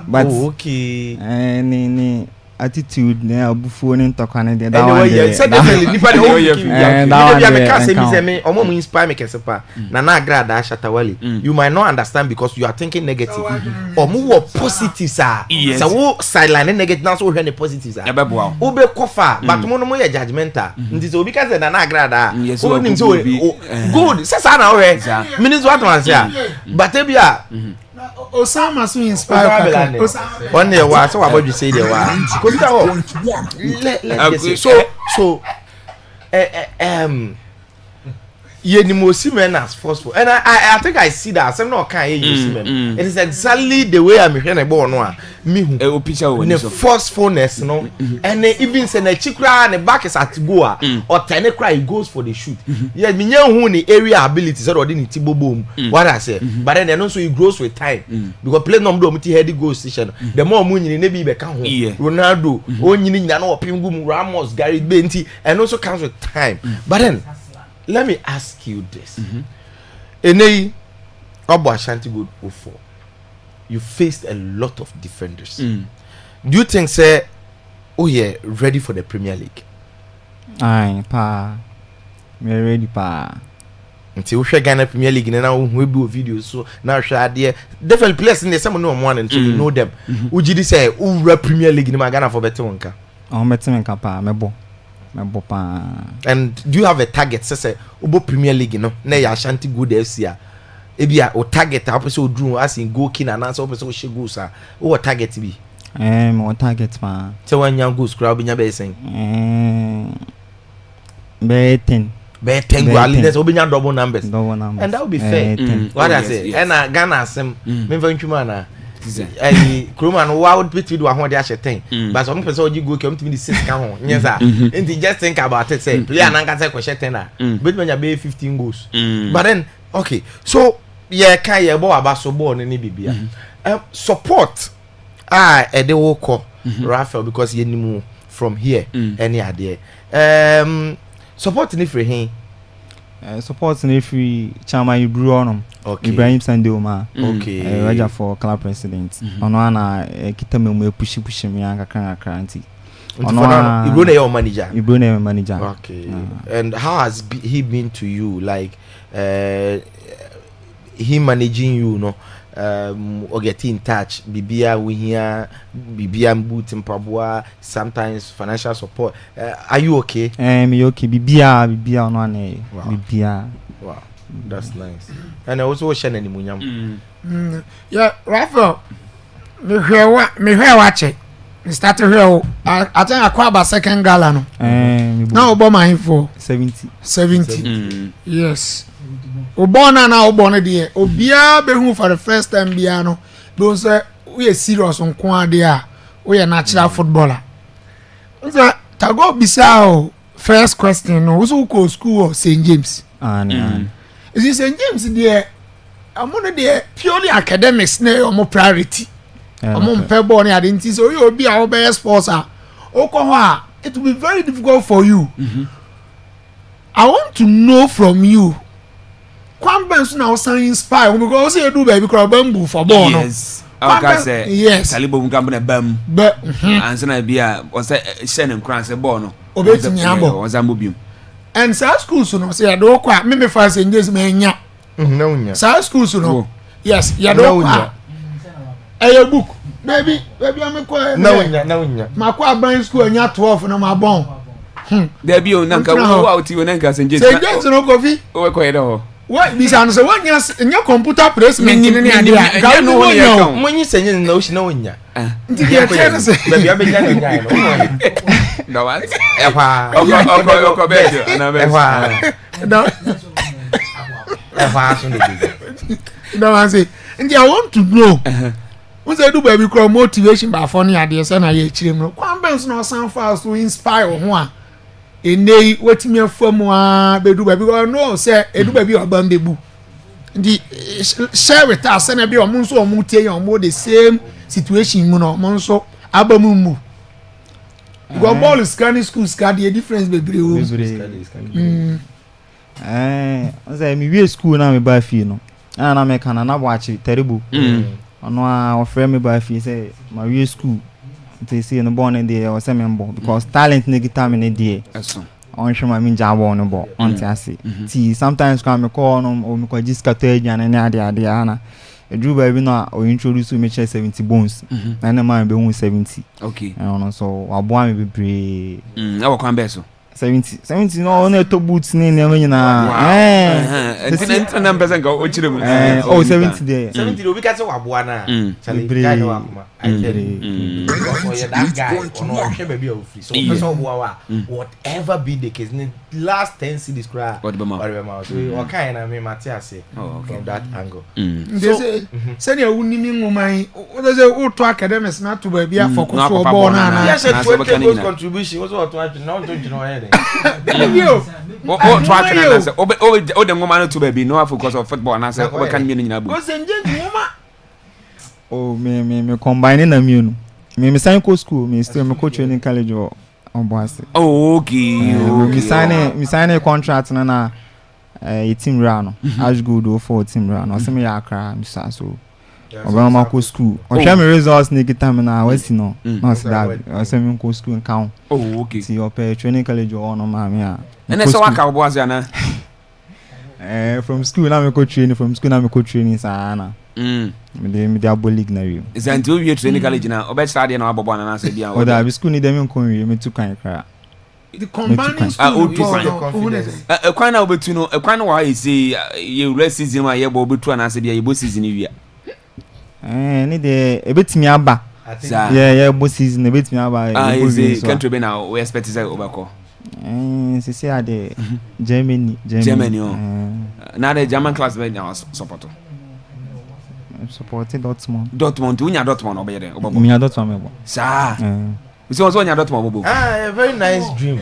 but okay ni attitude ne abufuo ne ntokwa ne de that one yeah said definitely nipa de me can say me omo mu inspire me kese pa na agrada Shatawale you might not understand because you are thinking negative omo wo positive sa so wo sideline negative na so hwe ne positive sa wo be kofa but mo no mo ye judgmental nti so obi ka say na agrada wo nim so good say sa na wo he minutes what man say but e bia Osama so inspire one day wa so about you say there wa so Osimhen as forceful, and I think I see that. I'm not kind of Osimhen. It is exactly the way I'm hearing about no me who the forcefulness, no, and even say the chikra and the back is at go or tiny cry goes for the shoot. Yeah, me know who the area abilities or the tibo boom. What I say, but then also it grows with time because play number of heady goal station. The more money in maybe become Ronaldo, only no Pingum Ramos, Gary Benti, and also comes with time. But then. Let me ask you this. Enei Obo Ashanti Gold 04. You faced a lot of defenders. Do you think say ready for the Premier League? Aye, pa. Me ready pa. Until we share Ghana Premier League and now we do videos so now share there different players in the some no one and so you know them. Would you say who Premier League in Ghana for better one ka? Oh, better one ka pa mebo. And do you have a target? Say Obo Premier League, no? Na ya Ashanti Gold FC a. Ebia o target a person drew as in goal king and answer person she goals a. O target be? O target ma. Say one young goals crowd be nya be saying. Be 10. Be 10 goal at least obi nya double numbers. And that would be fair. What I say? And Ghana asem me ntwuma na. Kroma no wa would pit with one dey thing but some person you go come to me the 6 ka ho yes sir and just think about it say player na nka say question 10 na but when you be 15 goals but then okay so yeah kan ye bo abaso ball ni bibia support e dey wo call Raphael because you nimu from here any idea support ni free hin support ni free chama Ibru onum Ibrahim Sandeoma Raja for club president ono ana kita me push me anga kranti ono Ibru na your manager okay and how has he been to you like he managing you no or get in touch bibia we here bibia boot mpaboa sometimes financial support are you okay me okay bibia no ane bibia wow that's nice and also share any munyam yeah Raphael me hwe wache me start hwe I think Akwaaba second gala no now obo my for 70 yes obona na obona de obia behu for the first time bia no do say we serious nko ade a we natural footballer so tago bisao first question no so go school or St James is St James there among the purely academics na your priority among pebble ni identity so you be our best sponsor okoho it will be very difficult for you I want to know from you Kwambensu na osan inspire because you do baby crowd bamboo for ball no yes okay say yes Talibo ngambo na bam but ansa na bia o say share nkran say ball no obetimi abo o zambo bium and sa schools no say do kwa me fa say ngezi me nya na unya sa schools no yes ya do kwa e book baby am kwa na unya makwa ban school nya 12 na ma bon there be o nanka wo out you nanka say ngezi no kofi o ko edo what this answer one nya computer placement ni ade a ga no wo monyi senye na o shi na unya nti dia tell say baby abenya na unya no no what oko bejo na be no I say nti I want to know we say do baby call motivation by funny ade say na ye chirem no kwambens no san fast to inspire ho a enei wetimi afamu a bedu baby no say edu baby obambebu ndi share with us na be omo nso omo tie omo the same situation mu no omo nso abamu mu go ball is scanning school scan the difference bebre o say me we school na me ba fi no na me kana na boachi terrible ono a offer me ba fi say my we school they see no born in there or semembo because talent ne guitar me there on show my minja won bo on ti ase ti sometimes come me call no o me ko jiskato aduane ne ade ana edru ba bi no o introduce me 70 bones na na man be 70 okay and so abo am bebre e wo kwan be so 70 no on to boots ni na nyina entin na mpesa nka o chire mu 70 there 70 obi ka se waboa na chale guy no akoma that guy ono hwe ba bi ofri so person oboa wa whatever be the case in the last 10 cities cry or the ma so o kan na me mate ase from that angle so send you unimi ngoman o say o to academics na to ba bia for ko so obo na yes 20 goals contribution was what no don't you know here o track na say o de ngoma no to ba bi no focus of football na say o kan mi nyina bu go senje ngoma oh me combine na mi no me sign co school me still me coach training college o Boise. Oh, okay. We sign a contract na a team run. As good for team run. Or some yakra, Mr. So. Obama co school. Or share me results nigga time na West no. No that. Or some co school and count. Oh, okay. See your training college or no ma. And that's what I was na. From school na me coach training from school na me coach training sana. Me dey abolic na you. Is until we training college na obe start na abobo na say bia. O da bi school ni dem nko wi me tu kan kra. The combining school kwan na obetu no kwan wa e say ye rest season ma ye bo obetu na say bia ye bo season wi a. Ni de ebetimi aba. Yeah, bo season ebetimi aba. Is country be na we expect say obako. Say ade Germany. Na the German class be na support. Supported Dortmund. Unya Dortmund obeyede obobo. Unya Dortmund mebo. Sa. We say also unya Dortmund obobo. A very nice dream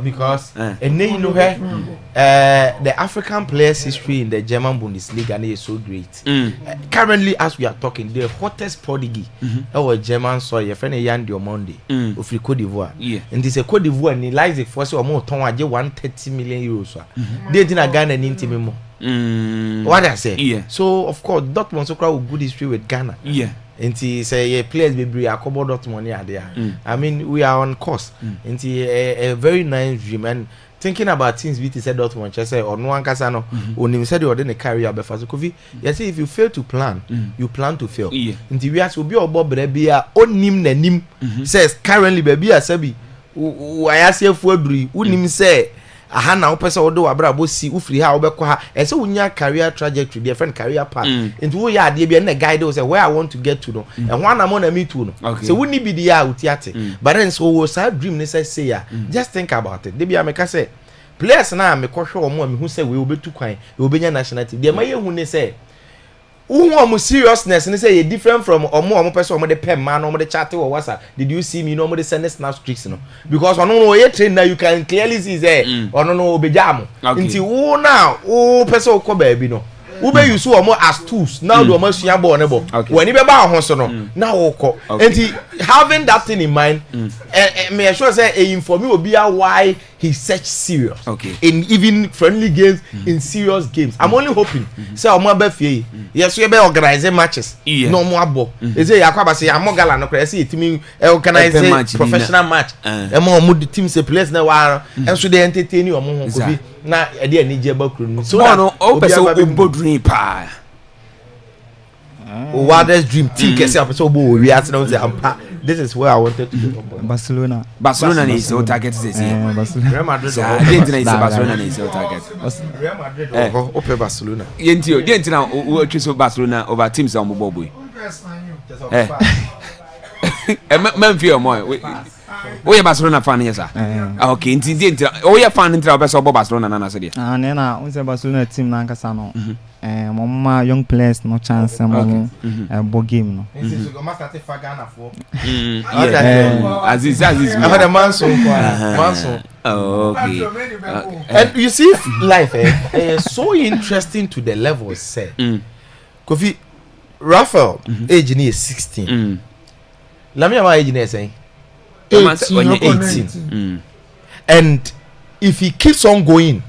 because and then you know the African players history in the German Bundesliga is so great. Currently as we are talking the hottest prodigy our German soil your friend Yan Diomande of Cote d'Ivoire. And this a Cote d'Ivoire ni lies for so more ton aje 130 million euros. They didn't Ghana ni ntimi what I say? Yeah. So of course Dortmund so crowd good history with Ghana. Yeah. And he say players be bring Akwaaba Dortmund here there. I mean we are on course. And a very nice dream and thinking about things we said Dortmund just say or no one kasa no onim said you dey carry your befa so kofi you say if you fail to plan you plan to fail. And we as obi obo bre bia onim nanim says currently baby asabi ayasiafu aduri unim say aha na opese wo do abra bo si ufiri ha obekọ ha ese wunya career trajectory their friend career path into wo ya ade bia na guide wo say where I want to get to no and one am na me to no so wuni bi di ya utiate but then so wo sa dream ne say ya just think about it dey bia me ka say players na me kọ hwe omo me hu say we obetu kwan we obenya national team dey ma ye hu ne say who seriousness and say different from omo person omo de pen man omo de chat or whatsapp did you see me no omo de send snap streaks no because ono no ye train now you can clearly see say ono no obejam nti wo now wo person ko ba bi no wo be use omo as tools now do omo sua ball ne bo when be ba ho so no now wo ko nti having that thing in mind me sure say e inform me obi why he such serious in even friendly games in serious games I'm only hoping say omo ba fie yes we be organize matches no mo abo e say Akwaaba say amogala no kra say timi organize professional match e mo omo team say players na wa enso dey entertain omo ho ko bi na e dey anije ba kru no so no o person o dream pa wildest dream team kese apeso bo we at now say ampa this is where I wanted to go. Barcelona is the target this year. Real Madrid. Barcelona is the target. Real Madrid. Ope Barcelona. Yentio, na we choose Barcelona over teams on boy. Man fear more. We Barcelona fan yes sir. Okay, we fan intra beso Barcelona na say. Na unse Barcelona team na nkasa no. Mama young players no chance mama bo game no. Aziz. I had a manso. Okay. And you see life is so interesting to the level say. Kofi Rafael age is 16. Lamia age is saying 18. And if he keeps on going,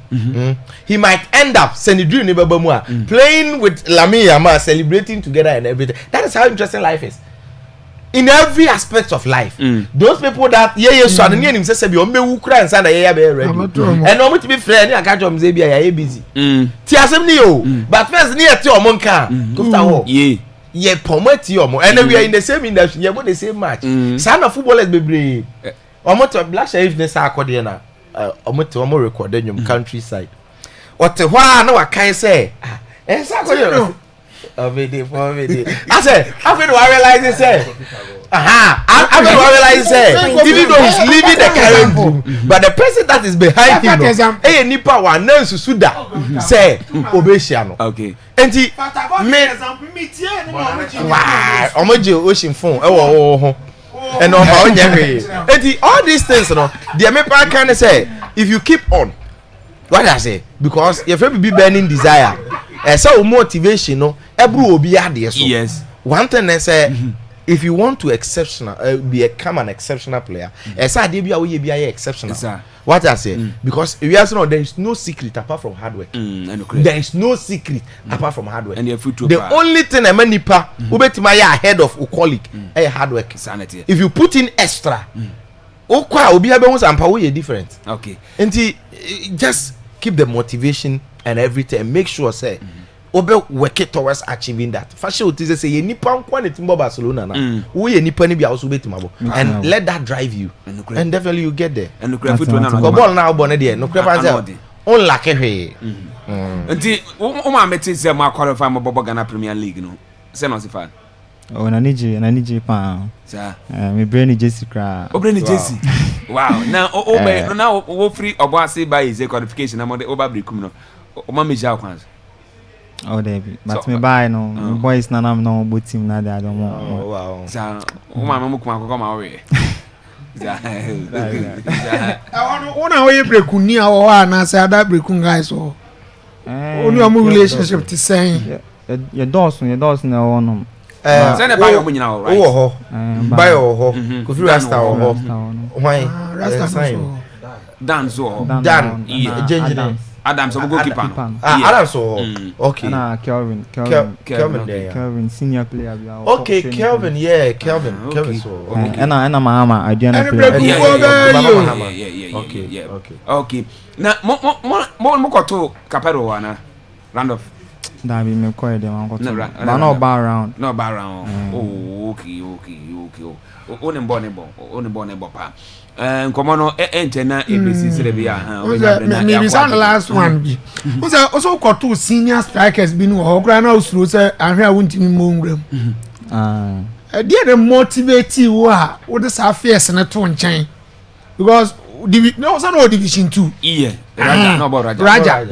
he might end up playing with Lamia, celebrating together and everything. That is how interesting life is. In every aspect of life, those people that son and him says be ukra and sana ready. And no to be friend, I catch busy. But first near to monka. Yeah, promote you and then we are in the same industry, you the same match. Son of footballers be brave. Black sheriff nessa accordiana. omo recording your countryside what the why no can say exactly I said I'm going to realize it say I'm going to realize say even though he's leaving the current room but the person that is behind him eh nipa wa na susuda say obeshia no okay enti me wow omoje ocean phone e wo ho and on my own all these things you know the me pa can say if you keep on what I say because if you be burning desire so motivation no ebru obi ade so yes one thing I say if you want to become an exceptional player say dey bia we bia exceptional what I say because we are no there is no secret apart from hard work there is no secret apart from hard work and the only thing a manipa ubetima ya ahead of a colleague hard work sanity if you put in extra okwa obi abe won ampa we different okay and just keep the motivation and everything and make sure say obe work towards achieving that fashion it say ye nipa nkwa netimbo Barcelona na we ye nipa ni bia also betima bo and let that drive you and definitely you get there and no football na go ball na obo na there no crap say on lack he nti o ma metin say ma qualify mo bobo Ghana Premier League no say no sifa oh na nije pa sa me brain Jesse kra o brain Jesse wow now o be now o free obo ase by his qualification na mo de over breakum no o ma meja kwanza oh David but me buy no boys na nam no bo team na dey don't want oh wow sa o ma mo kuma akoko ma we Ona we break ni awo na say ada break guys so only am relationship to say your doors na wono say na buy o nyina o right wo ho buy o ho ko fi rasta o ho why rasta dance o dan Adams go keeper Adams okay na Kelvin there senior player okay Kelvin so okay ana mama Adriana player okay na mo koto kapero wana round of da bi me ko dem an koto ba no ba around oh okay onen bo pa nkomo no entena ABC Serbia me be sound last one bi who say also koto senior strikers bi no ho kra na usuro say ahwe a wontimi mo nwram there the motivate you a wo de sa fierce na to nchen because no division 2 yeah Raja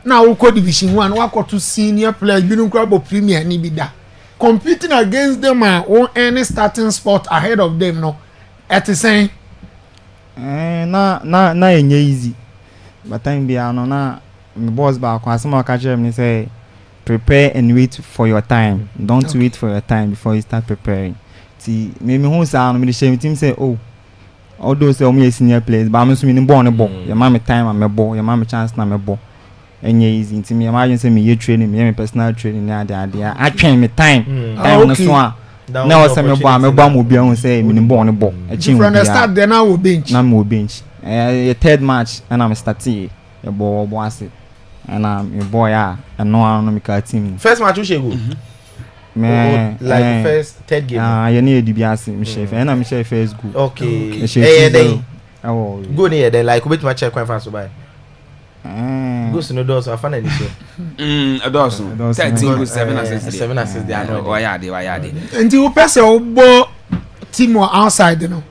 na wo ko division 1 wa koto senior players bi no kra bo premier ni bi da competing against them on any starting spot ahead of them no at the same na enye easy but time be no na me boss ba kwa asema ka chere me say prepare and wait for your time don't wait for your time before you start preparing ti me hu sa no me share team say oh although say o me senior players ba me so me ni born bo ya ma me time am me bo ya ma me chance na me bo enye easy ti me imagine say me ye training me personal training na ade atwen me time no so a na o say me bo am obi ahun say me ni born bo from the start then na wo bench your third match and I'm starting your bo ase and I'm your boy and no me ka team first match who shego me like first third game you need to be ase me chef and I'm chef first go okay then go near there like wait my check quite fast by go to no doors afana ni so doors 13 go 7 assists they are why are they and you person wo bo team outside no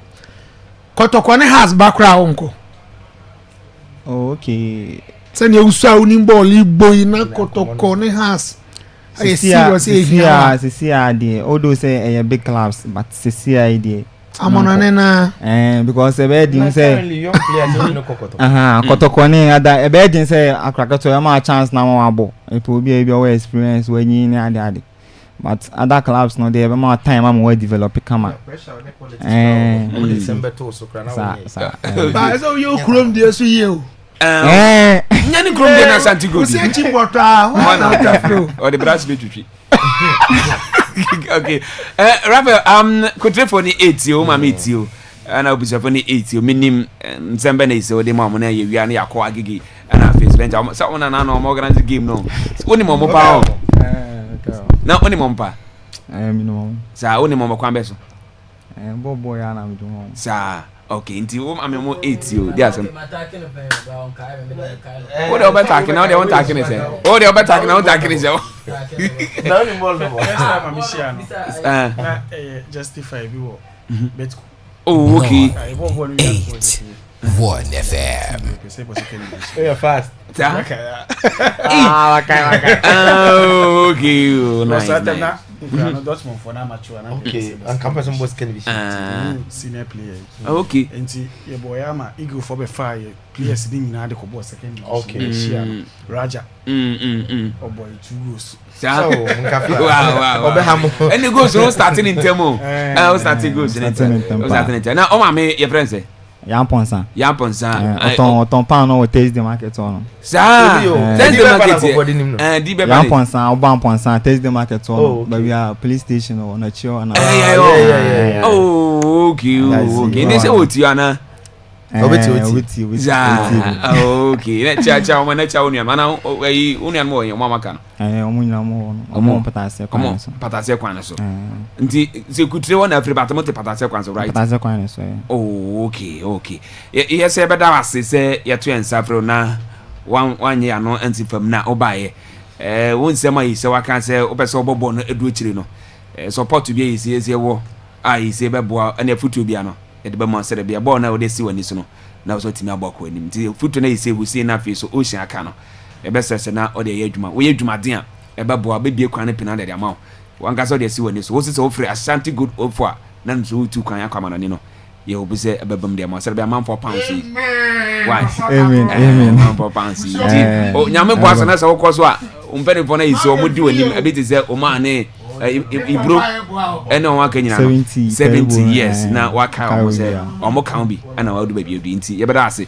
Kotokone has background unko okay send you usa unim ball igbo ina Kotokone has I serious here see dey although say a big clubs but see idea amona na because e be din say young players no Kokoto Kotokone ada e be din say akrakato ya ma chance na ma abo e po bi e bi o experience we nyi ni ade but other clubs no they have more time am we develop kama December to so kra na we ba so you chrome dey so ye o nyani chrome dey na Santiago o se chi bota o the brass be twitwi okay Rafael kotre for ni 8 o ma me 8 o ana obisa for ni 8 o minim December na ise o de ma mo na ye wi ana yakọ agigi ana face bench so una na no organize game no oni mo pa o na oni mompa mi no sa oni mompa kwa beso bobo ya na mdu sa Okay, nti wo ame mo 8 o dia asem wo de obetake na wo de won take ne se wo de obetake na won take ne se na ni mo no na justify bi wo bet oh okay 1 FM. Yeah, fast. Okay. Okay. Okay. Nice. Dortmund for na mature na. Okay. And campus boss can be senior player. Okay. Enti ye boy ama Eagle for be fire players din nyina de ko boss second division. Okay. Raja. Oh boy 2 goals. So, wow. Obeham. And the goals no starting in term. Starting goals in term. Starting in term. Now, my me your friend say Yamponsa. Oton pan no taste the market on. Sa. Taste the market. Di be Yamponsa, Obamponsa taste the market on. But we are police station or na chill and oh, okay. They say what you ana. With okay. Na cha na cha union. Mana union mo your mama kan. Omunyina mo patase kwan so. Patase kwan so. Nti se kutre wona afri batamo te patase kwan so, right? Patase kwan so. Oh, okay. Yes e beda wase se ye to ensafro na wan ye ano anti fam na obaye. Won se ma yi se waka se opese obobo no edu chiri no. Support bi yi se wo ai se beboa na futu bia no. E de be mo se de bia bo na wo de si wani so no. Na so timi aboko anim. Nti futu na yi se husi na fi so ocean aka no. Ebesese na o de ye adwuma wo ye adwuma den a ebeboa bebie kwan ne pina de ama wan ga so de si wani so wo se ofre Ashanti good ofo a na nso tu kwan akwa manani no ye obuse ebebam de ama se be man 4 pounds why amen man 4 pounds o nyame bo asa na se wo koso a umpeni fo na yi so omudi wanim ebiti se o ma ne ibro ene on waka nyina 70 years na waka o se o mo kan bi ana wa du ba bi odi nti ye beda ase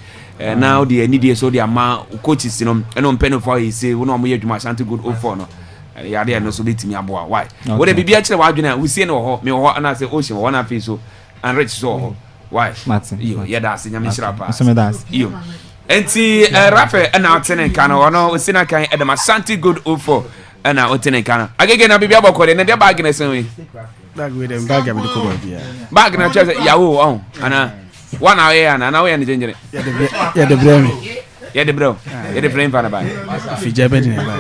now the need so the ama coaches no ene umpeni fo yi se wo na mo ye dwuma Ashanti good ofo no ya de no so betimi aboa why wo de bibia kire wa adwena wo sie no ho me ho ana se ocean wo na fi so and rich so ho why yo ye da ase nyame shira pa yo enti rafe ana otene kan no wo sina kan edem Ashanti good ofo ana otene kan agege na bibia bokore ne de bag na sen we bag we dem bag am de ko bia bag na chese yawo on ana wana we ana na we ne jenjere ya de bremi ya de bro ya de frame fana ba fi Germany ne ba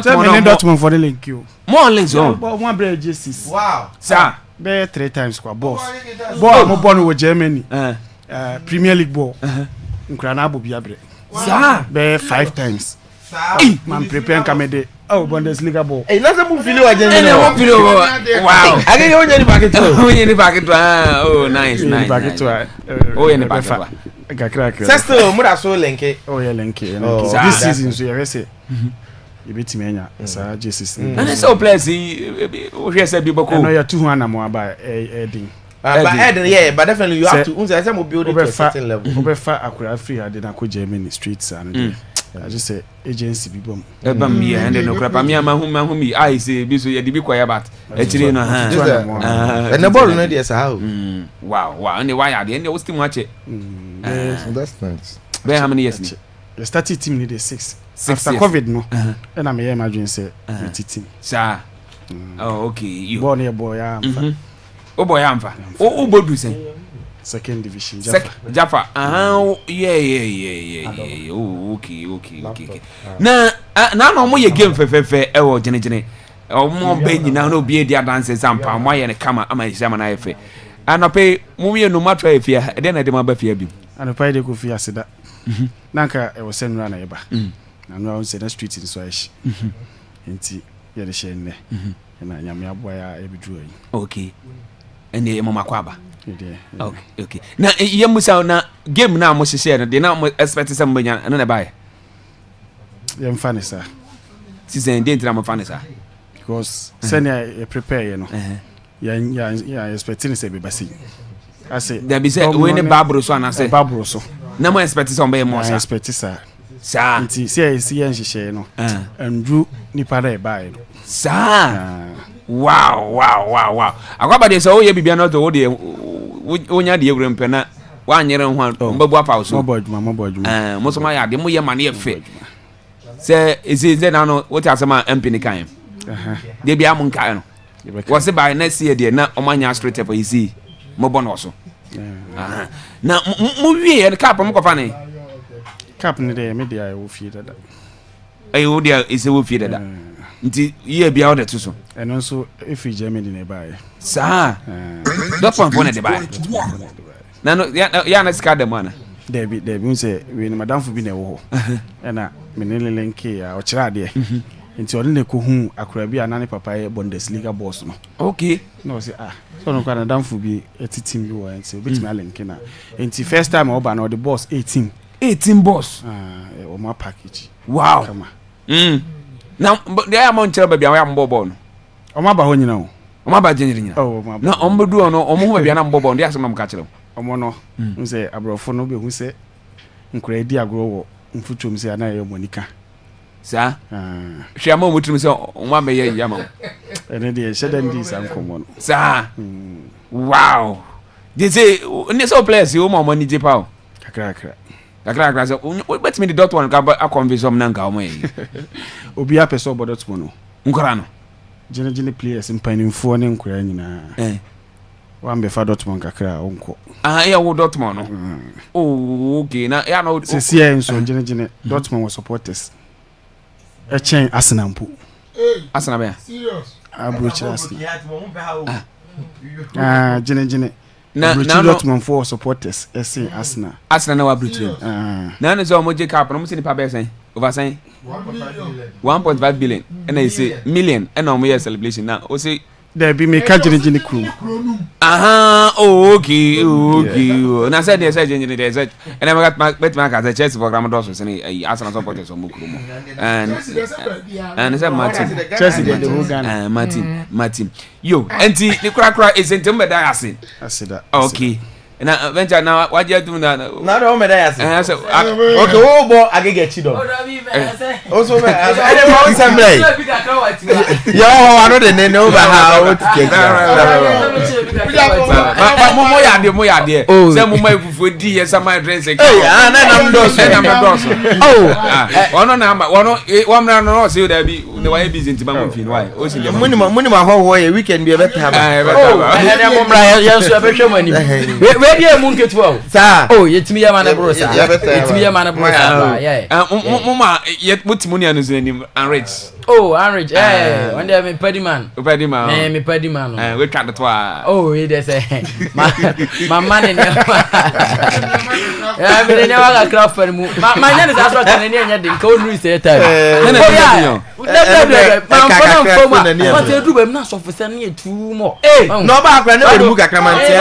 Germany Dortmund for the link you more links on one bread Jesus wow sir be 3 times kwa boss mo born with Germany Premier League ball nkra na abobia bre sir be 5 times man prepare kamede Bundesliga ball na mu fili wa jenje no mo fili wow agege onye ni packet onye ni packet oh nice oh ye ni packet gakra sesto mu da so lenke lenke this season so you say you bet me anya sa Jesus and so place o hwe say bi boko no ya 200 na mo aba edin but Eden, yeah, but definitely you have to. Unse, I say we build it to a certain level. Obefa Akwaaba free ade na ko Germany streets and I just say agency bi bom. Bam me and no crap me ma me I say bi so ye di bi kwaya bat. E chire no ha. And the ball no dey say how. Wow. And why are they? And we still watch it. That's nice. Where how many years? The starting team need 6. After years. COVID no. And I'm imagine say the team. Sir. Oh okay. You. Born here boy O boy amfa. O bodu sen. Second division Jaffa. Yeah. Oh, okay. Na no mo ye game fe e wo gene. O mo be nyina no be dia dance sampa mo ye ne kama ama isama na efe. Anope mo ye no matwa efia e de na de ma ba fia bi. Anope de ko fia seda. Nanka e wo senura na yeba. Na no on say na street in so ashi. Enti ye de she nne. Na nyame aboa ya e bidru yi. Okay. Ene mama Akwaaba. Okay. Na ye musa na game na mo hye no de na mo expect some banya no na bae. Ye mfa ne sa. Season dey ntra mo fa ne sa. Because send you prepare you know. Yeah expecting say be basi. I say there be say we ne babro so na say. Babro so. Na mo expect some be mo sa. Expect sa. Sa. Nti see yen hye no. Andru nipa da e bae no. Sa. Wow. Akwaaba de so ye bibia no to wo de wonya de ewure mpe na wanyere ho mbabu afa so. Mo bodwuma. Mo so ma ya de mo ye mane efe. Se ezi na no what asema MP ni kan. De bia mo nkai no. Wo se by next year de na o manya straight for easy. mo bono so na mo wie e cap mo kofa ne cap ne de me dia wo fie dada ayo dia ise wo fie dada nti ye bia o de to so eno nso efi Germany ne bae sa Dortmund fo ne de bae na no ya na ska de mana Debi unse we ni madam fu bi na wo ho na me ne lenke ya o kira de nti odi ne ko hu akura bi anane papa ye Bundesliga boss no okay no say so no kwa na madam fu bi etitim bi wo nti obetimi alenke na nti first time o ba na the boss 18 boss o ma package wow na de ya mo nkyere ba bia wa mbobo no o ma ba ho nyina o ma ba nyina na o mbedu no o mo ho ba bia na mbobo de asem ka kire omo no nse abrofo no be hu se nkura di agro wo mfutum se ana ye monika sa hwe ma mutum se o ma be ye yama ene de shedan di san komo no sa wow de say ne so place o ma mo ni jepa o kakra so bet me the dot one ka convince am na nka o mo yi obi apeso bodot mo no nkora no gene players mpanimfo ne nkura nyina wambe fa Dortmund kakra onko ya wo Dortmund no oh okay na ya no se enso gene Dortmund was supporters a chain Arsenal mpo Arsenal be serious abroach Arsenal gene na Dortmund for supporters ese Arsenal na wa abroach na no so mo je cap no mo se ni pa be sen over sen 1.5 billion and I say million and no more celebration now o say there be me ka gene crew okay na said there say gene there say and I got bet my card Chelsea program do so say Arsenal supporters so mukuru mo and say Martin Chelsea the whole Ghana Martin yo enti ni kra is ntem be die ase that okay na venture na waje dum na do me die ase okay wo bo agege chi do o so me ade mo assembly yo wa no de ne no ba ha o tike mo ya de se mo mai fufu di ye sama drinks e na nam do so ono na amba ono wamra no se da bi ne wa busy ntima mo fin why o si le muni ma ho ye weekend bi e beta ba ene mo mra ye so e be hwe mani we die mu nketu o sa yetimi ya mana bro sa yetimi ya mana bro sa mo ma yet mutimu ne anu zeni enrich enrich one day me paddy man me paddy man we try to he dey say my man in me ne wa craft for mu ma nya ne so kan ne nya de ka onu say time ma te du bem na so fese ne too mo no ba akra ne be mu kakra man tie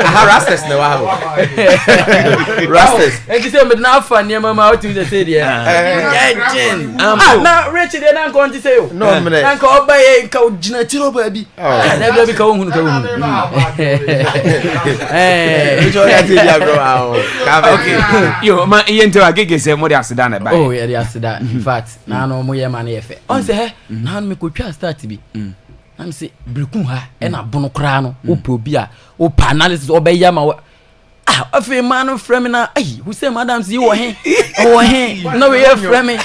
na rastas ne wa ho rastas e say me na afa ne ma what you say there na rich dey na ko nti say o no me na ko obaye ka ogina tiro ba bi na bi ka ohun so ya ti dia bro okay yo ma yente wa gege say mo dey asida na ba yeah dey asida in fact na no mo ye ma na ye fe on say na no me ko twa start bi na me say brekum ha e na bono kra no o pro bi a o pa analysis obaye ma afi man frame na who say madam see wo he no we your frame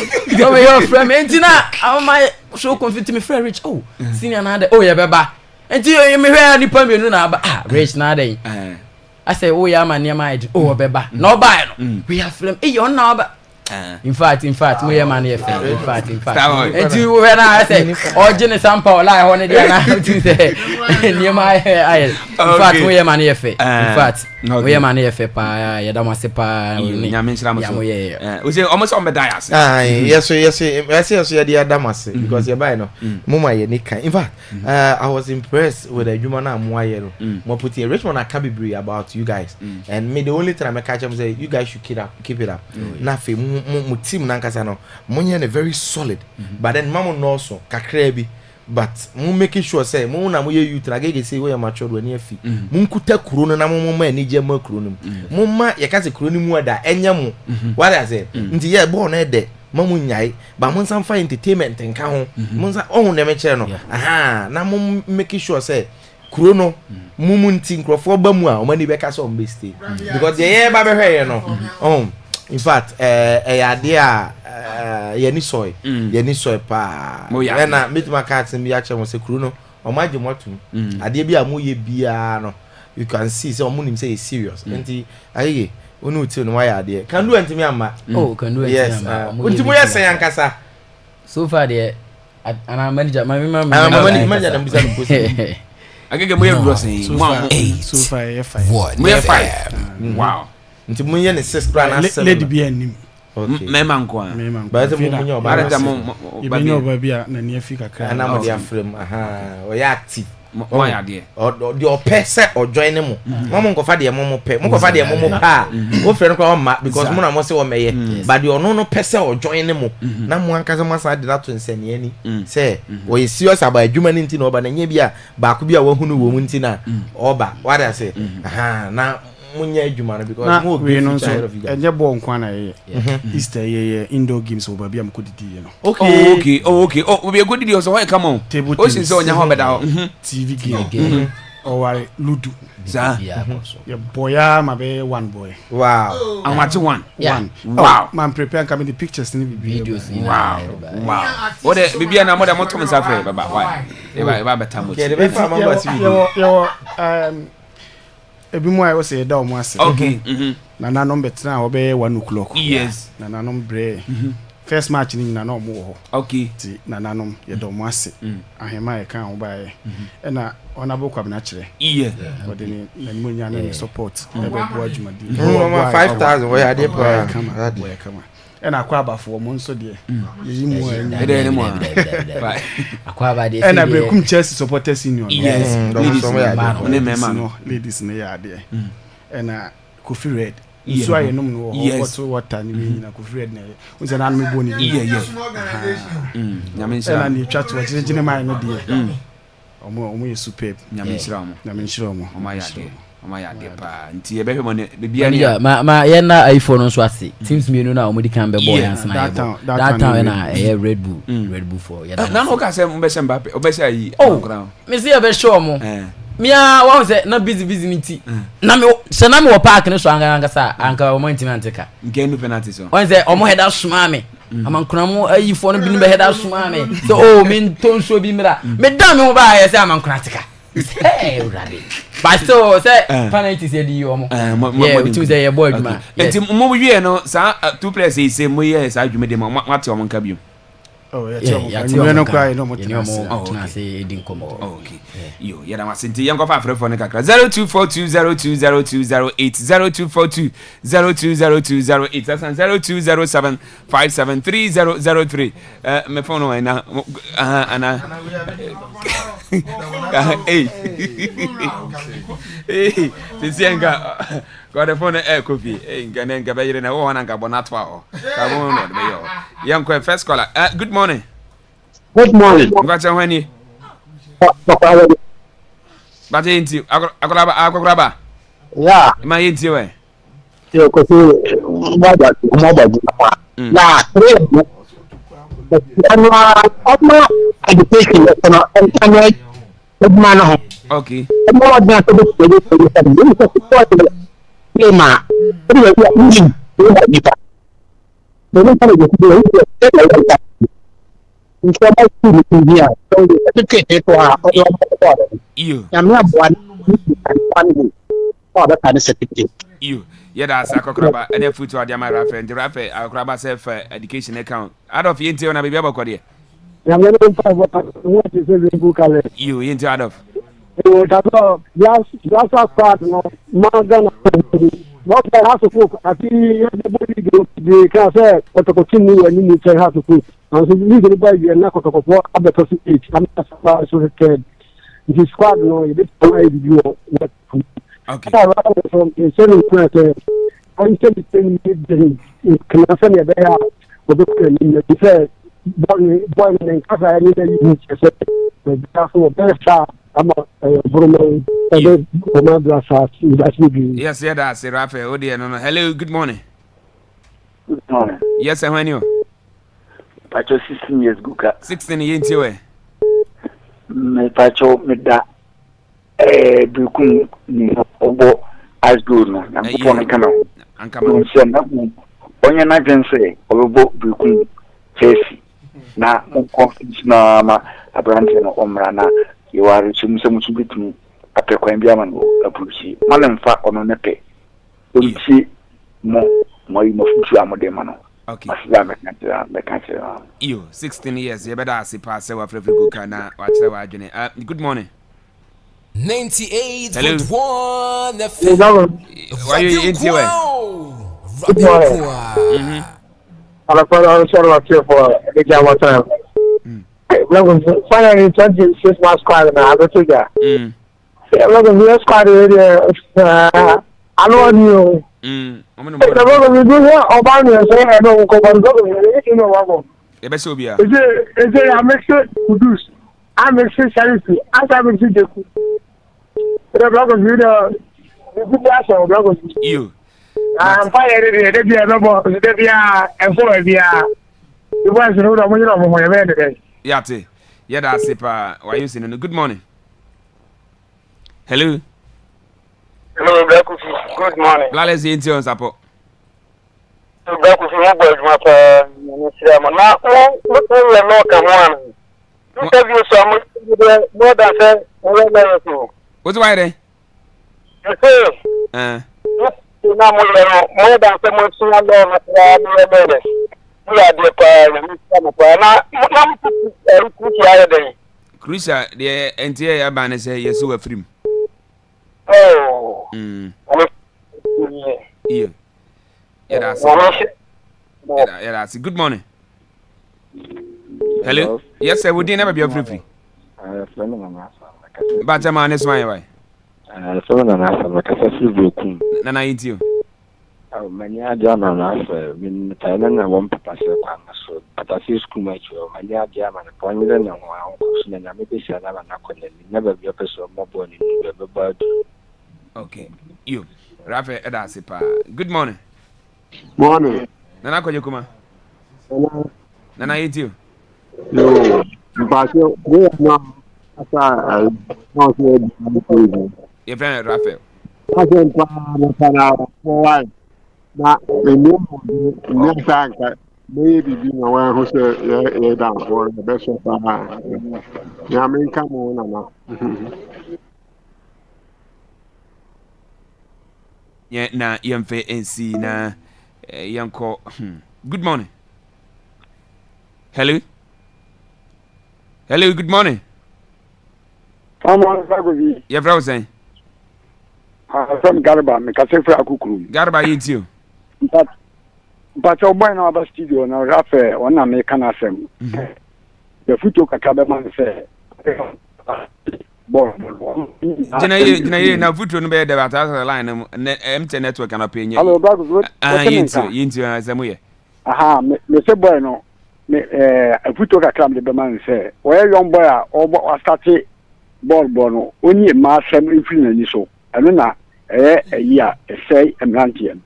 entina my so confit me frame rich senior na dey ye beba enti me hwe ni pa menu na ba rich na dey I say ya ma near my beba no buy no we have frame on na ba in fact we are man here in fact and you when I say original sample lie on the na to say near my in fact we are man here in fact we are man here pa ya da mase pa nyame nshira mo we say almost on be die ase yes ya dia damase because you buy no mama ye nika in fact I was impressed with the human na mo aye no mo put in Richmond Akabibri about you guys and me the only time I catch them say you guys should keep it up na fe mu team nankasa no monye na very solid but then mamu no so kakra bi but mu making sure say mu na mu ye youth na gege say we are matured when afi mu nkuta kuro no na mu ma ni je ma kuro no mu ma ye ka se kuro ni mu ada enya mu what I say nti ye bo na de mamu nyai ba mu san fa entertainment nka ho mu san ohun na me kire no na mu making sure say kuro no mu nti nkrofo ba mu a o mani be ka so mbe stay because ye ba be hwe no in fact yeni soy pa na meet my cats and me actually say kruno omaje motum ade bi a mo ye bia no you can see say omo nim say serious enti ayege onu uti no why ade can do ntimi amma oh can do yes ntimi mo yesa yankasa so far there ana manager my manager dem bisa no post agege mo ye duro sen so far F5 mo ye 5 wow nti mo ye ne 6 plan as lady bi anim okay mema nko a ba se mo nyo ba da mo ba nyo ba bia na ne afika ka ana mo dia frame o ya active mo ya de the opese o join mo mo nko fa de mo pe mo ko fa de mo pa o frɛ no kwa ma because mo na mo se wo meye but the ono no pese o join mo na mo anka mo sa de na to nsane ani say o ye serious about adwuma ni nti na oba na nya bia ba ko bia wa hunu wo mu nti na oba what I say na munya adwuma no because mo we no so enye bo nkwa na ye Easter ye indoor games over bia mko didi ye no okay we go didi so why come on o sin so nya ho beda TV game or ludo za ye boya ma be one boy wow and what one wow man prepare come the pictures ni videos wow o de bibia na mo da mo to msa frɛ baba why e ba beta mo ke de be fa mamba si video yo ebi mo ayo say da o mo ase okay na nanom betra o be 1 o'clock yes na nanom bre first match ni na no mo ho okay ti na nanom ye do mo ase ahema e kan ho ba ye e na ona bo kwabna kire yeah o de ni na mo nya na support e be bo adwumadi 5000 we ade pa kama and Akwaaba for mo nso de yi mu ede ni mo Akwaaba de and Brekum Chelsea supporters union yes ladies ne ya de and Kofi Red so aye no no water ni na Kofi Red na unse na me boni nyame nshira and ni twa to jine man no de omo ye superb nyame nshira mo Oma ya de pa nti e behwe mo ne bibia ni ma ye na iPhone nso ase teams mienu na omudi kan be boy ans na that time na Red Bull for ya na no ka se mbese Mbappe obese ayi me see e be show mo mia wa se na busy nti na me se na me wo park ne so anga sa anka o monti mantika nke nu penalty so on se omo head asuma me amankuna mo ayi fo no bi be head asuma me so min tonso bi mira me da me ho ba ya se amankuna tika hey rabbit but so say penalty say di yo mo yeah we say boy adwuma enti mo wie no sa two players say mo ye sa adwuma de mo mate o mo nka biom yeah no cry no mo tena say edin komo okay yo ya da masinti yanko fa frefo ne kakra 0242020208 0242020208 that's 0207573003 me phone no na ana tisienga kwa the phone copy nganenga bayire na wo wana ngabo na to aho ka bo no de yo yanko first caller good morning ngwacha hwani bate nti akokraba ya ma yenti we yo ko si mbaba na trade ama education no entanya edma no okay mo na to do ma you yeah that's akokraba and foot to adama rafe the rafe akokraba self education account out of yenti ona bibia bakode you yenti out of just part no magana what I have to cook I see the class protocol ni ni say have to cook and so you go buy you na protocol abeto it I'm not so scared the squad no you do what okay from a certain point I'm saying the class ne be ya odo ni say boy and kasa ni you say the so better yes, yeah, that's Rafael. Oh dear, no. Hello, good morning. Good morning. Yes, when you? Pacho 16 years guka. 16 years we. Me pacho me da Brekum ni obo asgo no. Na ko na kana. Anka ma. So na onye na dwense obo Brekum Chelsea. Na mo confidence na ma abrante no omra na you are some to a pequambiaman approach. Malamfa on a pay. You see more future amodemano. Okay. You 16 years, you better see pass over Africa Kana. Watch the wagene. Good morning. 98.1 FM. Why are you into it? Good morning. I'm here for the Java time. Finally, 26 months squad, I go to that. I'm not going to be a squad area. I know you. I'm going to do Obama say I don't go on you know what. Is it I make sure Kudus. I make sure charity. I make sure the block of you. I'm fired. There be a number. There be a employee. The ones who know when you're my man today. Yate. Yeah, that's it. Why you saying? Good morning. Hello. Hello, good morning. Let's see into support. What's why then? Crucial, the entire ban is yes, you are free. Oh, yeah. That's good morning. Hello. Yes, sir. We didn't never be free. But a man is my way. Nana eat you. Manya German after when Thailand and one papa so but I see school match Manya German appointment and one maybe never be a person more born in the okay. You Rafa Edasipa. Good morning. Morning. Nana Konyukuma. Nana eat you. No, but we are not your friend Rafael. I think why. Na next time maybe be aware who say yeah down for the best of yeah me come on na yeah na yemfe NC na yanko. Good morning. Hello. Good morning. Come on, Sagovi. Yeah, bro, saying. From Garba, me kase fra akukuru. Garba eat you. But your boy no aba studio na Rafa ona me kana sem. The futo kakabe man say. Jina na futo no be the batata line MT network na penye. Hello, Bagus. What into azamuye. Aha, me say boy no. Me futo kakam de man say. Where young boy o start ball no. Oni ma sem ifri ni so. Ano na yeah, say Emrantian.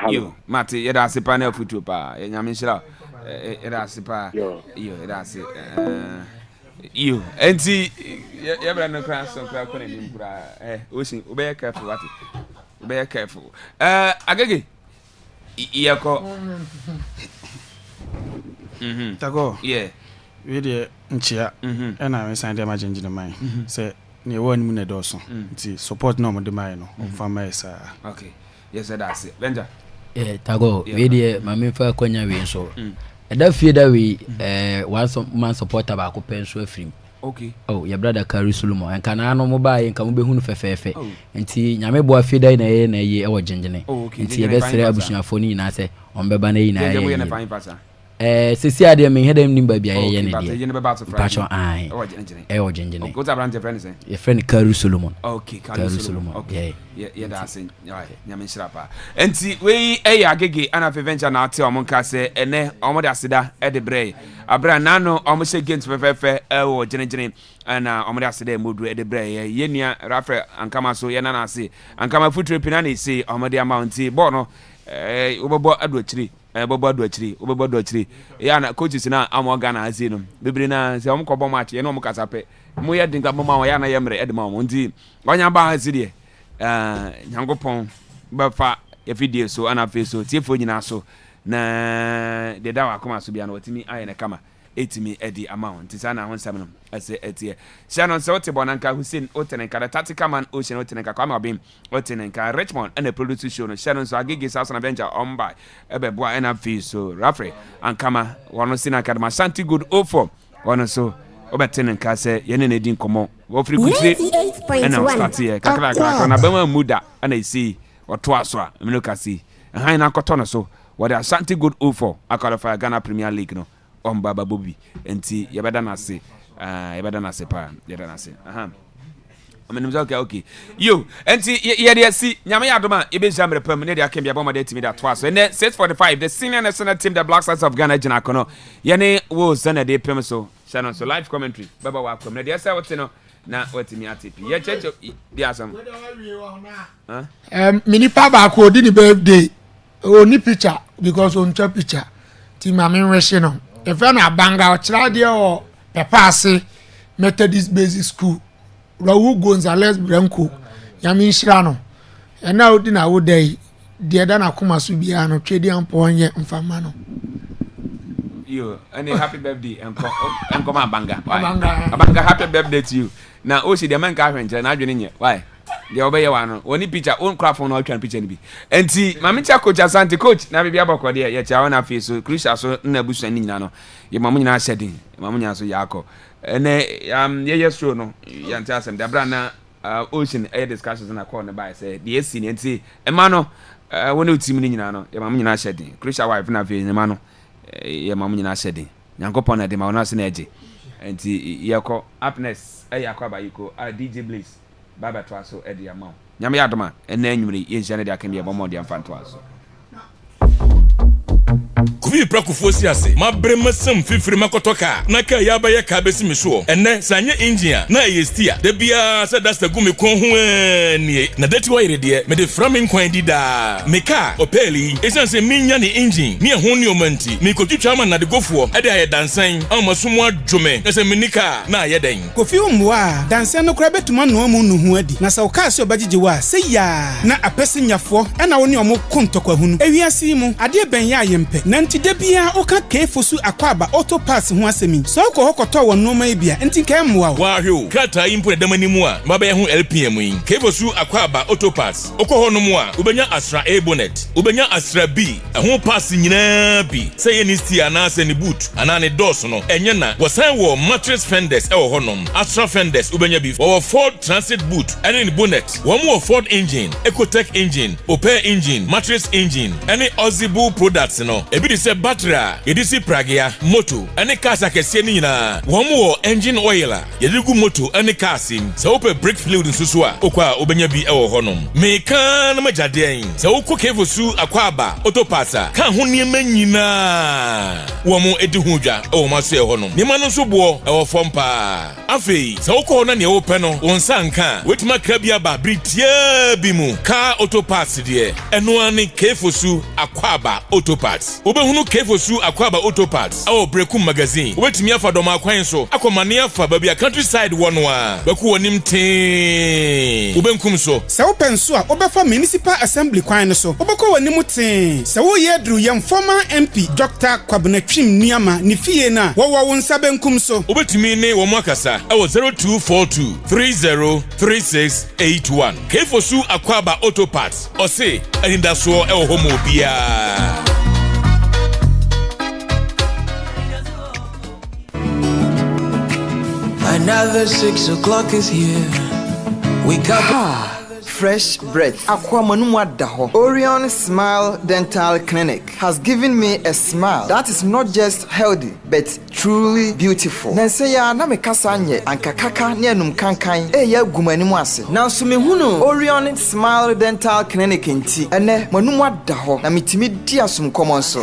You, Mati, you're a panel for two pa. Yamishra, it's a pa. You, that's it. You, and see, you're no class of crowd. Wishing, be careful, what? Be careful. Agagi, Yako. Tago, yeah, really, Nchia, and I signed them a change in the mind. Say, near 1 minute or so. Support no more the mind from my side. Okay, yes, that's it. Benja. Tago, really, my main for Konya win so. And that fear that we one man support about pencil free. Okay. Oh, your brother carry Sulumo and can I no mobile and come be hun fefe. And see, Yamebo feeder in a year or gingine. Okay. And see, your best reaction for me, and I say, on Bebane in a fine passer. Cecilia, they may head him nimba be a patron eye or gingine. What's around your friends? Your friend Carry Solomon. Okay, Carry Solomon. Okay. Yeah, that's it. Yamin Shrapa. And see, we a gigi and a venture now tell Moncase and then Omoda Sida at the Bray. A brand nano almost against Fefe or Jenny and Omoda Sida moved at the Bray. Yenia, Rafa and Kamaso Yanana see and Kama Futre Pinani see Omodia Mounty Bono. Obobo adwachiri bobo adwachiri ya na coaches na amogana azino bibiri na se omkobo match ye no mkasape mu ye dinga mama ya na yemre edma mo ndi onya ba hazide nyangopon bafa ya video so ana fe so tiefo nyina so na de dawa koma so bia na watimi aye na kama etimi edi amount tisana ho nsam no ase etie Shannon so te bonanka Hussein Otenenka the tactical man Ocean Otenenka kwama obim Otenenka Richmond and the producer show no Shannon so agigi South Avenger on by ebeboa na fee so Rafre and kama wono sina kadma Shanty good 04 wono so Otenenka say yene na din komo wo free kutire and start here kakra na bema muda and I see or twaso a me no kasi han na kotono so what the Shanty good 04 akwalify Ghana Premier League no on Baba Bobby enti yebeda na se yebeda na se pa yebeda na se okay yo enti ye dey see nyame yadoma ebe jamre pam ne dey akembia bomba dey timi that twice and 6:45 the senior national team the Black Stars of Ghana jina kono ye ne wo sana dey pem so Shannon so live commentary baba wa kom ne dey say what no na watimi atipi ye checho dey asam mini pa ba ko di ni birthday oni picture because on chop picture ti mama nwe no e fa na banga o kira de o pepa ase Methodist Basic School Rawu Gonzales Branco yami nshira no e na odi na wo dai de da na koma so bia no twedi ampo onye mfama no yo and happy birthday enko ma banga abanga happy birthday to you na o si de man ka hwenche na adwene nye why de obeye wa no oni picture on craft no twan picture ni bi enti mamicha coach Asante coach na bibia bokode ye cha wona fe so crucial so na busu ni nyina no ye mamu nyina shedin mamu nyina so yakọ ene ye show no yanti asem de bra na ocean air discussions na call na by say the AC ni enti e ma no wona utim ni nyina no ye mamu nyina shedin crucial wife na fe ni ma no ye mamu nyina shedin nyankopon na de ma wona se na eje enti ye ko happiness Akwaaba yiko DJ Blaze baba twaso edi amount nyame yadoma ena anwure ye jane de akembe bomo de amfa twaso kubi prakufu osiase ma brema sam fifiri makotoka na ka ya ba ye ka besi me so enne sanye engineer na yestia de bia se dasta gumi kon ho ani na dati wa yire de me de framing kwan dida me ka opeli esanse minya ni engine ni ho ni omanti me kotwitwa ma na de gofuo e de aye dansan amasomo adwome ese menika na aye den kofi umwa dansan no kra betuma no amu no ho adi na sa ka se obagije wa se ya na apese nyafo e na wo ni omo kontokwa hunu ewiase mu ade ben ya yempe nanti de bia oka kefosu Akwaaba auto pass ho asemi so ko hokoto wo no ma bia enti ka mwa wa hwe krata impo de damanimu a baba ye ho LPM yin kefosu Akwaaba auto pass okọ ho no mu a ubenya Astra A bonnet ubenya Astra B ho pass nyina bi say ye ni stia na se ni boot ana ne dos no enye na wosan wo mattress fenders e wo honom Astra fenders ubenya bi wo Ford transit boot ene ni bonnet wo mo Ford engine Ecotech engine Opel engine mattress engine ene Ozibu products no ebi di se battery yedisi pragia moto ene cars akese ni nyina wo mo engine oil a yedigu moto ene cars se ope brake fluid nsusu a okwa obenya bi e wo honom me kan na majade se okọ kefosu Akwaaba auto pass kan ho niema nyina wo mo edi hudwa e wo maso e honom niema no so bo e wo fompa afei se okọ na ne wo pe no wonsa nka wetima krabia ba britia bi mu car auto pass de eno ani kefosu Akwaaba auto pass obehunu kefosu Akwaaba auto pass awo brekum magazine wetimi afa dom akwan so akomane afa babia countryside wono a baku wonim ten obenkum so se wo penso a obefa municipal assembly kwan no so obeko wonim ten se wo yedru yem former MP Dr. Kwabnatwim Niama ni fie na wo wo nsa benkum so obetimi ne wo makasa awo 0242303681 kefosu Akwaaba auto pass ose anindaso ewo homo bia. Another 6 o'clock is here. We come. Fresh breath. Akwaaba daho. Orion Smile Dental Clinic has given me a smile that is not just healthy but truly beautiful. Nanse ya na me kasa nye ankakaka ne anum kankan ya gumani mu ase. Nanso me hunu Orion Smile Dental Clinic enti ene manum daho na mitimi di asum common so.